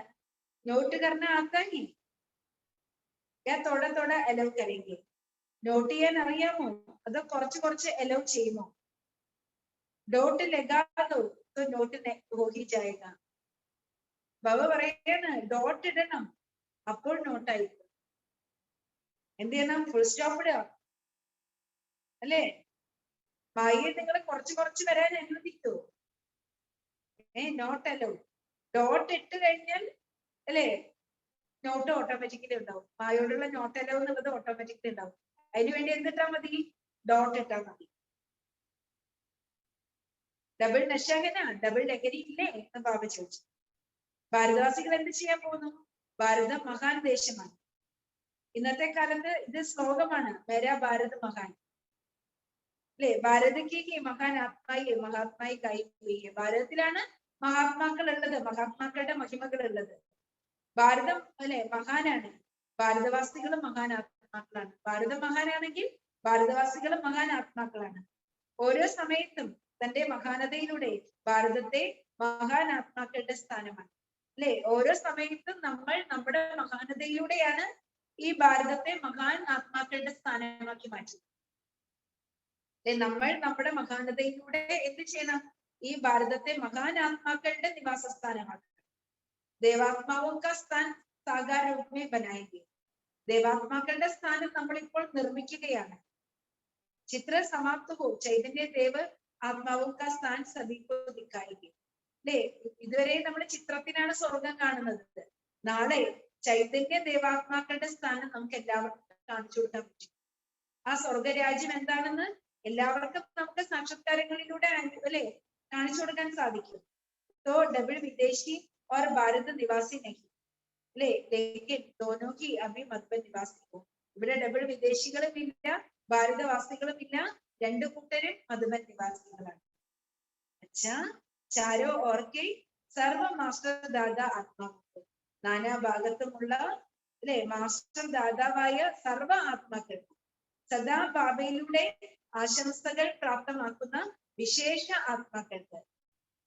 നോട്ട് കർണ ആത്താ ഹി യാ തോട തോട അലൗ കരെങ്കെ. നോട്ട് ചെയ്യാൻ അറിയാമോ? അതോ കുറച്ച് കുറച്ച് അലൗ ചെയ്യുമോ? ഡോട്ട് ലഗാതോ തോ നോട്ട് ഹോ ഹി ജായേഗ. ബാബ പറയാണ്, ഡോട്ട് ഇടണം, അപ്പോൾ നോട്ടായിരിക്കും. എന്ത് ചെയ്യണം? ഫുൾ സ്റ്റോപ്പ് ഇടുക. അല്ലേ? മായയെ നിങ്ങൾ കുറച്ച് കുറച്ച് വരാൻ അനുവദിക്കൂ. Not allow. ഡോട്ട് ഇട്ട് കഴിഞ്ഞാൽ, അല്ലേ, നോട്ട് ഓട്ടോമാറ്റിക്കലി ഉണ്ടാവും. മായോടുള്ള നോട്ട് അലോ എന്നുള്ളത് ഓട്ടോമാറ്റിക്കലി ഉണ്ടാവും. അതിനുവേണ്ടി എന്തിട്ടാ മതി? ഡോട്ട് ഇട്ടാ മതി. ഡബിൾ നശാഹന, ഡബിൾ ലഹരി ഇല്ലേ എന്ന് ബാബ ചോദിച്ചു. ഭാരതവാസികൾ എന്ത് ചെയ്യാൻ പോകുന്നു? ഭാരതം മഹാൻ ദേശമാണ്. ഇന്നത്തെ കാലത്ത് ഇത് ശ്ലോകമാണ്, മേരാ ഭാരത് മഹാൻ. അല്ലെ? ഭാരതക്ക് മഹാൻ ആത്മായി മഹാത്മായി കായി. ഭാരതത്തിലാണ് മഹാത്മാക്കൾ ഉള്ളത്, മഹാത്മാക്കളുടെ മഹിമകൾ ഉള്ളത്. ഭാരതം, അല്ലെ, മഹാനാണ്. ഭാരതവാസികളും മഹാൻ ആത്മാക്കളാണ്. ഭാരതം മഹാനാണെങ്കിൽ ഭാരതവാസികളും മഹാൻ ആത്മാക്കളാണ്. ഓരോ സമയത്തും തന്റെ മഹാനതയിലൂടെ ഭാരതത്തെ മഹാനാത്മാക്കളുടെ സ്ഥാനമാണ്. അല്ലെ, ഓരോ സമയത്തും നമ്മൾ നമ്മുടെ മഹാനതയിലൂടെയാണ് ഈ ഭാരതത്തെ മഹാൻ ആത്മാക്കളുടെ സ്ഥാനമാക്കി മാറ്റുന്നത്. നമ്മൾ നമ്മുടെ മഹാനതയിലൂടെ എന്ത് ചെയ്യണം? ഈ ഭാരതത്തെ മഹാൻ ആത്മാക്കളുടെ നിവാസ സ്ഥാനമാക്കണം. ദേവാത്മാവോ കാ സ്ഥാൻ സാകാര രൂപ में बनाएंगे. ദേവാത്മാക്കളുടെ സ്ഥാനം നമ്മൾ ഇപ്പോൾ നിർമ്മിക്കുകയാണ്. ചിത്ര സമാപ്ത ഹോ ചൈതന്യ ദേവ് ആത്മാവോ കാ സ്ഥാൻ സഭീകോ ദിഖാएंगे. അല്ലെ, ഇതുവരെ നമ്മൾ ചിത്രത്തിനാണ് സ്വർഗം കാണുന്നത്. നാളെ ചൈതന്യ ദേവാത്മാക്കളുടെ സ്ഥാനം നമുക്ക് എല്ലാവർക്കും കാണിച്ചു കൊടുക്കാൻ പറ്റും. ആ സ്വർഗരാജ്യം എന്താണെന്ന് എല്ലാവർക്കും നമുക്ക് സാക്ഷാത്കാരങ്ങളിലൂടെ അല്ലെ കാണിച്ചു കൊടുക്കാൻ സാധിക്കും. तो डबल विदेशी और भारत निवासी नहीं, അല്ലെ, लेकिन दोनों की अभी मधुबन निवासी हो. ഇവിടെ ഡബിൾ വിദേശികളും ഇല്ല, ഭാരതവാസികളും ഇല്ല, രണ്ടു കൂട്ടരും മധുബൻ നിവാസികളാണ്. അച്ഛാ, ചാരോ ഓർക്കെ സർവ മാസ്റ്റർ ദാദാ ആത്മാവ്, നാനാഭാഗത്തുമുള്ള അല്ലെ മാസ്റ്റർ ദാതാവായ സർവ ആത്മാക്കൾക്ക് സദാ ബാബയിലൂടെ ആശംസകൾ പ്രാപ്തമാക്കുന്ന വിശേഷ ആത്മാക്കൾക്ക്,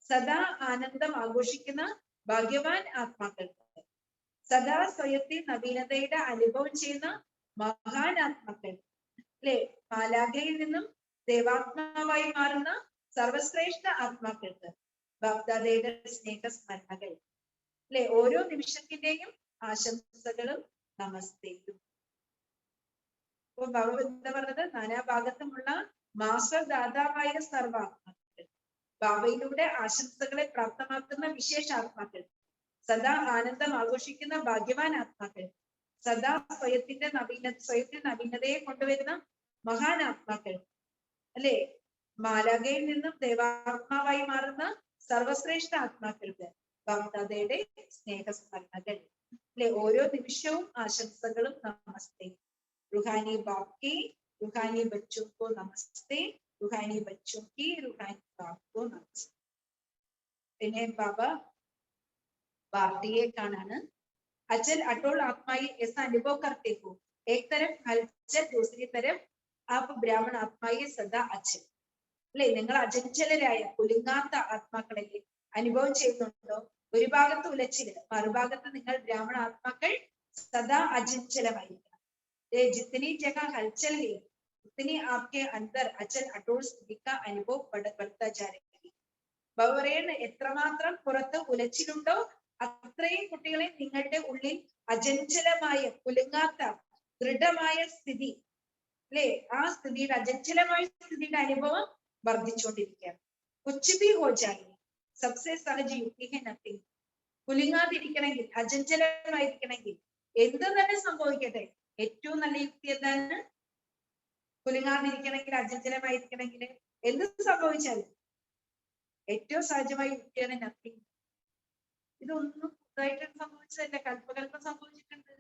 സദാ ആനന്ദം ആഘോഷിക്കുന്ന ഭാഗ്യവാൻ ആത്മാക്കൾക്ക്, സദാ സ്വയത്തിൽ നവീനതയുടെ അനുഭവം ചെയ്യുന്ന മഹാൻ ആത്മാക്കൾ, അല്ലെ, മാലാഖയിൽ നിന്നും ദേവാത്മാവായി മാറുന്ന സർവശ്രേഷ്ഠ ആത്മാക്കൾക്ക് ബാപ്ദാദയുടെ സ്നേഹസ്മരണകൾ, അല്ലെ, ഓരോ നിമിഷത്തിന്റെയും ആശംസകളും നമസ്തേയും. അപ്പൊ ഭഗവത് എന്താ പറഞ്ഞത്? നാനാഭാഗത്തുമുള്ള മാസ്റ്റർ ദാതാവായ സർവാത്മാക്കൾ, ബാബയിലൂടെ ആശംസകളെ പ്രാപ്തമാക്കുന്ന വിശേഷാത്മാക്കൾ, സദാ ആനന്ദം ആഘോഷിക്കുന്ന ഭാഗ്യവാൻ ആത്മാക്കൾ, സദാ സ്വയത്തിന്റെ നവീനതയെ കൊണ്ടുവരുന്ന മഹാൻ ആത്മാക്കൾ, അല്ലെ, മാലാഖയിൽ നിന്നും ദേവാത്മാവായി മാറുന്ന സർവശ്രേഷ്ഠ ആത്മാക്കൾക്ക് ബാപ്ദാദയുടെ സ്നേഹസ്മരണകൾ, അല്ലെ, ഓരോ നിമിഷവും ആശംസകളും നമസ്തേ. रूहानी बाप की रूहानी बच्चों को नमस्ते, रूहानी बच्चों की रूहानी बाप को नमस्ते. പിന്നെ ബാബ ബാപ്തിയെ കാണാണ്. अचल अटोल आत्माई ऐसा अनुभव करते हो, एक तरफ हलचल दूसरी तरफ आप ब्राह्मण आत्माയെ സദാ അച്ചൽ, അല്ലെ, നിങ്ങൾ അചഞ്ചലരായ കുലുങ്ങാത്ത ആത്മാക്കളെ അനുഭവം ചെയ്യുന്നുണ്ടോ? ഒരു ഭാഗത്ത് ഉലച്ചില്, മറുഭാഗത്ത് നിങ്ങൾ ബ്രാഹ്മണ ആത്മാക്കൾ സദാ അചഞ്ചലമായിരിക്കും. जितनी जगह हलचल है उतनी आपके अंदर अचल अटोल स्थिति का अनुभव बढ़ता जा रही है. ബൗറേണ് എത്രമാത്രം പുറത്ത് ഉലച്ചിലുണ്ടോ അത്രയും കുട്ടികളെ നിങ്ങളുടെ ഉള്ളിൽ അചഞ്ചലമായ കുലുങ്ങാത്ത ദൃഢമായ സ്ഥിതി, അല്ലെ, ആ സ്ഥിതിയുടെ അചഞ്ചലമായ സ്ഥിതിയുടെ അനുഭവം വർദ്ധിച്ചുകൊണ്ടിരിക്കുകയാണ്. കുച്ചുബി ഹോജായി സബ്സെ സഹജ യുക്തി ഹെ നത്തിങ്. കുലുങ്ങാതിരിക്കണമെങ്കിൽ, അചഞ്ചലമായിരിക്കണമെങ്കിൽ എന്ത് തന്നെ സംഭവിക്കട്ടെ, ഏറ്റവും നല്ല യുക്തി എന്താണ്? കുലുങ്ങാതിരിക്കണമെങ്കിൽ, അചഞ്ചലമായിരിക്കണമെങ്കിൽ എന്ത് സംഭവിച്ചാലും ഏറ്റവും സഹജമായ യുക്തിയാണ് നത്തിങ്. ഇതൊന്നും പുതുതായിട്ട് സംഭവിച്ചതല്ല, കൽപ്പകൽപ്പം സംഭവിച്ചിട്ടുണ്ട്,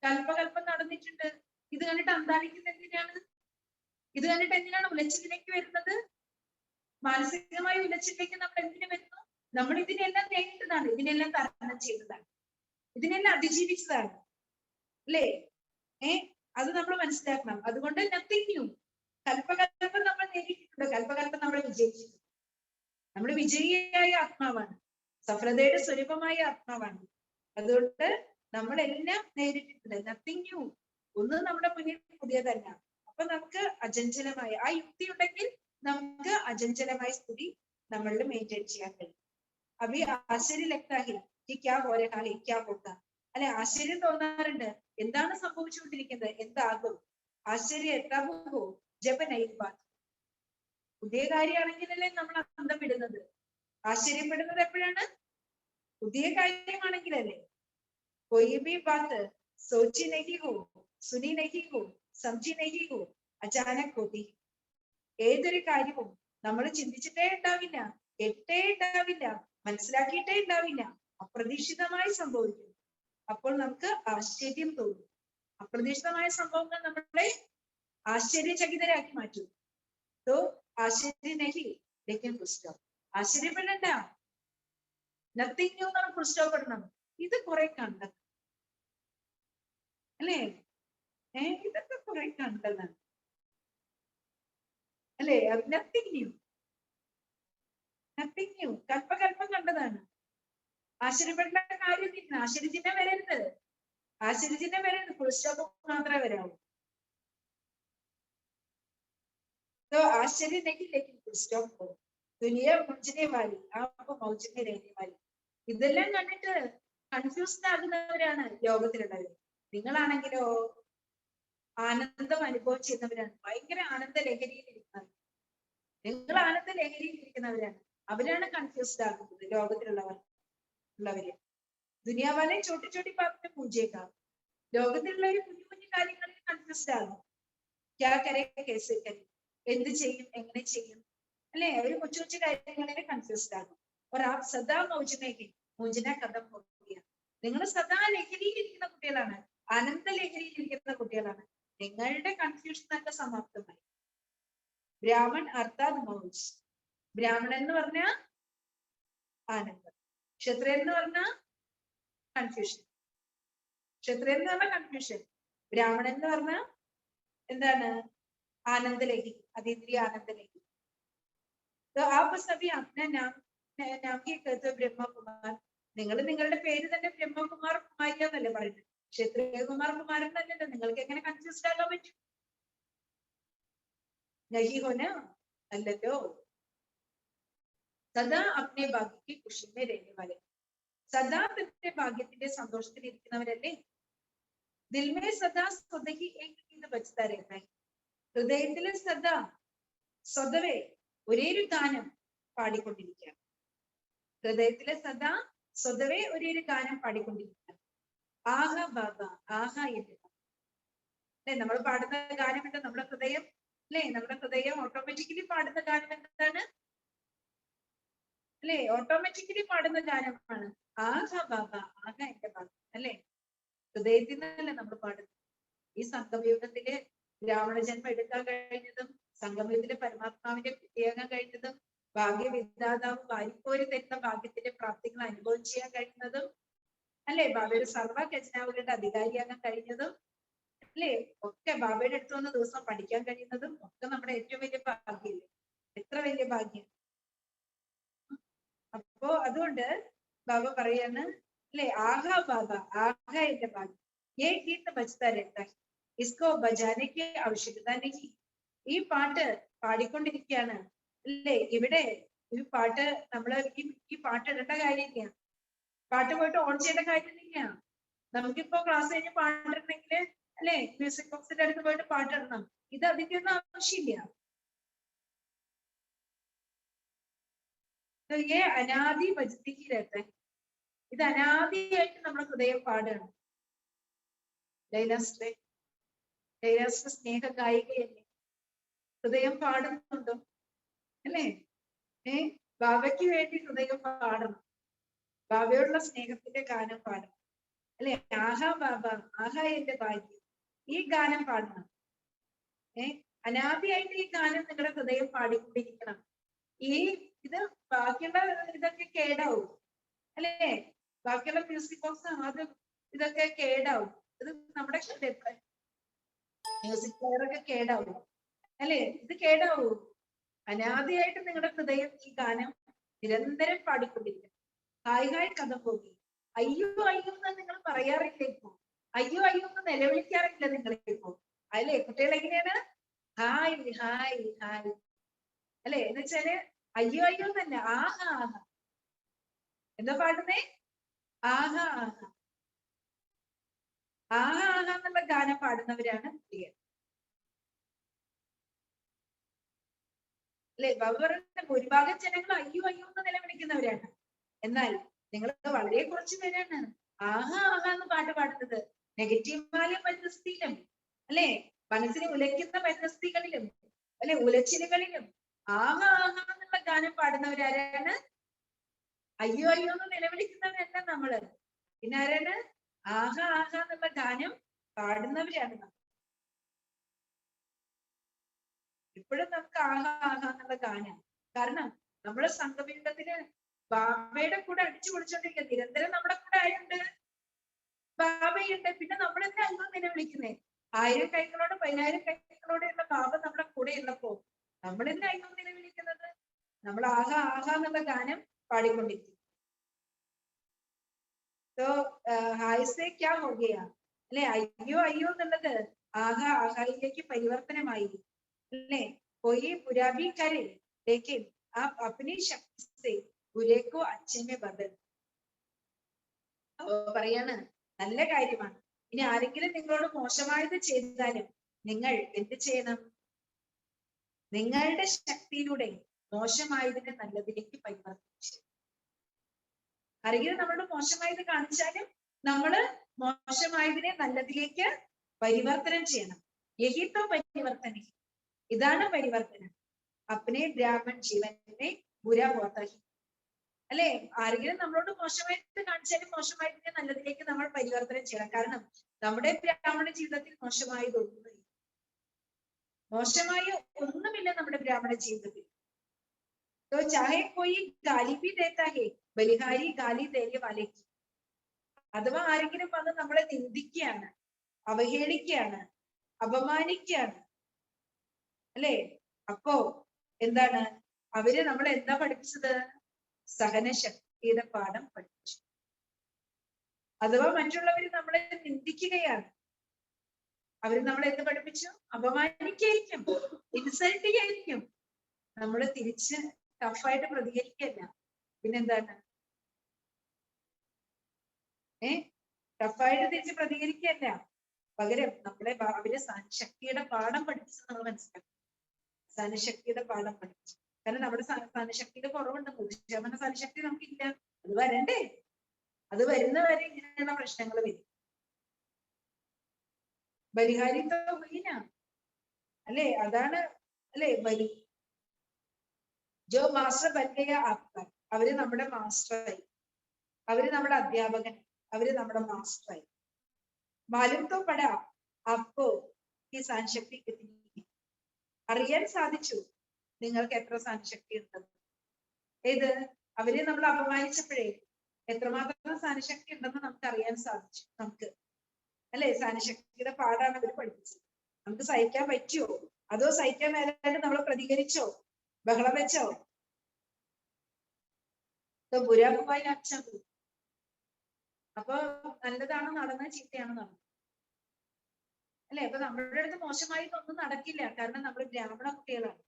കൽപ്പകൽപ്പം നടന്നിട്ടുണ്ട്. ഇത് കണ്ടിട്ട് അന്താളിക്കുന്നത് എന്തിനാണ്? ഇത് കണ്ടിട്ട് എന്തിനാണ് ഉലച്ചിലേക്ക് വരുന്നത്? മാനസികമായ ഉലച്ചിലേക്ക് നമ്മൾ എന്തിനു വരുന്നു? നമ്മൾ ഇതിനെല്ലാം നേരിട്ടതാണ്, ഇതിനെല്ലാം തരണം ചെയ്തതാണ്, ഇതിനെല്ലാം അതിജീവിച്ചതാണ്, അല്ലേ? അത് നമ്മൾ മനസ്സിലാക്കണം. അതുകൊണ്ട് നത്തിങ് ന്യൂ. കൽപ്പകൽപ്പം നമ്മൾ നേരിട്ടിട്ടുണ്ട്, കൽപ്പകൽപ്പം നമ്മൾ വിജയിച്ചിട്ടുണ്ട്. നമ്മൾ വിജയിയായ ആത്മാവാണ്, സഫലതയുടെ സ്വരൂപമായ ആത്മാവാണ്. അതുകൊണ്ട് നമ്മളെല്ലാം നേരിട്ടിട്ടുണ്ട്. നത്തിങ് ന്യൂ, ഒന്നും നമ്മുടെ മുന്നിൽ പുതിയതല്ല. അപ്പൊ നമുക്ക് അചഞ്ചലമായ ആ യുക്തി ഉണ്ടെങ്കിൽ നമുക്ക് അചഞ്ചലമായ സ്ഥിതി നമ്മളിൽ മെയിൻറ്റെയിൻ ചെയ്യാൻ കഴിയും. അഭി ആശ്ചര്യ ലക്താഹി ക്യാ ഹോ രഹാ ഹൈ ക്യാ ഹോഗാ, അല്ലെ, ആശ്ചര്യം തോന്നാറുണ്ട്, എന്താണ് സംഭവിച്ചുകൊണ്ടിരിക്കുന്നത്, എന്താകും? ആശ്ചര്യം എത്താഹോ ജപ നൈ ബാത്. പുതിയ കാര്യമാണെങ്കിലല്ലേ നമ്മൾ അന്തം വിടുന്നത്. ആശ്ചര്യപ്പെടുന്നത് എപ്പോഴാണ്? പുതിയ കാര്യമാണെങ്കിലല്ലേ. कोई भी बात सोची नहीं हो, सुनी नहीं हो, समझी नहीं हो, अचानक होती. ഏതൊരു കാര്യവും നമ്മൾ ചിന്തിച്ചിട്ടേ ഉണ്ടാവില്ല, കേട്ടേ ഉണ്ടാവില്ല, മനസ്സിലാക്കിയിട്ടേ ഉണ്ടാവില്ല, അപ്രതീക്ഷിതമായി സംഭവിക്കും. അപ്പോൾ നമുക്ക് ആശ്ചര്യം തോന്നും. അപ്രതീക്ഷിതമായ സംഭവങ്ങൾ നമ്മളെ ആശ്ചര്യചകിതരാക്കി മാറ്റും. तो ആശ്ചര്യം नहीं लेकिन फुल स्टॉप. ആശ്ചര്യപ്പെടണ്ട, നത്തിങ് ന്യൂ നമ്മൾ ഫുൾ സ്റ്റോപ്പ് ഇടണം. ഇത് കുറെ കണ്ടത് അല്ലേ? ഇതൊക്കെ കുറെ കണ്ടതാണ് അല്ലേ? Nothing new. നത്തിങ് ന്യൂ, കൽപ്പം കണ്ടതാണ്. ആശ്ചര്യപ്പെടേണ്ട കാര്യമില്ല. ആശ്ചര്യചിഹ്നം വരരുത്, ആശ്ചര്യചിഹ്നം വരരുത്, ഫുൾ സ്റ്റോപ്പ് മാത്രമേ വരാവൂ. तो आश्चर्य नहीं, लेकिन फुल स्टॉप हो. दुनिया मुझने वाली, आपको मौजने रहने वाली. ഇതെല്ലാം കണ്ടിട്ട് കൺഫ്യൂസ്ഡ് ആകുന്നവരാണ് ലോകത്തിലുള്ളവർ. നിങ്ങളാണെങ്കിലോ ആനന്ദം അനുഭവിച്ചിരുന്നവരാണ്, ഭയങ്കര ആനന്ദ ലഹരിയിൽ ഇരിക്കുന്നവർ. നിങ്ങൾ ആനന്ദ ലഹരിയിൽ ഇരിക്കുന്നവരാണ്, അവരാണ് കൺഫ്യൂസ്ഡ് ആകുന്നത് ലോകത്തിലുള്ളവര്. ദുനിയാവാലെ ചോട്ടി ചോട്ടി പാപ്പിനെ പൂജയേക്കാം. ലോകത്തിലുള്ളവര് കുഞ്ഞു കുഞ്ഞു കാര്യങ്ങളിൽ കൺഫ്യൂസ്ഡ് ആകും. ക്യാ കരേ കേസേ കരേ, എന്ത് ചെയ്യും, എങ്ങനെ ചെയ്യും, അല്ലെ? ഒരു കൊച്ചു കൊച്ചു കാര്യങ്ങളിൽ കൺഫ്യൂസ്ഡ് ആകും. ഒരാൾ സദാ മോചന കഥം പോകുക. നിങ്ങൾ സദാ ലഹരിയിലിരിക്കുന്ന കുട്ടികളാണ്, ആനന്ദ ലഹരിയിലിരിക്കുന്ന കുട്ടികളാണ്. നിങ്ങളുടെ കൺഫ്യൂഷൻ ഒക്കെ സമാപ്തമായി. ബ്രാഹ്മൺ അർത്ഥാത് മൗജ്. ബ്രാഹ്മണൻ എന്ന് പറഞ്ഞ ആനന്ദം, ക്ഷത്രിയൻ എന്ന് പറഞ്ഞ കൺഫ്യൂഷൻ. ക്ഷത്രിയൻ എന്ന് പറഞ്ഞ കൺഫ്യൂഷൻ, ബ്രാഹ്മണൻ എന്ന് പറഞ്ഞ എന്താണ്? आनंद लगी, अतीन्द्रिय आनंद लगी. तो आप सभी अपना नाम की कहते हो ब्रह्म कुमार. നിങ്ങൾ നിങ്ങളുടെ പേര് തന്നെ ബ്രഹ്മകുമാർ കുമാരി എന്നല്ലേ പറയുന്നത്. ക്ഷത്രിയ കുമാർ കുമാരൻ തന്നെയല്ലേ. നിങ്ങൾക്ക് എങ്ങനെ കൺഫ്യൂസ്ഡ് ആകാൻ പറ്റും? നഹി ഹോന അല്ലല്ലോ. സദാ അപ്നെ ഭാഗ്യക്ക് ഖുഷി മേ രഹനെ വാലെ, സദാ തന്റെ ഭാഗ്യത്തിന്റെ സന്തോഷത്തിൽ ഇരിക്കുന്നവരല്ലേ. ദിൽ മേ സദാ സ്വതഹി ഏക് ഗീത് ബജ്താ രഹതാ ഹൈ. ഹൃദയത്തിലെ സദാ സ്വതവേ ഒരേ ഒരു ഗാനം പാടിക്കൊണ്ടിരിക്കുകയാണ്. ഹൃദയത്തിലെ സദാ സ്വതവേ ഒരേ ഒരു ഗാനം പാടിക്കൊണ്ടിരിക്കുകയാണ്. ആഹ ബാബ, ആഹ എന്റെ അല്ലെ നമ്മൾ പാടുന്ന ഗാനമുണ്ട്. നമ്മുടെ ഹൃദയം അല്ലെ, നമ്മുടെ ഹൃദയം ഓട്ടോമാറ്റിക്കലി പാടുന്ന ഗാനം എന്താണ്? അല്ലെ, ഓട്ടോമാറ്റിക്കലി പാടുന്ന ഗാനമാണ് ആഹ ബാബ, ആഹ എന്റെ ബാബ, അല്ലെ? ഹൃദയത്തിൽ നിന്നല്ലേ നമ്മൾ പാടുന്നത്. ഈ സംഗമയുഗത്തിലെ ബ്രാഹ്മണ ജന്മം എടുക്കാൻ കഴിഞ്ഞതും, സംഗമത്തിലെ പരമാത്മാവിന്റെ കുട്ടിയാകാൻ കഴിഞ്ഞതും, ഭാഗ്യവിധാതാവ് വാരിക്കോരി തരുന്ന ഭാഗ്യത്തിന്റെ പ്രാപ്തികൾ അനുഭവം ചെയ്യാൻ കഴിയുന്നതും, അല്ലെ? ബാബയുടെ സർവ്വ ഖജനാവുകളുടെ അധികാരിയാകാൻ കഴിഞ്ഞതും, അല്ലെ? ഒക്കെ ബാബയുടെ അടുത്ത് വന്ന ദിവസം പഠിക്കാൻ കഴിയുന്നതും ഒക്കെ നമ്മുടെ ഏറ്റവും വലിയ ഭാഗ്യമില്ലേ? എത്ര വലിയ ഭാഗ്യം. അപ്പോ അതുകൊണ്ട് ബാബ പറയാണ്, അല്ലെ? ആഹാ ബാബ, ആഹാ എന്റെ ഭാഗ്യം. ഏ ഗീത് ബജ്താ രഹതാ ഹൈ, ഇസ്കോ ബജാനയ്ക്ക് ആവശ്യകത നഹി. ഈ പാട്ട് പാടിക്കൊണ്ടിരിക്കുകയാണ്, അല്ലേ? ഇവിടെ ഈ പാട്ട് നമ്മള് ഈ പാട്ട് ഇടേണ്ട കാര്യമില്ല, പാട്ട് പോയിട്ട് ഓൺ ചെയ്യേണ്ട കാര്യമില്ല. നമുക്കിപ്പോ ക്ലാസ് കഴിഞ്ഞ് പാട്ടിടണമെങ്കിൽ, അല്ലെ, മ്യൂസിക് ബോക്സിന്റെ അടുത്ത് പോയിട്ട് പാട്ടിടണം. ഇത് അതിന്റെ ഒന്നും ആവശ്യമില്ല. അനാദി ബജ്തിക്ക് രഹതാ ഹൈ. ഇത് അനാദിയായിട്ട് നമ്മുടെ ഹൃദയം പാടുകയാണ്. ലൈലാസ്ട്രേ, ലൈലാസ്ട്രേ സ്നേഹ ഗായികയല്ലേ? ഹൃദയം പാടുന്നുണ്ടോ? അല്ലേ? ബാബയ്ക്ക് വേണ്ടി ഹൃദയം പാടണം, ബാബയോടുള്ള സ്നേഹത്തിന്റെ ഗാനം പാടണം, അല്ലെ? ആഹാ ബാബ, ആഹാ എന്റെ ഭാഗ്യം, ഈ ഗാനം പാടണം. അനാദിയായിട്ട് ഈ ഗാനം നിങ്ങളുടെ ഹൃദയം പാടിക്കൊണ്ടിരിക്കണം. ഇത് ബാക്കിയുള്ള ഇതൊക്കെ കേടാവും, അല്ലേ? ബാക്കിയുള്ള മ്യൂസിക് ബോക്സ് അത് ഇതൊക്കെ കേടാവും. ഇത് നമ്മുടെ മ്യൂസിക് പ്ലെയർ ഒക്കെ കേടാവും, അല്ലെ? ഇത് കേടാവൂ. അനാദിയായിട്ട് നിങ്ങളുടെ ഹൃദയം ഈ ഗാനം നിരന്തരം പാടിക്കൊണ്ടിരിക്കണം. ഹായ് ഹായ് കഥ പോകി. അയ്യോ അയ്യോ എന്ന് നിങ്ങൾ പറയാറില്ല ഇപ്പോ. അയ്യോ അയ്യോ എന്ന് നിലവിളിക്കാറില്ല നിങ്ങൾ ഇപ്പോ, അല്ലെ? കുട്ടികൾ എങ്ങനെയാണ്? ഹായ് ഹായ് ഹായ്, അല്ലെ? എന്ന് വെച്ചാല് അയ്യോ അയ്യോ എന്നല്ല, ആഹാ ആഹാ. എന്താ പാടുന്നേ? ആഹാ ആഹാ, ആഹാ ആഹാ എന്നുള്ള ഗാനം പാടുന്നവരാണ് കുട്ടികൾ, അല്ലെ? ബാബ പറയുന്ന ഭൂരിഭാഗം ജനങ്ങൾ അയ്യോ അയ്യോ എന്ന് നിലവിളിക്കുന്നവരാണ്. എന്നാൽ നിങ്ങൾ വളരെ കുറച്ച് പേരാണ് ആഹാ ആഹാ എന്ന് പാട്ട് പാടുന്നത്. നെഗറ്റീവായ പരിസ്ഥിതിയിലും, അല്ലെ? മനസ്സിനെ ഉലയ്ക്കുന്ന പരിസ്ഥിതികളിലും, അല്ലെ, ഉലച്ചിലുകളിലും ആഹാ ആഹാ എന്നുള്ള ഗാനം പാടുന്നവരാരാണ്? അയ്യോ അയ്യോ എന്ന് നിലവിളിക്കുന്നവരല്ല നമ്മള്. പിന്നെ ആരാണ്? ആഹാ ആഹാ എന്നുള്ള ഗാനം പാടുന്നവരാണ് നമ്മൾ. ഇപ്പോഴും നമുക്ക് ആഹാ ആഹാ എന്നുള്ള ഗാനം, കാരണം നമ്മുടെ സംഗമയുഗത്തില് ബാബയുടെ കൂടെ അടിച്ചു പൊളിച്ചോണ്ടിരിക്കുക. നിരന്തരം നമ്മുടെ കൂടെ ആരുണ്ട്? ബാബയുണ്ട്. പിന്നെ നമ്മളെന്താ അംഗം നിലവിളിക്കുന്നേ? 1000 കൈകളോട് 10000 കൈകളോടെയുള്ള ബാബ നമ്മുടെ കൂടെ ഉള്ളപ്പോ നമ്മളെന്താ അംഗം നിലവിളിക്കുന്നത്? നമ്മൾ ആഹാ ആഹാ എന്നുള്ള ഗാനം പാടിക്കൊണ്ടിരിക്കും. तो हाय से क्या हो गया അല്ലെ, അയ്യോ അയ്യോ എന്നുള്ളത് ആഹാ ആഹായിലേക്ക് പരിവർത്തനമായി അല്ലെ. कोई बुरा भी करे लेकिन आप अपनी शक्ति से बुरे को अच्छे में बदल. പറയാണ് നല്ല കാര്യമാണ്. ഇനി ആരെങ്കിലും നിങ്ങളോട് മോശമായത് ചെയ്താലും നിങ്ങൾ എന്ത് ചെയ്യണം? നിങ്ങളുടെ ശക്തിയിലൂടെ മോശമായതിനെ നല്ലതിലേക്ക് പരിവർത്തനം ചെയ്യണം. ആരെങ്കിലും നമ്മളോട് മോശമായത് കാണിച്ചാലും നമ്മള് മോശമായതിനെ നല്ലതിലേക്ക് പരിവർത്തനം ചെയ്യണം. യഹിത്തോ പരിവർത്തനം, ഇതാണ് പരിവർത്തനം. അപ്പനെ ബ്രാഹ്മൺ ജീവനെ ബുരാ ഹോത്താഹി അല്ലെ. ആരെങ്കിലും നമ്മളോട് മോശമായിട്ട് കാണിച്ചാലും മോശമായതിനെ നല്ലതിലേക്ക് നമ്മൾ പരിവർത്തനം ചെയ്യണം. കാരണം നമ്മുടെ ബ്രാഹ്മണ ജീവിതത്തിൽ മോശമായതൊന്നുമില്ല, മോശമായ ഒന്നുമില്ല നമ്മുടെ ബ്രാഹ്മണ ജീവിതത്തിൽ. तो चाहे कोई गाली भी देता है बलिहारी गाली देने वाले की. അഥവാ ആരെങ്കിലും വന്ന് നമ്മളെ നിന്ദിക്കുകയാണ്, അവഹേളിക്കുകയാണ്, അപമാനിക്കുകയാണ് അല്ലെ, അപ്പോ എന്താണ് അവര് നമ്മളെ എന്താ പഠിപ്പിച്ചത്? സഹനശക്തിയുടെ പാഠം പഠിപ്പിച്ചു. അഥവാ മറ്റുള്ളവര് നമ്മളെ നിന്ദിക്കുകയാണ്, അവര് നമ്മളെ എന്ത് പഠിപ്പിച്ചു? അപമാനിക്കായിരിക്കും, ഇൻസൾട്ട് ചെയ്യായിരിക്കും. നമ്മള് തിരിച്ച് ടഫായിട്ട് പ്രതികരിക്കല്ല, പിന്നെന്താണ് ടഫായിട്ട് തിരിച്ച് പ്രതികരിക്കല്ല. പകരം നമ്മളെ അവര് സഹനശക്തിയുടെ പാഠം പഠിപ്പിച്ച് നമ്മൾ മനസ്സിലാക്കും. സഹനശക്തിയുടെ പാഠം പഠിപ്പിച്ചു. കാരണം നമ്മുടെ സഹനശക്തിയുടെ കുറവുണ്ട്, 100% സഹനശക്തി നമുക്കില്ല. അത് വരണ്ടേ? അത് വരുന്നവരെ ഇങ്ങനെയുള്ള പ്രശ്നങ്ങൾ വരും. ബലിഹാരിത്വ അല്ലെ, അതാണ് അല്ലെ ബലി. ജോ മാസ്റ്റർ ബലിയ ആത്മാ, അവര് നമ്മുടെ മാസ്റ്ററായി, അവര് നമ്മുടെ അധ്യാപകൻ, അവര് നമ്മുടെ മാസ്റ്ററായി. മാലും തോ പടാ അപ്പോ ഈ സഹനശക്തി അറിയാൻ സാധിച്ചു നിങ്ങൾക്ക് എത്ര സഹനശക്തി ഉണ്ടെന്ന്. ഏത് അവരെ നമ്മൾ അപമാനിച്ചപ്പോഴേ എത്രമാത്രം സഹനശക്തി ഉണ്ടെന്ന് നമുക്ക് അറിയാൻ സാധിച്ചു. നമുക്ക് അല്ലെ, സഹനശക്തിയുടെ പാടാണ് അവർ പഠിപ്പിച്ചത്. നമുക്ക് സഹിക്കാൻ പറ്റുമോ? അതോ സഹിക്കാൻ മേലായിട്ട് നമ്മൾ പ്രതികരിച്ചോ, ബഹളം വെച്ചോ? ബുരാബുമായി അച്ഛൻ. അപ്പൊ നല്ലതാണോ നടന്നത്, ചീത്തയാണോ നടന്നത് അല്ലെ? അപ്പൊ നമ്മുടെ അടുത്ത് മോശമായിട്ടൊന്നും നടക്കില്ല, കാരണം നമ്മൾ ബ്രാഹ്മണ കുട്ടികളാണ്.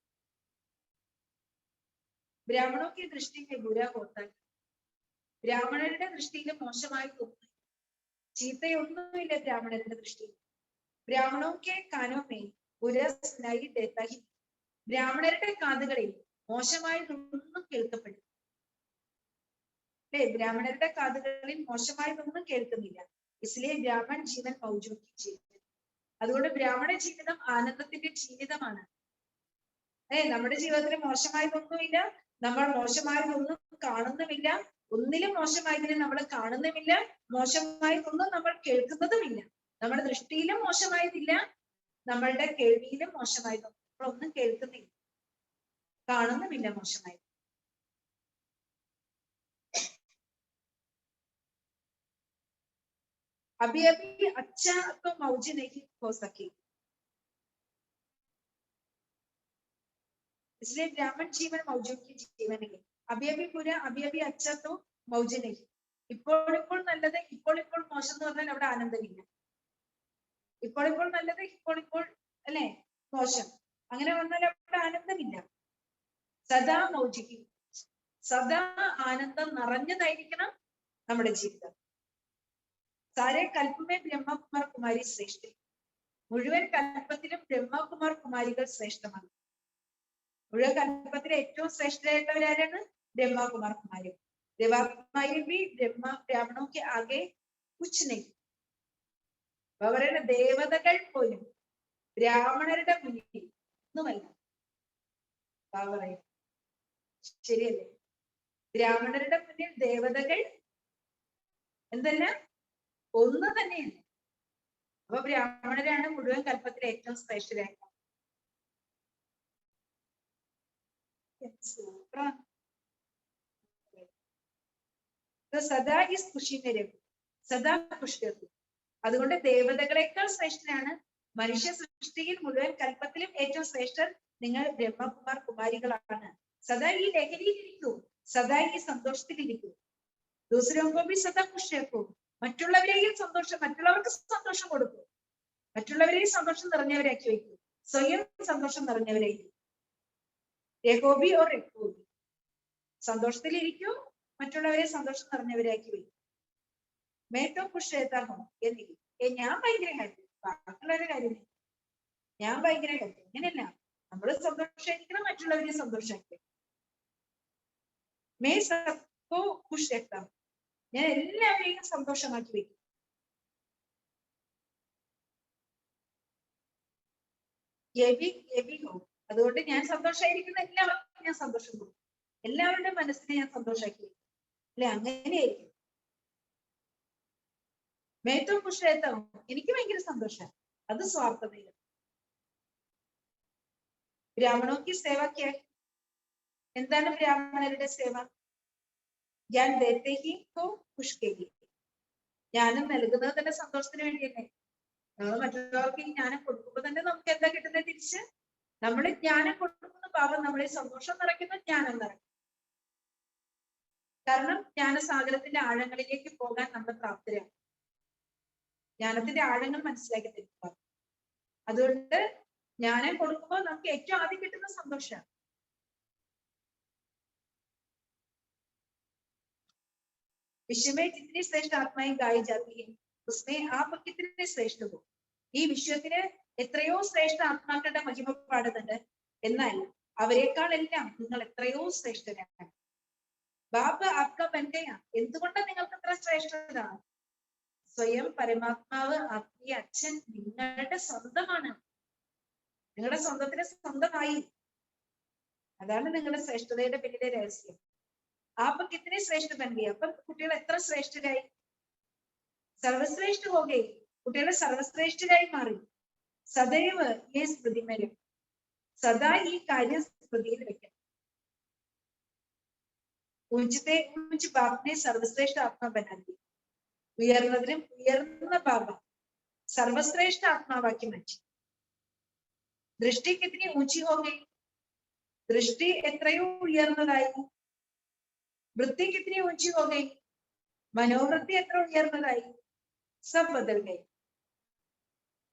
ബ്രാഹ്മണോ की दृष्टि में बुरा होता है. ബ്രാഹ്മണരുടെ ദൃഷ്ടിയിൽ മോശമായി തോന്നുന്നു, ചീത്തയൊന്നുമില്ല ബ്രാഹ്മണരുടെ ദൃഷ്ടിയിൽ. ബ്രാഹ്മണോ के कानों में बुरा सुनाई देता ही. ബ്രാഹ്മണരുടെ കാതുകളിൽ മോശമായതൊന്നും കേൾക്കപ്പെടും അല്ലെ. ബ്രാഹ്മണരുടെ കാതുകളിൽ മോശമായതൊന്നും കേൾക്കുന്നില്ല. इसलिए ബ്രാഹ്മൺ ജീവൻ മൗജൂദി ജീവിതം. അതുകൊണ്ട് ബ്രാഹ്മണ ജീവിതം ആനന്ദത്തിന്റെ ജീവിതമാണ്. നമ്മുടെ ജീവിതത്തിൽ മോശമായതൊന്നുമില്ല, നമ്മൾ മോശമായതൊന്നും കാണുന്നുമില്ല, ഒന്നിലും മോശമായതിനെ നമ്മൾ കാണുന്നുമില്ല, മോശമായതൊന്നും നമ്മൾ കേൾക്കുന്നതുമില്ല. നമ്മുടെ ദൃഷ്ടിയിലും മോശമായതില്ല, നമ്മളുടെ കേൾവിയിലും മോശമായതൊന്നും നമ്മളൊന്നും കേൾക്കുന്നില്ല, കാണുന്നുമില്ല മോശമായത്. अभी अभी अच्छा तो मौज नहीं हो सकी, इसलिए ब्राह्मण जीवन मौजों की जीवन है. अभी अभी पूरा अभी अभी अच्छा तो मौज नहीं. ഇപ്പോൾ നല്ലത് ഇപ്പോൾ മോശം എന്ന് പറഞ്ഞാൽ അവിടെ ആനന്ദമില്ല. ഇപ്പോൾ നല്ലത് ഇപ്പോൾ അല്ലെ മോശം, അങ്ങനെ വന്നാൽ അവിടെ ആനന്ദമില്ല. സദാ മൗജിക്ക്, സദാ ആനന്ദം നിറഞ്ഞതായിരിക്കണം നമ്മുടെ ജീവിതം. സാരേ കൽപ്പമേ ബ്രഹ്മകുമാർ കുമാരി ശ്രേഷ്ഠ. മുഴുവൻ കൽപ്പത്തിലും ബ്രഹ്മകുമാർ കുമാരികൾ ശ്രേഷ്ഠമാണ്. മുഴുവൻ കൽപ്പത്തിലെ ഏറ്റവും ശ്രേഷ്ഠരായിട്ടുള്ളവരാരാണ്? ബ്രഹ്മകുമാർ കുമാരികൾ. ബ്രാഹ്മണോ के आगे कुछ नहीं. അവരുടെ ദേവതകൾ പോലും ബ്രാഹ്മണരുടെ മുന്നിൽ ഒന്നുമല്ല. ശരിയല്ലേ? ബ്രാഹ്മണരുടെ മുന്നിൽ ദേവതകൾ എന്തല്ല, ഒന്ന് തന്നെയല്ല. അപ്പൊ ബ്രാഹ്മണരാണ് മുഴുവൻ കൽപ്പത്തിലെ ഏറ്റവും ശ്രേഷ്ഠരായിട്ട്. സദാ ഈ ഖുഷിമേരെ സദാ ഖുഷി. അതുകൊണ്ട് ദേവതകളെക്കാൾ ശ്രേഷ്ഠനാണ്. മനുഷ്യ സൃഷ്ടിയിൽ മുഴുവൻ കൽപ്പത്തിലും ഏറ്റവും ശ്രേഷ്ഠർ നിങ്ങൾ ബ്രഹ്മകുമാർ കുമാരികളാണ്. സദാ ഈ ലഹരിയിലിരിക്കൂ, സദാ ഈ സന്തോഷത്തിലിരിക്കൂ. ദൂസരോങ്കോപി സദാ ഖുഷിയാക്കൂ, മറ്റുള്ളവരെയും മറ്റുള്ളവർക്ക് സന്തോഷം കൊടുക്കൂ, മറ്റുള്ളവരെയും സന്തോഷം നിറഞ്ഞവരാക്കി വയ്ക്കൂ, സ്വയം സന്തോഷം നിറഞ്ഞവരായിരിക്കും. രഹോബി ഓർ രഹോബി, സന്തോഷത്തിലിരിക്കൂ, മറ്റുള്ളവരെ സന്തോഷം നിറഞ്ഞവരാക്കി വയ്ക്കും. മേത്തോ ഖുഷേതാഹോ എന്നിരിക്കും. ഞാൻ ഭയങ്കര ഹാപ്പി, ബാക്കിയുള്ളവരുടെ കാര്യം ഞാൻ ഭയങ്കര ഹാപ്പി. അങ്ങനെയല്ല, നമ്മൾ സന്തോഷമായിരിക്കണം, മറ്റുള്ളവരെ സന്തോഷമാക്കി. മേ സബ്കോ ഖുഷ് രഖ്താ, ഞാൻ എല്ലാവരെയും സന്തോഷമാക്കി വെക്കും. അതുകൊണ്ട് ഞാൻ സന്തോഷമായിരിക്കുന്ന എല്ലാവർക്കും ഞാൻ സന്തോഷം കൊടുക്കും, എല്ലാവരുടെ മനസ്സിനെ ഞാൻ സന്തോഷമാക്കി വെക്കും. അല്ലെ, അങ്ങനെയായിരിക്കും. മേത്തോ ഖുഷ് രഖ്താ, എനിക്ക് ഭയങ്കര സന്തോഷം, അത് സ്വാർത്ഥതയില്ല. ബ്രാഹ്മണോക്ക് സേവ ക്യാ, എന്താണ് ബ്രാഹ്മണരുടെ സേവ? ഞാൻ ദേത്തേഹി കോ ഖുഷ് കേഹി, ജ്ഞാനം നൽകുന്നത് തന്നെ സന്തോഷത്തിന് വേണ്ടിയല്ലേ. നമ്മൾ മറ്റുള്ളവർക്ക് ഈ ജ്ഞാനം കൊടുക്കുമ്പോൾ തന്നെ നമുക്ക് എന്താ കിട്ടുന്നത് തിരിച്ച്? നമ്മൾ ജ്ഞാനം കൊടുക്കുന്ന ഭാവം നമ്മളെ സന്തോഷം നിറയ്ക്കുന്ന ജ്ഞാനം നിറയ്ക്കും. കാരണം ജ്ഞാനസാഗരത്തിന്റെ ആഴങ്ങളിലേക്ക് പോകാൻ നമ്മൾ പ്രാപ്തരാണ്. ജ്ഞാനത്തിന്റെ ആഴങ്ങൾ മനസ്സിലാക്കി തരുക. അതുകൊണ്ട് ജ്ഞാനം കൊടുക്കുമ്പോൾ നമുക്ക് ഏറ്റവും ആദ്യം കിട്ടുന്ന സന്തോഷമാണ്. विश्व में जितनी श्रेष्ठ आत्माएं गाई जाती है उसमें आप कितने श्रेष्ठ हो. ഈ വിശ്വത്തിന് എത്രയോ ശ്രേഷ്ഠ ആത്മാക്കളുടെ മഹിമ പാടുന്നുണ്ട്, എന്നാൽ അവരെക്കാൾ എല്ലാം നിങ്ങൾ എത്രയോ ശ്രേഷ്ഠരാണ്. ബാബ ആപ്ക ബൻഗയാ, എന്തുകൊണ്ടാണ് നിങ്ങൾക്ക് എത്ര ശ്രേഷ്ഠരാണ്? സ്വയം പരമാത്മാവ് ആത്മീയ അച്ഛൻ നിങ്ങളുടെ സ്വന്തമാണ്, നിങ്ങളുടെ സ്വന്തത്തിന് സ്വന്തമായി. അതാണ് നിങ്ങളുടെ ശ്രേഷ്ഠതയുടെ പിന്നിലെ രഹസ്യം. आप कितने श्रेष्ठ बन गए. അപ്പം കുട്ടികൾ എത്ര ശ്രേഷ്ഠരായി? സർവശ്രേഷ്ഠ ഹോ ഗയേ, കുട്ടികൾ സർവശ്രേഷ്ഠരായി മാറി. സദൈവ് ഈ സ്മൃതിമേലും, സദാ ഈ കാര്യം സ്മൃതിയിൽ വെക്കണം. ഊഞ്ചത്തെ ഊഞ്ച് ബാപ്പിനെ സർവശ്രേഷ്ഠ ആത്മാ ബനാക്കി, ഉയർന്നതിനും ഉയർന്ന ബാബ സർവശ്രേഷ്ഠ ആത്മാവാക്കി മാറ്റി. ദൃഷ്ടി കിतनी ऊंची हो गई, ദൃഷ്ടി എത്രയോ ഉയർന്നതായി. വൃത്തി കിतनी ऊंची हो गई, മനോവൃത്തി എത്ര ഉയർന്നതായി. സബ് ബദൽ ഗയേ,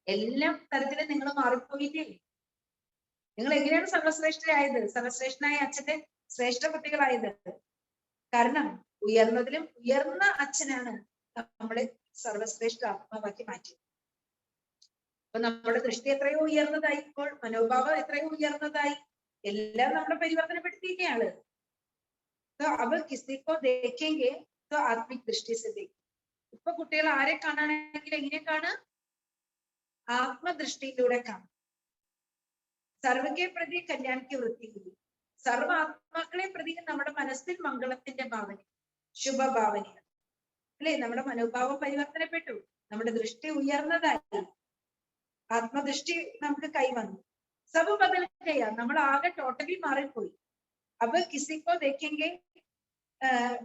എല്ലാം തരത്തിലും നിങ്ങൾ മാറിപ്പോയില്ലേ. നിങ്ങൾ എങ്ങനെയാണ് സർവശ്രേഷ്ഠരായത്? സർവശ്രേഷ്ഠനായ അച്ഛന്റെ ശ്രേഷ്ഠ കുട്ടികളായത്. കാരണം ഉയർന്നതിലും ഉയർന്ന അച്ഛനാണ് നമ്മളെ സർവശ്രേഷ്ഠ ആത്മാവാക്കി മാറ്റി. അപ്പൊ നമ്മുടെ ദൃഷ്ടി എത്രയോ ഉയർന്നതായി, ഇപ്പോൾ മനോഭാവം എത്രയോ ഉയർന്നതായി, എല്ലാം നമ്മളെ പരിവർത്തനപ്പെടുത്തിയിരിക്കുകയാണ്. अब किसी को देखेंगे तो आत्मिक दृष्टि से देखें. ഇപ്പൊ കുട്ടികൾ ആരെ കാണാണെങ്കിൽ എങ്ങനെ കാണാം? ആത്മദൃഷ്ടിയിലൂടെ കാണാം. സർവ്വക്കെ പ്രതി കല്യാണിക്ക് വൃത്തി, സർവ ആത്മാക്കളെ പ്രതി നമ്മുടെ മനസ്സിൽ മംഗളത്തിന്റെ ഭാവന, ശുഭഭാവനയാണ്. അല്ലെ, നമ്മുടെ മനോഭാവം പരിവർത്തനപ്പെട്ടു, നമ്മുടെ ദൃഷ്ടി ഉയർന്നതായി, ആത്മദൃഷ്ടി നമുക്ക് കൈവന്നു. സബ് ബദൽ ഗയാ, നമ്മൾ ആകെ ടോട്ടലി മാറിപ്പോയി. अब किसी को देखेंगे,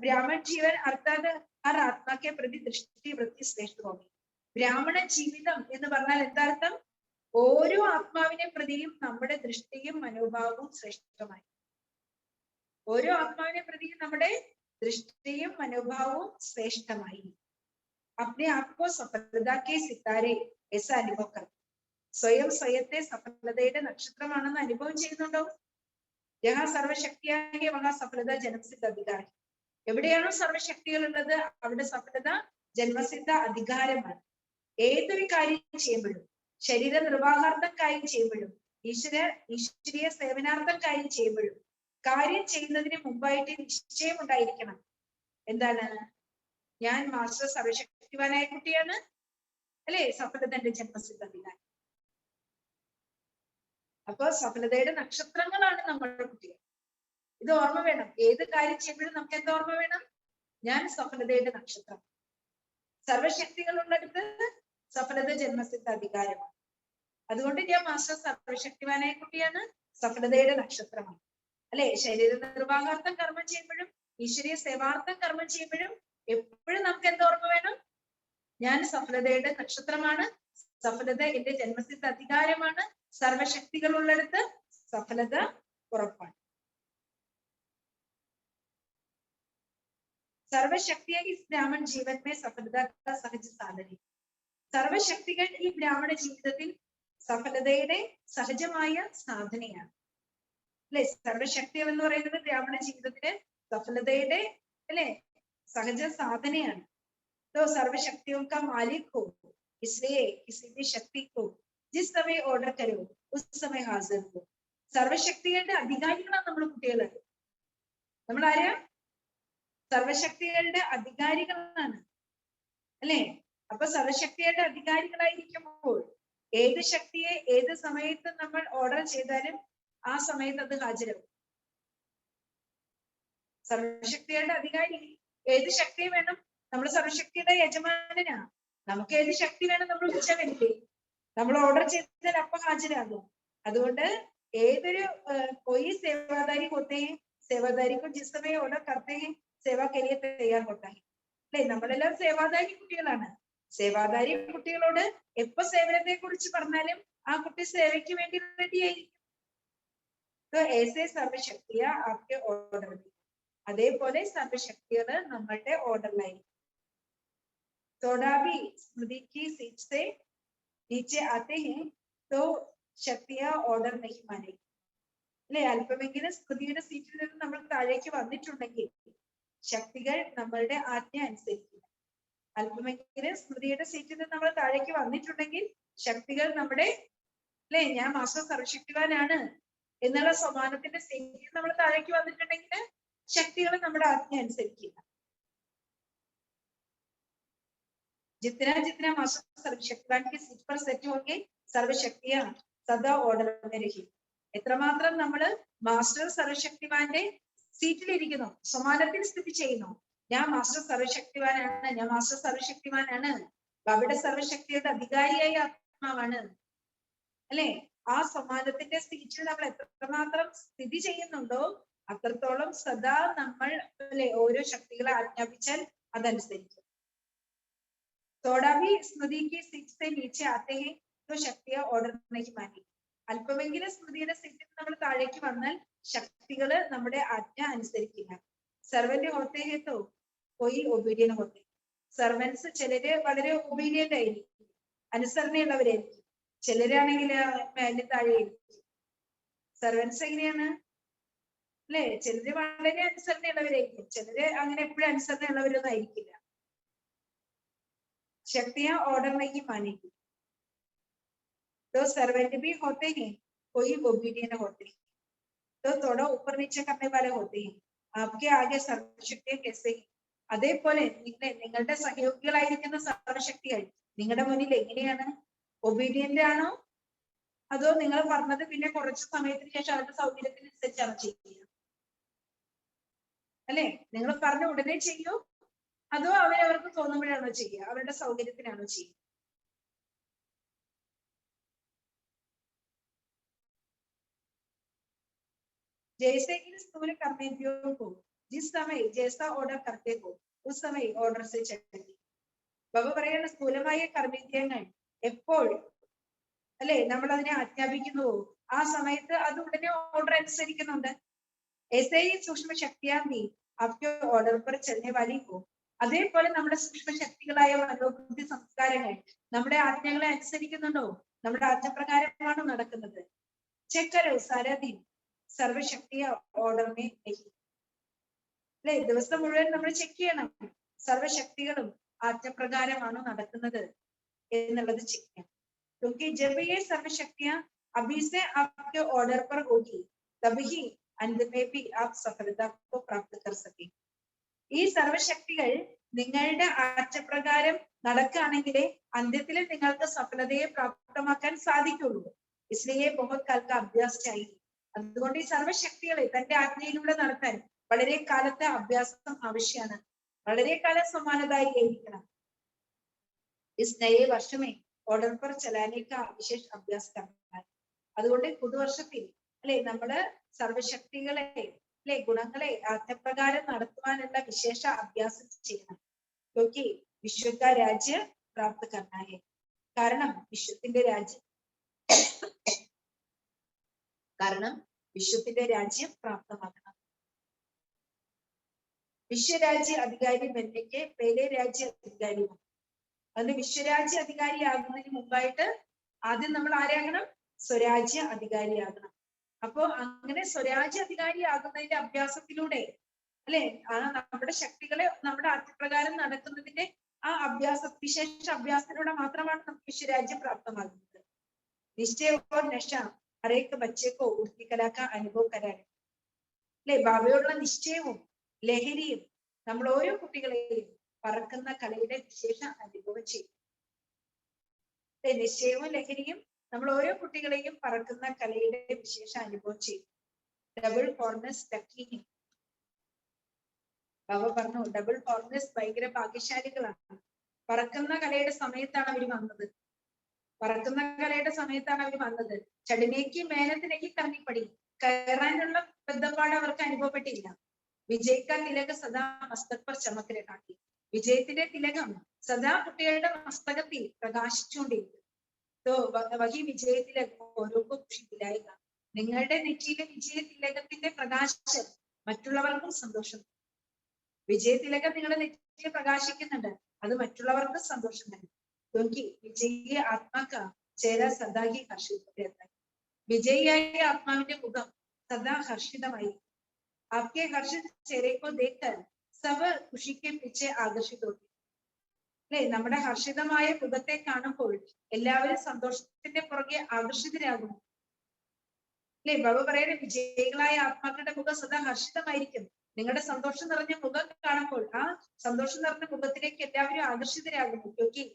ब्राह्मण जीवन अर्थात हर आत्मा के प्रति दृष्टि वृत्ति श्रेष्ठ होगी. ബ്രാഹ്മണ ജീവിതം എന്ന് പറഞ്ഞാൽ എന്താ അർത്ഥം? ഓരോ ആത്മാവിനെ പ്രതിയും നമ്മുടെ ദൃഷ്ടിയും മനോഭാവവും ശ്രേഷ്ഠമായി. ഓരോ ആത്മാവിനെ പ്രതിയും നമ്മുടെ ദൃഷ്ടിയും മനോഭാവവും ശ്രേഷ്ഠമായി. अपने आप को सफलता के सितारे ऐसा അനുഭവം कर, സ്വയം സ്വയത്തെ സഫലതയുടെ നക്ഷത്രമാണെന്ന് അനുഭവം ചെയ്യുന്നുണ്ടോ? ജഹാ സർവശക്തിയാകെ വഹാ സഫലത ജന്മസിദ്ധ അധികാരം. എവിടെയാണോ സർവശക്തികൾ ഉള്ളത് അവിടെ സഫലത ജന്മസിദ്ധ അധികാരമാണ്. ഏതൊരു കാര്യം ചെയ്യുമ്പോഴും, ശരീര നിർവാഹാർത്ഥം കാര്യം ചെയ്യുമ്പോഴും, ഈശ്വരീയ സേവനാർത്ഥം കാര്യം ചെയ്യുമ്പോഴും, കാര്യം ചെയ്യുന്നതിന് മുമ്പായിട്ട് നിശ്ചയം ഉണ്ടായിരിക്കണം. എന്താണ്? ഞാൻ മാസ്റ്റർ സർവശക്തിവാനായ കുട്ടിയാണ്, അല്ലെ? സഫലത എന്റെ ജന്മസിദ്ധ അധികാരം. അപ്പൊ സഫലതയുടെ നക്ഷത്രങ്ങളാണ് നമ്മുടെ കുട്ടികൾ. ഇത് ഓർമ്മ വേണം. ഏത് കാര്യം ചെയ്യുമ്പോഴും നമുക്ക് എന്താ ഓർമ്മ വേണം? ഞാൻ സഫലതയുടെ നക്ഷത്രം. സർവശക്തികളുള്ളടുത്ത് സഫലത ജന്മസിദ്ധ അധികാരമാണ്. അതുകൊണ്ട് ഞാൻ മാസ്റ്റർ സർവശക്തിവാനായ കുട്ടിയാണ്, സഫലതയുടെ നക്ഷത്രമാണ്. അല്ലെ? ശരീര നിർവാഹാർത്ഥം കർമ്മം ചെയ്യുമ്പോഴും ഈശ്വരീയ സേവാർത്ഥം കർമ്മം ചെയ്യുമ്പോഴും എപ്പോഴും നമുക്ക് എന്താ ഓർമ്മ വേണം? ഞാൻ സഫലതയുടെ നക്ഷത്രമാണ്, സഫലത എന്റെ ജന്മസിദ്ധ അധികാരമാണ്, സർവശക്തികളുള്ളിടത്ത് സഫലത ഉറപ്പാണ്. സർവശക്തിയെ ഈ ബ്രാഹ്മൺ ജീവൻ മേ സഫലത സഹജ സാധന. സർവശക്തികൾ ഈ ബ്രാഹ്മണ ജീവിതത്തിൽ സഫലതയുടെ സഹജമായ സാധനയാണ്. അല്ലെ, സർവശക്തി എന്ന് പറയുന്നത് ബ്രാഹ്മണ ജീവിതത്തിന് സഫലതയുടെ അല്ലെ सहज साधनेയാണ്. तो सर्वशक्तियों का मालिक हो, इसलिए किसी भी शक्ति को जिस समय ऑर्डर करो उस समय हाजिर हो. സർവശക്തികളുടെ അധികാരികളാണ് നമ്മൾ കുട്ടികൾ. നമ്മൾ ആരാ? സർവശക്തികളുടെ അധികാരികളാണ് അല്ലെ. അപ്പൊ സർവശക്തികളുടെ അധികാരികളായിരിക്കുമ്പോൾ ഏത് ശക്തിയെ ഏത് സമയത്ത് നമ്മൾ ഓർഡർ ചെയ്താലും ആ സമയത്ത് അത് ഹാജരാകും. സർവശക്തികളുടെ അധികാരി ഏത് ശക്തി വേണം? നമ്മൾ സർവശക്തിയുടെ യജമാനനാ. നമുക്ക് ഏത് ശക്തി വേണം നമ്മൾ വിളിച്ചാൽ വരില്ലേ? നമ്മൾ ഓർഡർ ചെയ്താൽ അപ്പൊ ഹാജരാകും. അതുകൊണ്ട് ഏതൊരു कोई सेवादारी होते हैं, सेवादारी को जिस समय ऑर्डर करते हैं सेवा के लिए तैयार होता है. അല്ലെ, നമ്മളെല്ലാം സേവാദാരി കുട്ടികളാണ്. സേവാദാരി കുട്ടികളോട് എപ്പോ സേവനത്തെ കുറിച്ച് പറഞ്ഞാലും ആ കുട്ടി സേവയ്ക്ക് വേണ്ടി റെഡി ആയിരിക്കും. तो ऐसे सर्वशक्तियां आपके ऑर्डर में, അതേപോലെ സർവശക്തികൾ നമ്മളുടെ ഓർഡറിലായിരിക്കും. थोड़ा भी स्मृति की सीट से नीचे आते हैं तो ശക്തിയാ ഓർഡർ नहीं मानेगी. അല്ലെ, അല്പമെങ്കിലും സ്മൃതിയുടെ സീറ്റിൽ നിന്ന് നമ്മൾ താഴേക്ക് വന്നിട്ടുണ്ടെങ്കിൽ ശക്തികൾ നമ്മളുടെ ആജ്ഞ അനുസരിക്കില്ല. അല്പമെങ്കിലും സ്മൃതിയുടെ സീറ്റിൽ നിന്ന് നമ്മൾ താഴേക്ക് വന്നിട്ടുണ്ടെങ്കിൽ ശക്തികൾ നമ്മുടെ അല്ലെ ഞാൻ മാസ്റ്റർ സർവശക്തിവാനാണ് എന്നുള്ള സമാനത്തിന്റെ സീറ്റിൽ നമ്മൾ താഴേക്ക് വന്നിട്ടുണ്ടെങ്കിൽ ശക്തികൾ നമ്മുടെ ആജ്ഞ അനുസരിക്കില്ല. जितना जितना मास्टर सर्वशक्तिवान की सीट पर सेट होंगे सर्वशक्तियां सदा ऑर्डर में रही. എത്രമാത്രം നമ്മൾ മാസ്റ്റർ സർവശക്തിവാന്റെ സീറ്റിൽ ഇരിക്കുന്നു, സമാനത്തിൽ സ്ഥിതി ചെയ്യുന്നു. ഞാൻ മാസ്റ്റർ സർവശക്തിവാനാണ്, ഞാൻ മാസ്റ്റർ സർവശക്തിവാനാണ്, അവിടെ സർവശക്തിയുടെ അധികാരിയായ ആത്മാവാണ് അല്ലെ. ആ സമാനത്തിന്റെ സീറ്റിൽ നമ്മൾ എത്രമാത്രം സ്ഥിതി ചെയ്യുന്നുണ്ടോ അത്രത്തോളം സദാ നമ്മൾ അല്ലെ ഓരോ ശക്തികളെ ആജ്ഞാപിച്ചാൽ അതനുസരിക്കും. थोड़ा भी स्मृति की सीट से नीचे आते हैं तो शक्तियां ऑर्डर नहीं मानेगी. അല്പമെങ്കിലും സ്മൃതിയുടെ സീറ്റിൽ നമ്മൾ താഴേക്ക് വന്നാൽ ശക്തികള് നമ്മുടെ ആജ്ഞ അനുസരിക്കില്ല. സർവന്റ് ഹോത്തെ ഹേ തോ കോയി ഒബീഡിയൻ ഹോത്തെ. സർവൻസ് ചിലര് വളരെ ഒബീഡിയന്റ് ആയിരിക്കും, അനുസരണയുള്ളവരായിരിക്കും. ചിലരാണെങ്കിൽ മേലെ താഴെയായിരിക്കും. സർവൻസ് എങ്ങനെയാണ് അല്ലെ? ചിലര് വളരെ അനുസരണയുള്ളവരായിരിക്കും, ചിലര് അങ്ങനെ എപ്പോഴും അനുസരണയുള്ളവരൊന്നും ആയിരിക്കില്ല. शक्तियां ऑर्डर नहीं मानेगी. तो सर्वेंट भी होते हैं, कोई ओबीडियंट होते हैं, तो थोड़ा ऊपर नीचे करने वाले होते हैं. आपके आगे सर्वशक्तियां कैसे? അതേപോലെ നിങ്ങളുടെ സഹയോഗികളായിരിക്കുന്ന സർവശക്തികൾ നിങ്ങളുടെ മുന്നിൽ എങ്ങനെയാണ്? ഒബീഡിയന്റ് ആണോ അതോ നിങ്ങൾ പറഞ്ഞത് പിന്നെ കുറച്ച് സമയത്തിന് ശേഷം അവരുടെ സൗകര്യത്തിനനുസരിച്ചാണ് ചെയ്യുക അല്ലെ? നിങ്ങൾ പറഞ്ഞ ഉടനെ ചെയ്യൂ അതോ അവരവർക്ക് തോന്നുമ്പോഴാണോ ചെയ്യുക, അവരുടെ സൗകര്യത്തിനാണോ ചെയ്യുക? जैसे इन स्थूल कर्मेंद्रियों को जिस समय जैसा ऑर्डर करते हो उस समय ऑर्डर से चलेगी. ബാബ പറയുന്ന സ്ഥൂലമായ കർമ്മേന്ദ്രിയങ്ങൾ എപ്പോൾ അല്ലെ നമ്മൾ അതിനെ ആജ്ഞാപിക്കുന്നുവോ ആ സമയത്ത് അത് ഉടനെ ഓർഡർ അനുസരിക്കുന്നുണ്ട്. ऐसे ही सूक्ष्म शक्तियां भी आपके ऑर्डर पर चलने वाली हो. അതേപോലെ നമ്മുടെ സൂക്ഷ്മ ശക്തികളായ മനോബുദ്ധി സംസ്കാരങ്ങൾ നമ്മുടെ ആജ്ഞകളെ അനുസരിക്കുന്നുണ്ടോ? നമ്മുടെ ആജ്ഞപ്രകാരമാണോ നടക്കുന്നത്? ചെക്കരോ സാരാധീൻ സർവശക്തിയ ഓർഡർ മേ നഹീ. അല്ലെ, ദിവസം മുഴുവൻ നമ്മൾ ചെക്ക് ചെയ്യണം സർവശക്തികളും ആജ്ഞപ്രകാരമാണോ നടക്കുന്നത് എന്നുള്ളത് ചെക്ക് ചെയ്യണം. क्योंकि जब ये सर्वशक्तियां अभी से आपके ऑर्डर पर होगी तभी अंत में भी आप सफलता को प्राप्त कर सकेंगे. ഈ സർവശക്തികൾ നിങ്ങളുടെ ആജ്ഞപ്രകാരം നടക്കുകയാണെങ്കിലേ അന്ത്യത്തിൽ നിങ്ങൾക്ക് സഫലതയെ പ്രാപ്തമാക്കാൻ സാധിക്കുള്ളൂ. इसलिए बहुत काल का अभ्यास चाहिए. അതുകൊണ്ട് ഈ സർവശക്തികളെ തന്റെ ആജ്ഞയിലൂടെ നടത്താൻ വളരെ കാലത്തെ അഭ്യാസം ആവശ്യമാണ്. വളരെ കാലം സമാനതായിരിക്കണം. इस नए वर्ष में ऑर्डर पर चलाने का विशेष अभ्यास करना है. അതുകൊണ്ട് പുതുവർഷത്തിൽ അല്ലെ നമ്മള് സർവശക്തികളെ അല്ലെ ഗുണങ്ങളെ ആജ്ഞപ്രകാരം നടത്തുവാനുള്ള വിശേഷ അഭ്യാസം ചെയ്യണം. क्योंकि विश्व का राज्य प्राप्त करना है. കാരണം വിശ്വത്തിന്റെ രാജ്യം പ്രാപ്തമാക്കണം. വിശ്വരാജ്യ അധികാരി बनने के पहले राज्य अधिकारी हूँ. അതിന് വിശ്വരാജ്യ അധികാരിയാകുന്നതിന് മുമ്പായിട്ട് ആദ്യം നമ്മൾ ആരാകണം? സ്വരാജ്യ അധികാരിയാകണം. അപ്പോ അങ്ങനെ സ്വരാജ്യ അധികാരിയാകുന്നതിന്റെ അഭ്യാസത്തിലൂടെ അല്ലെ നമ്മുടെ ശക്തികളെ നമ്മുടെ അർത്ഥപ്രകാരം നടക്കുന്നതിന്റെ ആ വിശേഷ അഭ്യാസത്തിലൂടെ മാത്രമാണ് നമുക്ക് വിശ്വരാജ്യം പ്രാപ്തമാകുന്നത്. നിശ്ചയ और नशा हर एक बच्चे को उड़ती कला का अनुभव कराने. അല്ലെ ബാബയോടുള്ള നിശ്ചയവും ലഹരിയും നമ്മൾ ഓരോ കുട്ടികളെയും പറക്കുന്ന കലയുടെ വിശേഷ അനുഭവം ചെയ്യും. നിശ്ചയവും ലഹരിയും നമ്മൾ ഓരോ കുട്ടികളെയും പറക്കുന്ന കലയുടെ വിശേഷ അനുഭവം ചെയ്യും. ഡബിൾ ഹോർണസ് ലക്കി ബാബ പറഞ്ഞു, ഡബിൾ ഹോർണസ് ഭയങ്കര ഭാഗ്യശാലികളാണ്. പറക്കുന്ന കലയുടെ സമയത്താണ് അവർ വന്നത്. പറക്കുന്ന കലയുടെ സമയത്താണ് അവർ വന്നത്. ചടിനേക്ക് മേനത്തിലേക്ക് കറങ്ങിപ്പടി കയറാനുള്ള ബന്ധപ്പാട് അവർക്ക് അനുഭവപ്പെട്ടില്ല. വിജയിക്ക തിലക സദാ മസ്തക് പർ ചമക് രഹാക്കി. വിജയത്തിന്റെ തിലകം സദാ കുട്ടികളുടെ മസ്തകത്തിൽ പ്രകാശിച്ചുകൊണ്ടിരിക്കും. വഹി വിജയത്തിലകം ഓരോ ഖുഷി ദിലായിക. നിങ്ങളുടെ നെറ്റിയിലെ വിജയ തിലകത്തിന്റെ പ്രകാശം മറ്റുള്ളവർക്കും സന്തോഷം. വിജയത്തിലകം നിങ്ങളുടെ നെറ്റിയിൽ പ്രകാശിക്കുന്നുണ്ട്, അത് മറ്റുള്ളവർക്ക് സന്തോഷം തന്നെ. क्योंकि വിജയിയെ ആത്മാക്ക ചേര സദാഹി ഹർഷിത. വിജയിയായ ആത്മാവിന്റെ മുഖം സദാ ഹർഷിതമായി. आपके हर्षित चेहरे को देखकर सब खुशी के पीछे आकर्षित होते. അല്ലെ നമ്മുടെ ഹർഷിതമായ മുഖത്തെ കാണുമ്പോൾ എല്ലാവരും സന്തോഷത്തിന്റെ പുറകെ ആകർഷിതരാകുന്നു. അല്ലെ ബാബ പറയുന്ന വിജയികളായ ആത്മാക്കളുടെ മുഖം സദാ ഹർഷിതമായിരിക്കും. നിങ്ങളുടെ സന്തോഷം നിറഞ്ഞ മുഖം കാണുമ്പോൾ ആ സന്തോഷം നിറഞ്ഞ മുഖത്തിലേക്ക് എല്ലാവരും ആകർഷിതരാകുന്നു. ക്യോക്കി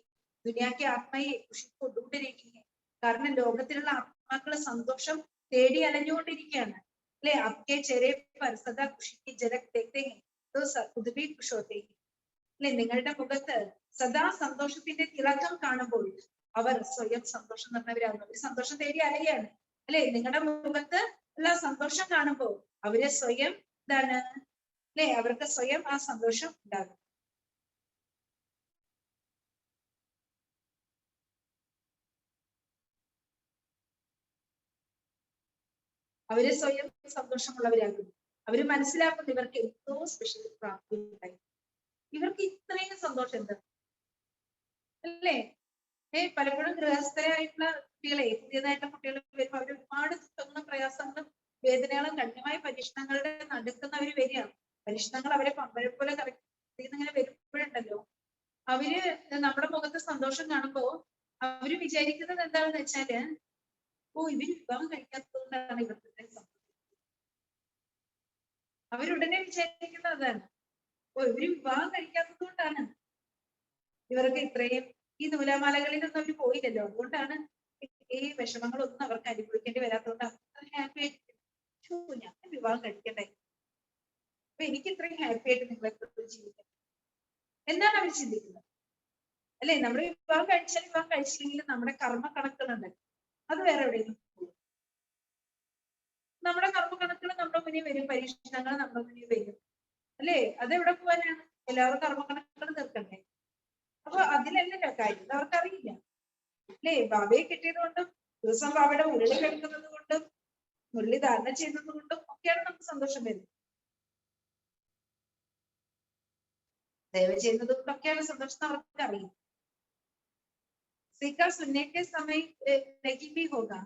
ദുനിയാക്ക് ആത്മയെ ഖുഷി കൊണ്ടുകൊണ്ടിരിക്കുക. കാരണം ലോകത്തിലുള്ള ആത്മാക്കള് സന്തോഷം തേടി അലഞ്ഞുകൊണ്ടിരിക്കുകയാണ്. അല്ലെ आपके चेहरे पर सदा खुशी की झलक देखते हैं तो खुद भी खुश होते हैं. അല്ലെ നിങ്ങളുടെ മുഖത്ത് സദാ സന്തോഷത്തിന്റെ തിളക്കം കാണുമ്പോൾ അവർ സ്വയം സന്തോഷം നിറഞ്ഞവരാകുന്നു. അവർ സന്തോഷം തേടി അലയാണ്. അല്ലെ നിങ്ങളുടെ മുഖത്ത് ഉള്ള സന്തോഷം കാണുമ്പോൾ അവരെ സ്വയം എന്താണ് അല്ലെ അവർക്ക് സ്വയം ആ സന്തോഷം ഉണ്ടാകും. അവര് സ്വയം സന്തോഷമുള്ളവരാകുന്നു. അവര് മനസ്സിലാക്കുന്നു ഇവർക്ക് എന്തോ സ്പെഷ്യൽ പ്രാപ്തി ഉണ്ടായി. ഇവർക്ക് ഇത്രയും സന്തോഷം എന്താ അല്ലേ? പലപ്പോഴും ഗൃഹസ്ഥരായിട്ടുള്ള കുട്ടികളെ പുതിയതായിട്ടുള്ള കുട്ടികൾ വരുമ്പോൾ അവർ ഒരുപാട് ദുഃഖങ്ങളും പ്രയാസങ്ങളും വേദനകളും കഠിനമായ പരീക്ഷണങ്ങളുടെ നടുക്കുന്നവര് വരികയാണ്. പരീക്ഷണങ്ങൾ അവരെ പമ്പഴ പോലെ ഇങ്ങനെ വരുമ്പോഴുണ്ടല്ലോ അവര് നമ്മുടെ മുഖത്ത് സന്തോഷം കാണുമ്പോ അവര് വിചാരിക്കുന്നത് എന്താണെന്ന് വെച്ചാല് ഇവര് വിവാഹം കഴിക്കാത്തതുകൊണ്ടാണ് ഇവർക്ക് സന്തോഷം. അവരുടനെ വിചാരിക്കുന്നത് അതാണ്. ഇവര് വിവാഹം കഴിക്കാത്തത് കൊണ്ടാണ് ഇവർക്ക് ഇത്രയും ഈ നൂലാമാലകളിലൊന്നും അവർ പോയില്ലല്ലോ, അതുകൊണ്ടാണ് ഈ വിഷമങ്ങളൊന്നും അവർക്ക് അനുഭവിക്കേണ്ടി വരാത്തതുകൊണ്ട് അവർ ഹാപ്പി ആയിട്ട് ഞാൻ വിവാഹം കഴിക്കണ്ടേ, അപ്പൊ എനിക്ക് ഇത്രയും ഹാപ്പി ആയിട്ട് നിങ്ങളെ ജീവിക്കാം എന്നാണ് അവർ ചിന്തിക്കുന്നത്. അല്ലെ നമ്മൾ വിവാഹം കഴിച്ചാൽ വിവാഹം കഴിച്ചില്ലെങ്കിൽ നമ്മുടെ കർമ്മ കണക്കുകളുണ്ട്, അത് വേറെ എവിടെയെങ്കിലും പോകും. നമ്മുടെ കർമ്മ കണക്കുകൾ നമ്മുടെ മുന്നിൽ വരും, പരീക്ഷണങ്ങൾ നമ്മുടെ മുന്നിൽ വരും. അല്ലെ അതെവിടെ പോകാനാണ്? എല്ലാവരും കർമ്മ കണക്കുകൾ തീർക്കണ്ടേ? അപ്പൊ അതിലല്ലല്ലോ കാര്യം, അവർക്കറിയില്ല. അല്ലേ ബാബയെ കിട്ടിയത് കൊണ്ടും ദിവസം ബാബയുടെ ഉരുളി കഴിക്കുന്നത് കൊണ്ടും മുരളി ധാരണ ചെയ്യുന്നത് കൊണ്ടും ഒക്കെയാണ് നമുക്ക് സന്തോഷം വരുന്നത്. സേവ ചെയ്യുന്നത് കൊണ്ടൊക്കെയാണ് സന്തോഷം അവർക്ക് അറിയും. सीखा सुनने के समय नहीं भी होगा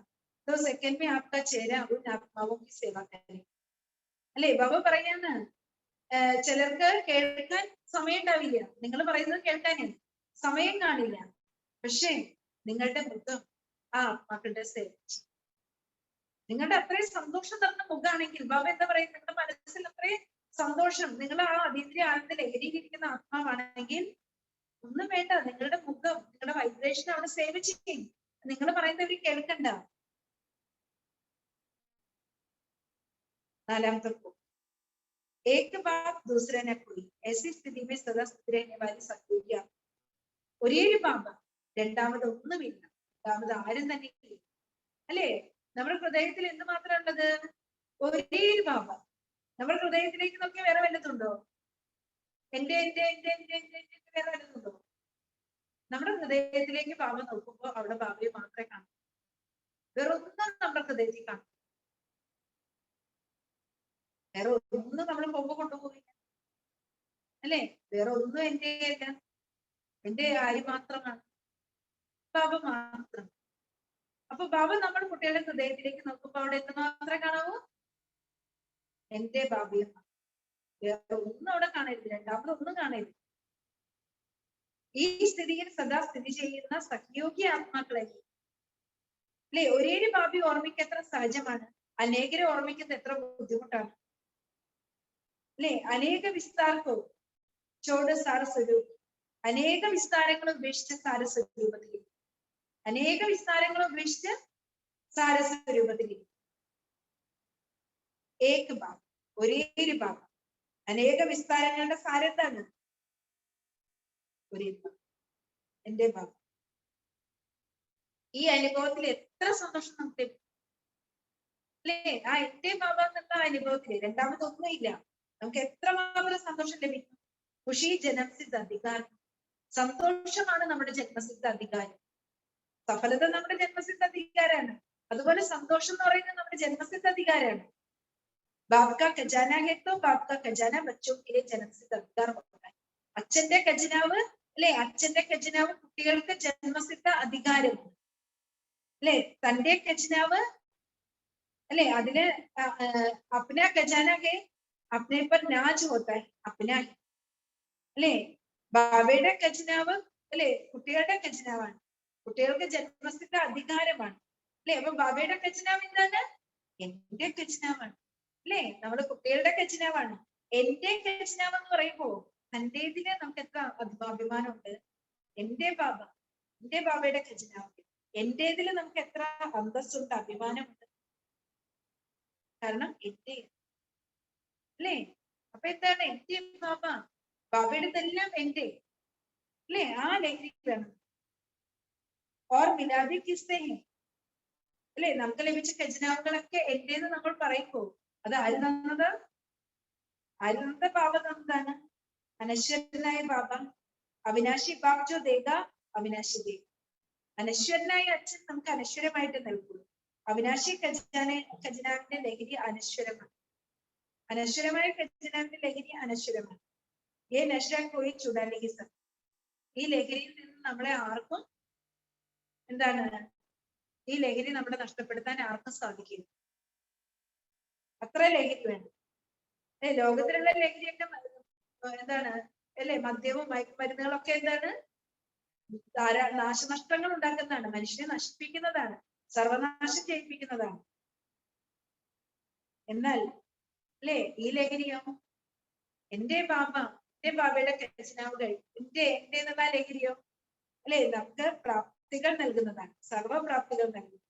तो सेकंड में आपका चेहरा उन आत्माओं की सेवा करे. അല്ലെ ബാബ പറയാണ് ചിലർക്ക് കേൾക്കാൻ സമയം ഉണ്ടാവില്ല, നിങ്ങൾ പറയുന്നത് കേൾക്കാൻ സമയം കാണില്ല, പക്ഷേ നിങ്ങളുടെ മുഖം ആ ആത്മാക്കളുടെ സേവ, നിങ്ങളുടെ അത്രയും സന്തോഷം തരുന്ന മുഖമാണെങ്കിൽ ബാബ എന്താ പറയുക, നിങ്ങളുടെ മനസ്സിൽ അത്രയും സന്തോഷം, നിങ്ങൾ ആ അതീന്ദ്രിയ ആനന്ദ ലഹരിയിലിരിക്കുന്ന ആത്മാവാണെങ്കിൽ ഒന്നും വേണ്ട, നിങ്ങളുടെ മുഖം നിങ്ങളുടെ വൈബ്രേഷൻ അവിടെ സേവ് ചെയ്യും. നിങ്ങൾ പറയുന്നവര് കേൾക്കണ്ട. നാലാമത്തെ एक बात दूसरे ने कोई ऐसी स्थिति में सदा स्थिर रहने वाली सद्बुद्धिया. ഒരേ ഒരു ബാബ, രണ്ടാമത് ഒന്നുമില്ല, രണ്ടാമത് ആരും തന്നെ ഇല്ല. അല്ലേ നമ്മുടെ ഹൃദയത്തിൽ എന്ത് മാത്രം ഉള്ളത്? ഒരേ ഒരു ബാബ. നമ്മുടെ ഹൃദയത്തിലേക്ക് നോക്കി വേറെ വല്ലതുണ്ടോ? എന്റെ എന്റെ എന്റെ എന്റെ എന്റെ എന്റെ വേറെ വല്ലതുണ്ടോ? നമ്മുടെ ഹൃദയത്തിലേക്ക് ബാബ നോക്കുമ്പോൾ അവിടെ ബാബയെ മാത്രമേ കാണൂ, വേറെ ഒന്നും നമ്മുടെ ഹൃദയത്തിൽ കാണും. വേറെ ഒന്നും നമ്മൾ പോകുമ്പോ കൊണ്ടുപോകില്ല. അല്ലെ? വേറെ ഒന്നും എന്റെ അല്ല, എന്റെ ആര് മാത്രമാണ്? ബാബ മാത്രം. അപ്പൊ ബാബ നമ്മുടെ കുട്ടികളുടെ ഹൃദയത്തിലേക്ക് നോക്കുമ്പോ അവിടെ എന്തുമാത്രം കാണാവൂ? എന്റെ ബാബയും. വേറെ ഒന്നും അവിടെ കാണരുത്, രണ്ടാമത് ഒന്നും കാണരുത്. ഈ സ്ഥിതിയിൽ സദാ സ്ഥിതി ചെയ്യുന്ന സഹയോഗ്യ ആത്മാക്കളെ അല്ലെ, ഒരേ ഒരു ബാബി ഓർമ്മിക്ക എത്ര സഹജമാണ്, അനേകരെ ഓർമ്മിക്കുന്നത് എത്ര ബുദ്ധിമുട്ടാണ് അല്ലെ? അനേക വിസ്താരക്കോ ചോട് സാരസ്വരൂപം, അനേക വിസ്താരങ്ങൾ ഉപേക്ഷിച്ച് സാരസ്വരൂപത്തിൽ, അനേക വിസ്താരങ്ങൾ ഉപേക്ഷിച്ച് സാരസ്വരൂപത്തിൽ. ഏക ഭാവം, ഒരേ ഒരു ഭാവം. അനേക വിസ്താരങ്ങളുടെ സാരം എന്താണ്? ഒരേ ഭാവം, എന്റെ ഭാവം. ഈ അനുഭവത്തിൽ എത്ര സന്തോഷം നമുക്ക് അല്ലേ? ആ എന്റെ ബാബ എന്നുള്ള അനുഭവത്തില് രണ്ടാമതൊന്നും ഇല്ല, നമുക്ക് എത്രമാത്രം സന്തോഷം ലഭിക്കും. ഖുഷി ജന്മസിദ്ധ അധികാരം, സന്തോഷമാണ് നമ്മുടെ ജന്മസിദ്ധ അധികാരം. സഫലത നമ്മുടെ ജന്മസിദ്ധ അധികാരമാണ്. അതുപോലെ സന്തോഷം എന്ന് പറയുന്നത് നമ്മുടെ ജന്മസിദ്ധ അധികാരമാണ്. ബാപ്ക ഖജാന ഹേത്തോ ബാപ്ക ഖജാന ബച്ചോക്കിലെ ജന്മസിദ്ധ അധികാരം. അച്ഛന്റെ ഖജനാവ് അല്ലെ, അച്ഛന്റെ ഖജനാവ് കുട്ടികൾക്ക് ജന്മസിദ്ധ അധികാരമാണ് അല്ലെ. തന്റെ ഖജനാവ് അല്ലെ, അതിന് അപ്ന ഖജാന ഹേ അപ്നെ പർ നാജ് ഹോത്താ ഹൈ, അപ്ന അല്ലെ. ബാബയുടെ ഖജനാവ് അല്ലെ കുട്ടികളുടെ ഖജനാവാണ്, കുട്ടികൾക്ക് ജന്മസിദ്ധ അധികാരമാണ് അല്ലെ. അപ്പൊ ബാബയുടെ ഖജനാവ് എന്താണ്? എന്റെ ഖജനാവാണ് അല്ലെ, നമ്മുടെ കുട്ടികളുടെ ഖജനാവാണ്. എന്റെ ഖജനാവ് എന്ന് പറയുമ്പോ തന്റെ ഇതില് നമുക്ക് എത്ര അഭിമാനമുണ്ട്. എന്റെ ബാബ, എന്റെ ബാബയുടെ ഖജനാവ്, എന്റേതില് നമുക്ക് എത്ര അന്തസ്സുണ്ട്, അഭിമാനമുണ്ട്. കാരണം എന്റെ അല്ലേ. അപ്പൊ എന്താണ്? എന്റെ ബാബ, ബാബയുടെതെല്ലാം എന്റെ അല്ലേ. ആ ലഹരി വേണം. ഓർ മിലാദി കിസ്സേ അല്ലെ, നമുക്ക് ലഭിച്ച ഖജനാവുകളൊക്കെ എന്റേന്ന് നമ്മൾ പറയുമ്പോ അത് ആര് തന്നത്? ആര് തന്നത്? ബാബ തന്നതാണ്. അനശ്വരനായ ബാബ, അവിനാശി ബാബ് ജോ ദേഗ അവിനാശി ദേഗ. അനശ്വരനായ അച്ഛൻ നമുക്ക് അനശ്വരമായിട്ട് നൽകുള്ളൂ. അവിനാശി ഖജനാവിന്റെ ലഹരി അനശ്വരമാണ്. അനശ്വരമായ ഖജനാവിന്റെ ലഹരി അനശ്വരമാണ്. ഏ നശ കോയി ചുടാലിഹി സക്. ഈ ലഹരിയിൽ നിന്ന് നമ്മളെ ആർക്കും എന്താണ്, ഈ ലഹരി നമ്മളെ നഷ്ടപ്പെടുത്താൻ ആർക്കും സാധിക്കില്ല. അത്ര ലഹരി വേണം. ലോകത്തിലുള്ള ലഹരിയൊക്കെ എന്താണ് അല്ലെ, മദ്യവും മയക്കുമരുന്നുകളൊക്കെ എന്താണ്, നാശനഷ്ടങ്ങൾ ഉണ്ടാക്കുന്നതാണ്, മനുഷ്യനെ നശിപ്പിക്കുന്നതാണ്, സർവനാശം ചെയ്യിപ്പിക്കുന്നതാണ്. എന്നാൽ അല്ലെ ഈ ലഹരിയോ, എന്റെ ബാബ, എന്റെ ബാബയുടെ ഖജനാവുകൾ, എന്നുള്ള ലഹരിയോ അല്ലെ നമുക്ക് പ്രാപ്തികൾ നൽകുന്നതാണ്, സർവപ്രാപ്തികൾ നൽകുന്നത്,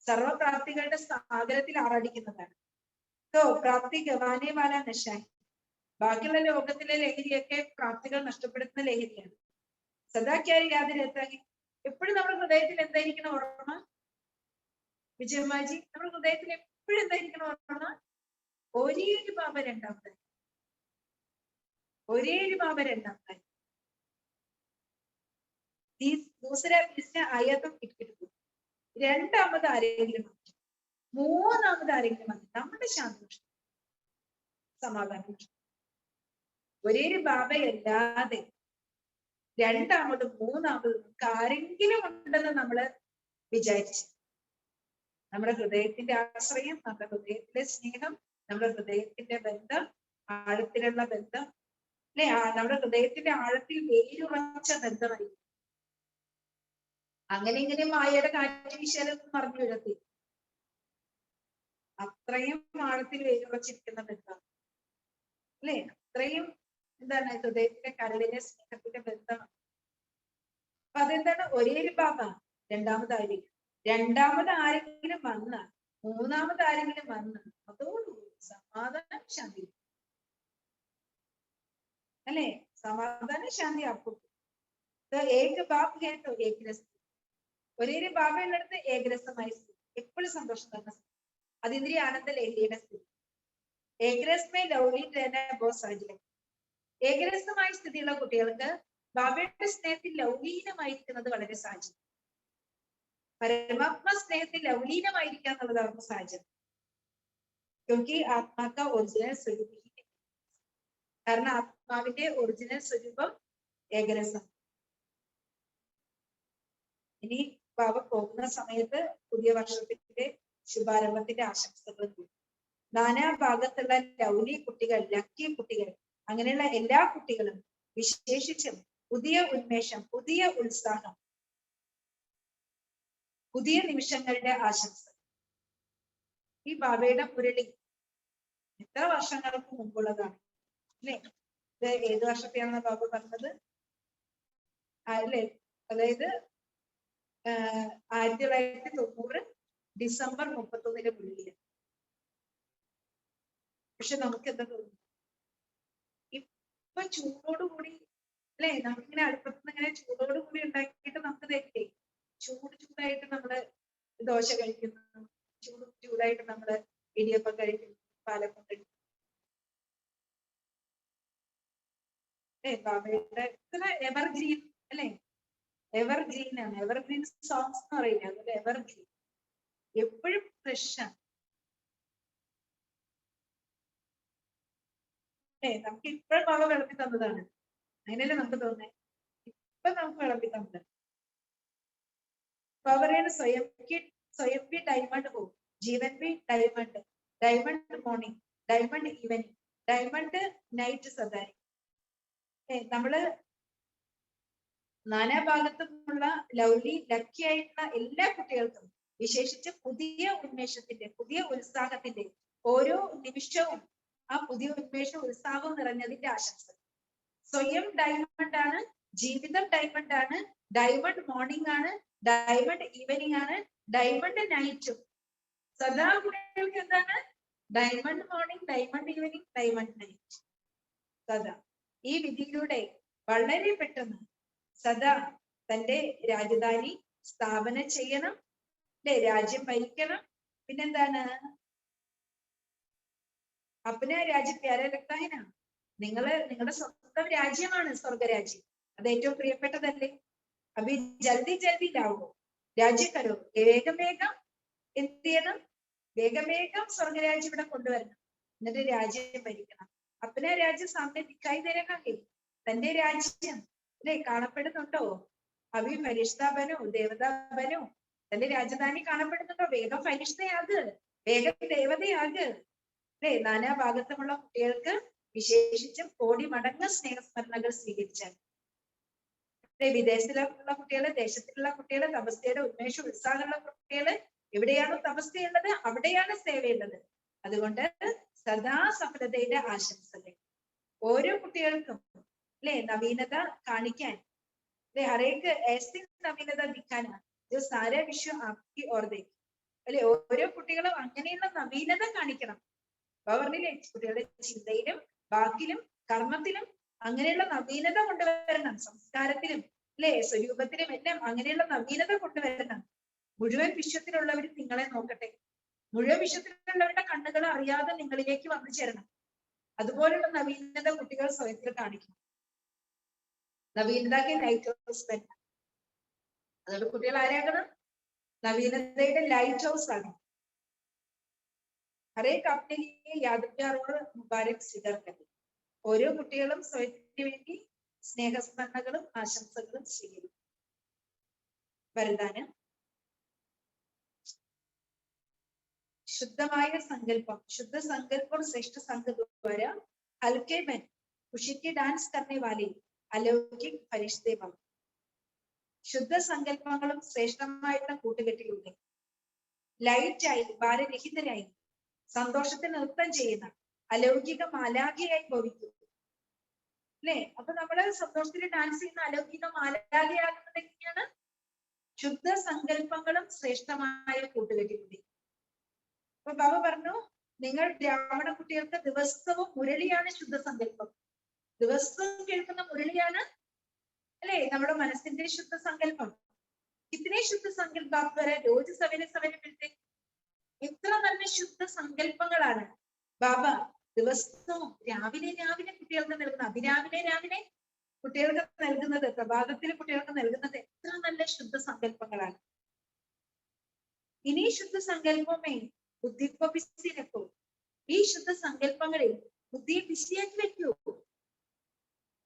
സർവപ്രാപ്തികളുടെ സാഗരത്തിൽ ആറാടിക്കുന്നതാണ്. പ്രാപ്തി ഗവാനെ വാല നശായി. ബാക്കിയുള്ള ലോകത്തിലെ ലഹരിയൊക്കെ പ്രാപ്തികൾ നഷ്ടപ്പെടുത്തുന്ന ലഹരിയാണ്. സദാക്യാരി യാതൊരു എപ്പോഴും നമ്മുടെ ഹൃദയത്തിൽ എന്തായിരിക്കണം ഓർമ്മ? വിജയമാജി, നമ്മുടെ ഹൃദയത്തിൽ എപ്പോഴും എന്തായിരിക്കണം ഓർമ്മ? ഒരേ ഒരു ബാബ രണ്ടാമതായി, ഒരേ ഒരു ബാബ രണ്ടാമതായി. ആയതും ഇട്ടിട്ടു രണ്ടാമത് ആരെങ്കിലും വന്നു, മൂന്നാമത് ആരെങ്കിലും വന്നു, നമ്മുടെ ശാന്തി സമാധാനം. ഒരേ ഒരു ബാബയല്ലാതെ രണ്ടാമതും മൂന്നാമതും നമുക്ക് ആരെങ്കിലും ഉണ്ടെന്ന് നമ്മള് വിചാരിച്ചു. നമ്മുടെ ഹൃദയത്തിന്റെ ആശ്രയം, നമ്മുടെ ഹൃദയത്തിലെ സ്നേഹം, നമ്മുടെ ഹൃദയത്തിന്റെ ബന്ധം, ആഴത്തിലുള്ള ബന്ധം അല്ലെ, നമ്മുടെ ഹൃദയത്തിന്റെ ആഴത്തിൽ വേരുറച്ച ബന്ധമായി. അങ്ങനെ ഇങ്ങനെ മായയുടെ കാറ്റ് വീശാലൊന്നും പറഞ്ഞു വിടത്തി, അത്രയും ആഴത്തിൽ വേരുറച്ചിരിക്കുന്ന ബന്ധം അല്ലെ. അത്രയും എന്താണ് ഹൃദയത്തിന്റെ കരളിലെ സ്നേഹത്തിന്റെ ബന്ധമാണ്. അപ്പൊ അതെന്താണ്? ഒരേ ഒരു ബാബ രണ്ടാമതായിരിക്കും. രണ്ടാമത് ആരെങ്കിലും വന്ന, മൂന്നാമത് ആരെങ്കിലും വന്ന്, അതോടുകൂടി സമാധാനം ശാന്തി അല്ലെ, സമാധാനം ശാന്തി ആക്കും. ഏക ബാബ് കേട്ടോ ഏകരസം, ഒരേ ഒരു ബാബ ഉള്ളിടത്ത് ഏകരസമായി സ്ഥിതി, എപ്പോഴും സന്തോഷം തന്ന സ്ഥിതി, അതിന്ദ്രിയ ആനന്ദ ലഹരിയുടെ സ്ഥിതി. ഏകരസമേ ലൗലി സാഹചര്യം. ഏകരസമായ സ്ഥിതിയുള്ള കുട്ടികൾക്ക് ബാബയുടെ സ്നേഹത്തിൽ ലൗലീനമായിരിക്കുന്നത് വളരെ സാഹചര്യം. പരമാത്മ സ്നേഹത്തിൽ ലൗലീനമായിരിക്കുക എന്നുള്ളത് അവർക്ക് സാഹചര്യം. ക്യോंकि ആത്മാക്ക ഒറിജിനൽ സ്വരൂപി. കാരണം ആത്മാവിന്റെ ഒറിജിനൽ സ്വരൂപം ഏകരസം. ഇനി ബാബ പോകുന്ന സമയത്ത് പുതിയ വർഷത്തിന്റെ ശുഭാരംഭത്തിന്റെ ആശംസകൾ കൂടി. നാനാ ഭാഗത്തുള്ള ലൗലി കുട്ടികൾ, ലക്കി കുട്ടികൾ, അങ്ങനെയുള്ള എല്ലാ കുട്ടികളും വിശേഷിച്ചും പുതിയ ഉന്മേഷം, പുതിയ ഉത്സാഹം, പുതിയ നിമിഷങ്ങളുടെ ആശംസ. ഈ ബാബയുടെ മുരളി എത്ര വർഷങ്ങൾക്ക് മുമ്പുള്ളതാണ് അല്ലെ? ഇത് ഏത് വർഷത്തെയാണെന്ന് ബാബ പറഞ്ഞത്? അല്ലേ, അതായത് 1990 ഡിസംബർ 31 മുന്നില്. പക്ഷെ നമുക്ക് എന്താ തോന്നുന്നു, ഇപ്പൊ ചൂടോടുകൂടി അല്ലെ, നമുക്കിങ്ങനെ അടുപ്പത്തുനിന്ന് ഇങ്ങനെ ചൂടോടുകൂടി ഉണ്ടാക്കിയിട്ട് നമുക്ക് തരില്ലേ? ചൂടായിട്ട് നമ്മള് ദോശ കഴിക്കുന്നു, ചൂടായിട്ട് നമ്മള് ഇടിയപ്പം കഴിക്കുന്നു, പാലപ്പം കഴിക്കുന്നു. ബാബയുടെ എവർഗ്രീൻ അല്ലെ, എവർഗ്രീൻ ആണ്. എവർഗ്രീൻ സോങ്സ് എന്ന് പറയുന്നത് അതുപോലെ എവർഗ്രീൻ, എപ്പോഴും ഫ്രഷാണ്. നമുക്ക് ഇപ്പോഴും ബാബ വിളമ്പി തന്നതാണ്, അങ്ങനെയല്ലേ നമുക്ക് തോന്നുന്നത്? ഇപ്പൊ നമുക്ക് വിളമ്പി തന്നത് ബാബയുടെ സ്വയം ബി ഡയമണ്ട് പോകും, ജീവൻ be diamond, diamond morning, diamond evening, diamond night സദാരി. നമ്മള് നാനാഭാഗത്തുമുള്ള ലൗലി ലക്കി ആയിട്ടുള്ള എല്ലാ കുട്ടികൾക്കും വിശേഷിച്ച് പുതിയ ഉന്മേഷത്തിന്റെ, പുതിയ ഉത്സാഹത്തിന്റെ, ഓരോ നിമിഷവും ആ പുതിയ ഉന്മേഷവും ഉത്സാഹവും നിറഞ്ഞതിന്റെ ആശംസ. സ്വയം ഡയമണ്ട് ആണ്, ജീവിതം ഡയമണ്ട് ആണ്, ഡയമണ്ട് മോർണിംഗ് ആണ്, ഡയമണ്ട് ഈവനിങ് ആണ്, ഡയമണ്ട് നൈറ്റും. സദാ കുട്ടികൾക്ക് എന്താണ്? Diamond morning, diamond evening, diamond night സദാ. ഈ വിധിയിലൂടെ വളരെ പെട്ടെന്ന് സദാ തന്റെ രാജധാനി സ്ഥാപനം ചെയ്യണം അല്ലെ, രാജ്യം ഭരിക്കണം. പിന്നെന്താണ്? അപ്പന രാജ്യം പ്യാര ലഗ്താഹിന, നിങ്ങളുടെ സ്വന്തം രാജ്യമാണ് സ്വർഗരാജ്യം, അത് ഏറ്റവും പ്രിയപ്പെട്ടതല്ലേ? അപ്പൊ ജൽദി ജൽദി ലാവോ രാജ്യം കരോ, വേഗം വേഗം എന്ത് ചെയ്യണം? വേഗം വേഗം സ്വർഗരാജ്യം ഇവിടെ കൊണ്ടുവരണം, എന്നിട്ട് രാജ്യം ഭരിക്കണം. അപ്പന രാജ്യം സാമനെ ദിക്കായി തരാമെങ്കിൽ തന്റെ രാജ്യം അല്ലെ കാണപ്പെടുന്നുണ്ടോ? അവി ഫരിഷ്ത ബനോ, ദേവതാ ബനോ, തന്റെ രാജധാനി കാണപ്പെടുന്നുണ്ടോ? വേഗം ഫരിഷ്തയാക്, വേഗം ദേവതയാക് അല്ലെ. നാനാ ഭാഗത്തുമുള്ള കുട്ടികൾക്ക് വിശേഷിച്ചും കോടി മടങ്ങ് സ്നേഹസ്മരണകൾ സ്വീകരിച്ചാൽ വിദേശത്തിലുള്ള കുട്ടികള്, ദേശത്തിലുള്ള കുട്ടികള്, തപസ്യയുടെ ഉന്മേഷ ഉത്സാഹമുള്ള കുട്ടികള്, എവിടെയാണോ തപസ്യയുള്ളത് അവിടെയാണ് സേവയുള്ളത്. അതുകൊണ്ട് സദാ സഫലതയുടെ ആശംസകൾ ഓരോ കുട്ടികൾക്കും അല്ലെ. നവീനത കാണിക്കാൻ അല്ലെ, ഹരേക്ക് ऐसी നവീനത ദിക്കാനാ जो सारे विश्व आपकी ओर देखे അല്ലെ. ഓരോ കുട്ടികളും അങ്ങനെയുള്ള നവീനത കാണിക്കണം. പറഞ്ഞില്ലേ, കുട്ടികളുടെ ചിന്തയിലും വാക്കിലും കർമ്മത്തിലും അങ്ങനെയുള്ള നവീനത കൊണ്ടുവരണം. സംസ്കാരത്തിലും അല്ലെ സ്വരൂപത്തിലും എല്ലാം അങ്ങനെയുള്ള നവീനത കൊണ്ടുവരണം. മുഴുവൻ വിശ്വത്തിലുള്ളവരും നിങ്ങളെ നോക്കട്ടെ, മുഴുവൻ വിശ്വത്തിലുള്ളവരുടെ കണ്ണുകൾ അറിയാതെ നിങ്ങളിലേക്ക് വന്നു ചേരണം. അതുപോലുള്ള നവീനത കുട്ടികൾ സ്വയത്തിൽ കാണിക്കണം. നവീനതയ്ക്ക് ലൈറ്റ് ഹൗസ് തന്നെ. അതുകൊണ്ട് കുട്ടികൾ ആരാകണം? നവീനതയുടെ ലൈറ്റ് ഹൗസ് ആകണം. ഹരേക്ക് അപ്നെ ലിയേ യാദഗാർ മുബാരക് സ്വീകാർ കരേ. ഓരോ കുട്ടികളും സ്വയത്തിന് വേണ്ടി സ്നേഹസ്മരണകളും ആശംസകളും സ്വീകരിക്കും. വരദാനം: शुद्धമായ संकल्पम, शुद्ध संकल्प और श्रेष्ठ संकल्प द्वारा हल्के में खुशी की डांस करने वाले अलौकिक फरिश्ते बन. ശുദ്ധ സങ്കല്പങ്ങളും ശ്രേഷ്ഠമായിട്ടുള്ള കൂട്ടുകെട്ടിലൂടെ ലൈറ്റായി ഭാരരഹിതരായി സന്തോഷത്തിൽ നൃത്തം ചെയ്യുന്ന അലൗകിക മാലാഖയായി ഭവിക്കും അല്ലെ. അപ്പൊ നമ്മള് സന്തോഷത്തിൽ ഡാൻസ് ചെയ്യുന്ന അലൗകിക മാലാഖയാകുന്നത് എങ്ങനെയാണ്? ശുദ്ധ സങ്കല്പങ്ങളും ശ്രേഷ്ഠമായ കൂട്ടുകെട്ടിലൂടെ. അപ്പൊ ബാബ പറഞ്ഞു, നിങ്ങൾ ബ്രാഹ്മണ കുട്ടികൾക്ക് ദിവസവും മുരളിയാണ് ശുദ്ധ സങ്കല്പം. ദിവസവും കേൾക്കുന്ന മുരളിയാണ് അല്ലെ നമ്മുടെ മനസ്സിന്റെ ശുദ്ധ സങ്കല്പം. ഇത്രയും ശുദ്ധ സങ്കല്പം വരെ രോജ് സവേരെ സവേരെ മിൽത്തെ. എത്ര നല്ല ശുദ്ധ സങ്കല്പങ്ങളാണ് ബാബ ദിവസവും രാവിലെ രാവിലെ കുട്ടികൾക്ക് നൽകുന്നത്. അതിരാവിലെ കുട്ടികൾക്ക് നൽകുന്നത്, പ്രഭാതത്തിൽ കുട്ടികൾക്ക് നൽകുന്നത് എത്ര നല്ല ശുദ്ധ സങ്കല്പങ്ങളാണ്. ഇനി ശുദ്ധ സങ്കല്പമേ ബുദ്ധിക്കോ പിസ്സി വെക്കൂ. ഈ ശുദ്ധ സങ്കല്പങ്ങളിൽ ബുദ്ധിയെ പിസ്സിയാക്കി വെക്കൂ.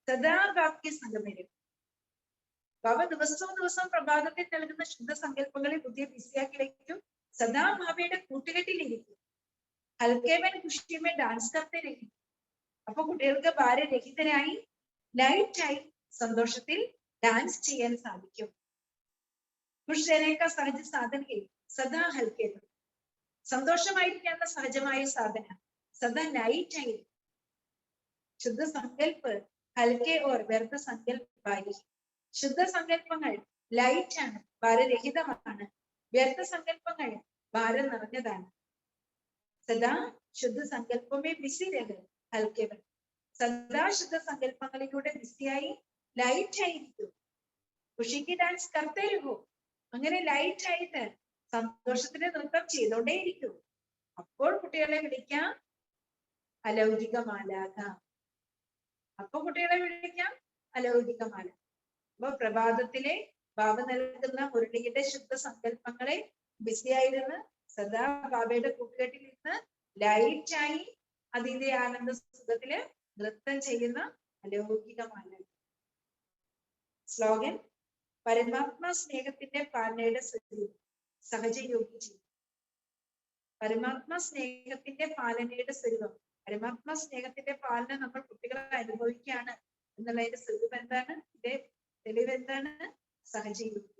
സദാ ബാക്കി സംഗമരും. ബാബ ദിവസവും പ്രഭാതത്തിൽ നൽകുന്ന ശുദ്ധ സങ്കല്പങ്ങളെ ബുദ്ധിയെ ബിസിയാക്കി വയ്ക്കും. സദാ ബാബയുടെ കൂട്ടുകെട്ടിലിരിക്കും. ഹൽക്കേമൻ ഖുഷിമേ ഡാൻസ് കർത്തെ രഹിക്കും. അപ്പൊ കുട്ടികൾക്ക് ഭാരരഹിതരായി ലൈറ്റായി സന്തോഷത്തിൽ ഡാൻസ് ചെയ്യാൻ സാധിക്കും. ഖുഷ് രഹനെ സഹജ സാധന സദാ ഹൽക്കേ, സന്തോഷമായിരിക്കാനുള്ള സഹജമായ സാധന സദാ ലൈറ്റ് ആയി. ശുദ്ധ സങ്കല്പ് ഹൽക്കെ ഓർ വ്യർത്ഥ സങ്കല്പായി. ശുദ്ധ സങ്കല്പങ്ങൾ ലൈറ്റ് ആണ്, ഭാരരഹിതമാണ്. വ്യർത്ഥ സങ്കല്പങ്ങൾ ഭാരം നിറഞ്ഞതാണ്. സദാ ശുദ്ധ സങ്കല്പമേ ബിസി രഹ ഹൽക്കെ, സദാ ശുദ്ധ സങ്കല്പങ്ങളിലൂടെ ബിസിയായി ലൈറ്റ് ആയിരിക്കും. ഖുഷിക്ക് ഡാൻസ് കർത്തേ രഹോ, അങ്ങനെ ലൈറ്റ് ആയിട്ട് സന്തോഷത്തിന് നൃത്തം ചെയ്തോണ്ടേയിരിക്കും. അപ്പോൾ കുട്ടികളെ വിളിക്കാം അലൗകിക മാലാഖ. അപ്പൊ കുട്ടികളെ വിളിക്കാം അലൗകിക മാല. അപ്പൊ പ്രഭാതത്തിലെ ബാബ നൽകുന്ന മുരളിയുടെ ശുദ്ധ സങ്കല്പങ്ങളെ ബിസിയായിരുന്ന് സദാ ബാബയുടെ കൂട്ടുകെട്ടിൽ നിന്ന് ലൈറ്റായി അതിന്റെ ആനന്ദ സുഖത്തില് നൃത്തം ചെയ്യുന്ന അലൗകിക മാലാഖ. സ്ലോഗൻ: പരമാത്മാ സ്നേഹത്തിന്റെ പാലനയുടെ സ്വരൂപം സഹജയോഗി ചെയ്യും. പരമാത്മാ സ്നേഹത്തിന്റെ പാലനയുടെ സ്വരൂപം, പരമാത്മാ സ്നേഹത്തിന്റെ പാലന നമ്മൾ കുട്ടികളെ അനുഭവിക്കുകയാണ് എന്നുള്ളതിന്റെ സ്വരൂപം എന്താണ്? ഇതിന്റെ തെളിവ് എന്താണ്? സഹജയോഗി.